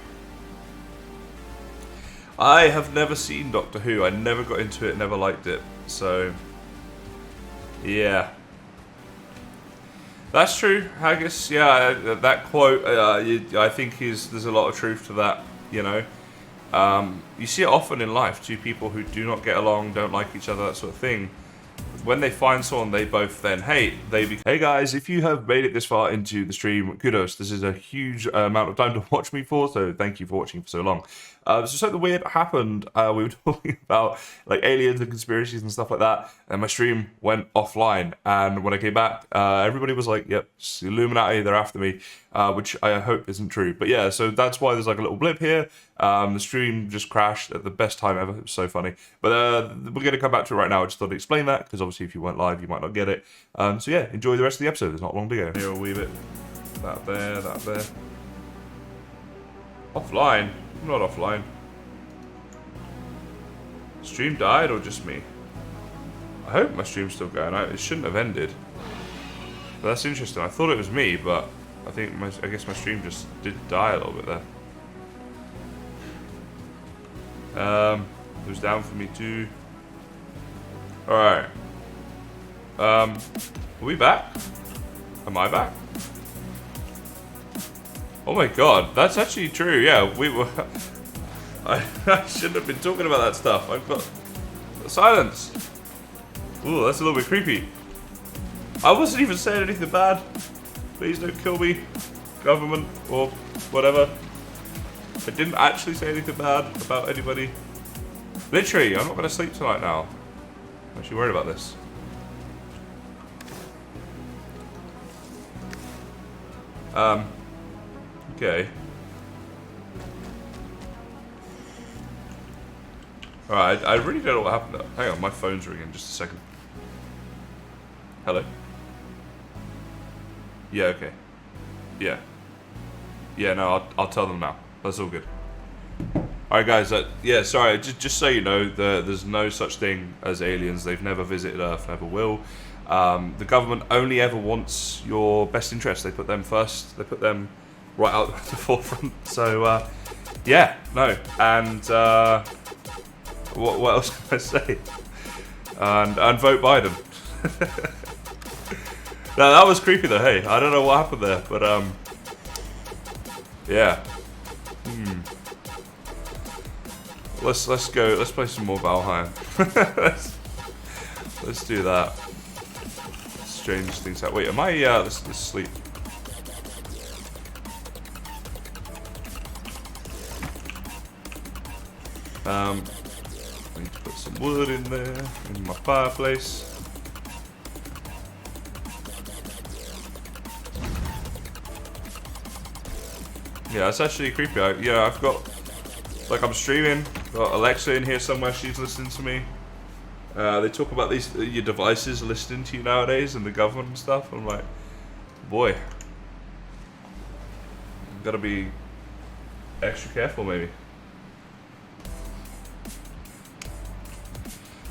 I have never seen Doctor Who. I never got into it, never liked it. So, yeah. That's true, Haggis. Yeah, that quote, I think there's a lot of truth to that, you know. You see it often in life, two people who do not get along, don't like each other, that sort of thing. When they find someone they both then hate, hey guys, if you have made it this far into the stream, kudos. This is a huge amount of time to watch me for, so thank you for watching for so long. So something weird happened. We were talking about like aliens and conspiracies and stuff like that, and my stream went offline. And when I came back, everybody was like, "Yep, it's Illuminati, they're after me," which I hope isn't true. But yeah, so that's why there's like a little blip here. The stream just crashed at the best time ever. It was so funny. But we're going to come back to it right now. I just thought I'd explain that, because obviously if you weren't live, you might not get it. So yeah, enjoy the rest of the episode. There's not long to go. Here, a wee bit. That there. Offline? I'm not offline. Stream died or just me? I hope my stream's still going. It shouldn't have ended. But that's interesting. I thought it was me, but I guess my stream just did die a little bit there. It was down for me too. Alright. Are we back? Am I back? Oh my god, that's actually true. Yeah, we were. I shouldn't have been talking about that stuff. I've got silence. Ooh, that's a little bit creepy. I wasn't even saying anything bad. Please don't kill me, government or whatever. I didn't actually say anything bad about anybody. Literally, I'm not going to sleep tonight now. I'm actually worried about this. Okay. Alright, I really don't know what happened there. Hang on, my phone's ringing. Just a second. Hello? Yeah, okay. Yeah. Yeah, no, I'll tell them now. That's all good. Alright guys, yeah, sorry, just so you know, there's no such thing as aliens. They've never visited Earth, never will. The government only ever wants your best interest. They put them first. They put them right out at the forefront. So, yeah, no. And, what else can I say? And vote Biden. No, that was creepy though, hey. I don't know what happened there, but, yeah. Let's go. Let's play some more Valheim. let's do that. Strange things happen. Wait, am I? Let's sleep. I need to put some wood in there in my fireplace. Yeah, it's actually creepy. I've got. Like, I'm streaming, got Alexa in here somewhere, she's listening to me. They talk about these, your devices listening to you nowadays and the government and stuff. I'm like, boy. Gotta be extra careful, maybe.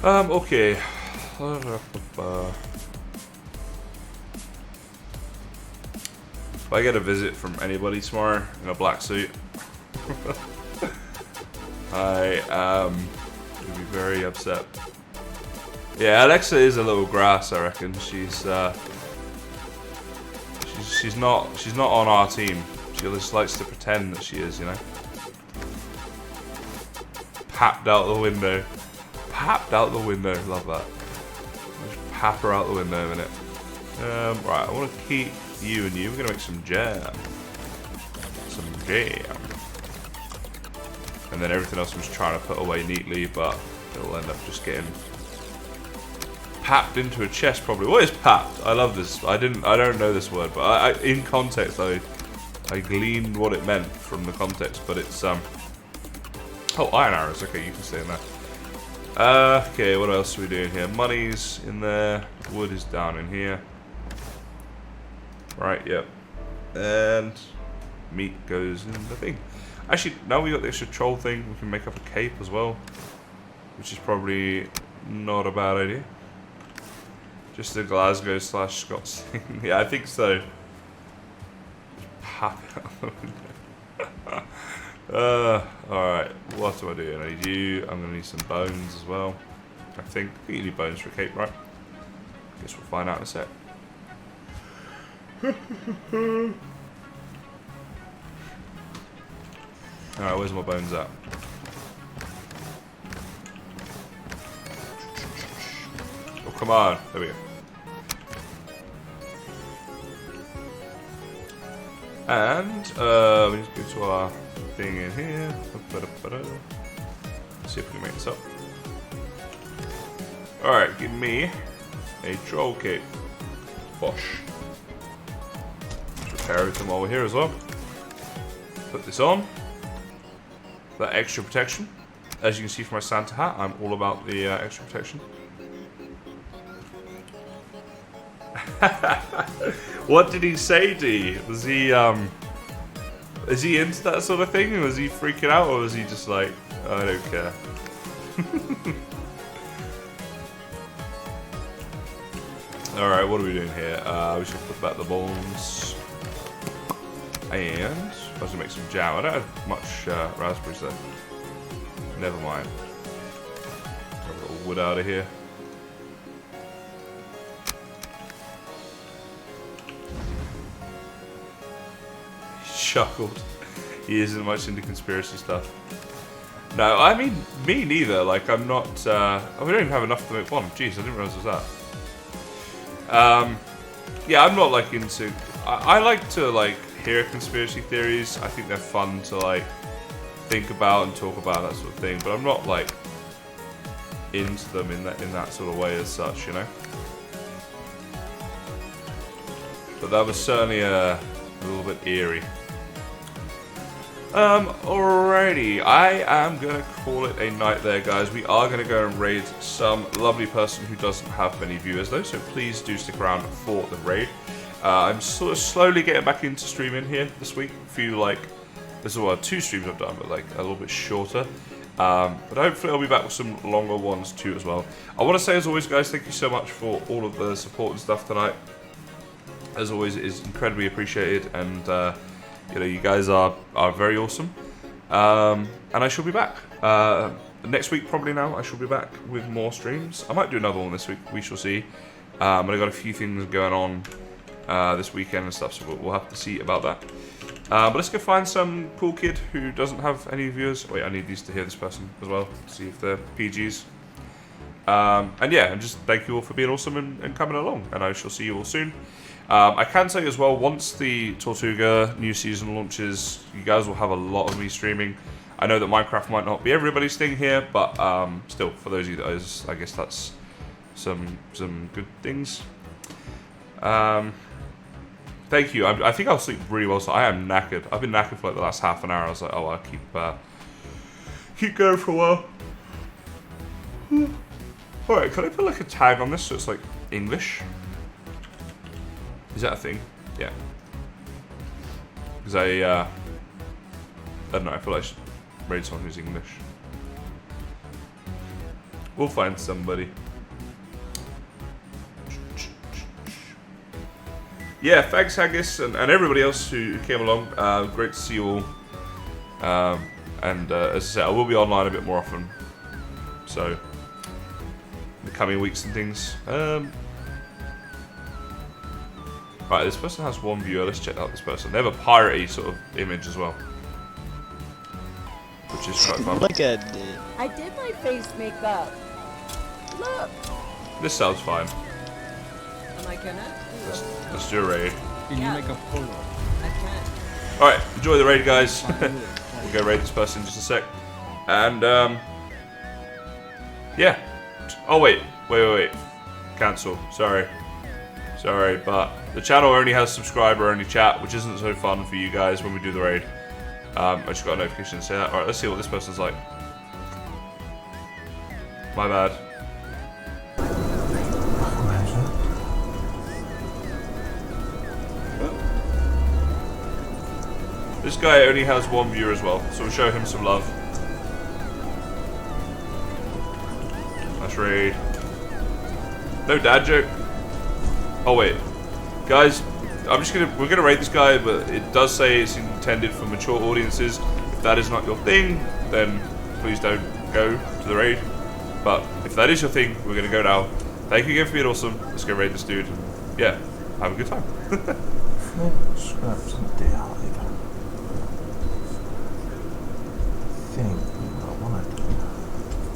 Okay. If I get a visit from anybody tomorrow in a black suit, I am going to be very upset. Yeah, Alexa is a little grass, I reckon. She's not on our team. She just likes to pretend that she is, you know. Papped out the window. Papped out the window. Love that. Just pap her out the window a minute. Right, I want to keep you and you. We're gonna make some jam. Some jam. And then everything else I'm just trying to put away neatly, but it'll end up just getting papped into a chest probably. What is papped? I love this. I don't know this word, but in context I gleaned what it meant from the context, but it's oh, iron arrows. Okay, you can stay in there. Okay, what else are we doing here? Money's in there. Wood is down in here. Right, yep. And meat goes in the thing. Actually, now we got the extra troll thing, we can make up a cape as well, which is probably not a bad idea. Just the Glasgow / Scots thing. Yeah, I think so. Pop it out the window. Alright, what do I do? I need you. I'm gonna need some bones as well. I think you need bones for a cape, right? Guess we'll find out in a sec. Alright, where's my bones at? Oh, come on. There we go. And, we need to go to our thing in here. Let's see if we can make this up. Alright, give me a troll cape. Bosh. Let's repair everything while we're here as well. Put this on. That extra protection. As you can see from my Santa hat, I'm all about the extra protection. What did he say to you? Was he is he into that sort of thing? Was he freaking out, or was he just like, oh, I don't care? Alright, what are we doing here? We should put back the bones. And I was gonna make some jam. I don't have much raspberries though. Never mind. Got a little wood out of here. He chuckled. He isn't much into conspiracy stuff. No, I mean, me neither. Like, I'm not. Oh, we don't even have enough to make one. Jeez, I didn't realize it was that. Yeah, I'm not like into. I like to like hear conspiracy theories. I think they're fun to like think about and talk about, that sort of thing. But I'm not like into them in that sort of way as such, you know. But that was certainly a little bit eerie. Alrighty, I am gonna call it a night there, guys. We are gonna go and raid some lovely person who doesn't have many viewers though, so please do stick around for the raid. I'm sort of slowly getting back into streaming here this week. I feel like this is 2 streams I've done, but like a little bit shorter. But hopefully I'll be back with some longer ones too as well. I want to say, as always, guys, thank you so much for all of the support and stuff tonight. As always, it is incredibly appreciated, and you know, you guys are very awesome. And I shall be back next week, probably. Now I shall be back with more streams. I might do another one this week. We shall see. But I got a few things going on this weekend and stuff, so we'll have to see about that. But let's go find some cool kid who doesn't have any viewers. Wait, I need these to hear this person as well, see if they're PGs. And yeah, and just thank you all for being awesome and coming along, and I shall see you all soon. I can say as well, once the Tortuga new season launches, you guys will have a lot of me streaming. I know that Minecraft might not be everybody's thing here, but still, for those of you that is, I guess that's some good things. Thank you. I think I'll sleep really well, so I am knackered. I've been knackered for like the last half an hour. I was like, oh, I'll keep going for a while. Alright, can I put like a tag on this so it's like English? Is that a thing? Yeah. Because I don't know, I feel like I should raid someone who's English. We'll find somebody. Yeah, thanks Haggis and everybody else who came along. Great to see you all. And as I said, I will be online a bit more often. So, in the coming weeks and things. Right, this person has 1 viewer. Let's check out this person. They have a piratey sort of image as well, which is quite fun. Look at it. I did my face makeup. Look. This sounds fine. Am I gonna? Let's do a raid. Can you make a photo? I can. Alright, enjoy the raid, guys. We'll go raid this person in just a sec. And, yeah. Oh, wait. Cancel. Sorry, but the channel only has subscriber-only chat, which isn't so fun for you guys when we do the raid. I just got a notification to say that. Alright, let's see what this person's like. My bad. This guy only has 1 viewer as well, so we'll show him some love. Nice raid. No dad joke. Oh wait, guys, we're gonna rate this guy, but it does say it's intended for mature audiences. If that is not your thing, then please don't go to the raid. But if that is your thing, we're gonna go now. Thank you again for being awesome. Let's go raid this dude. Yeah, have a good time. Scraps and deer hide. Think.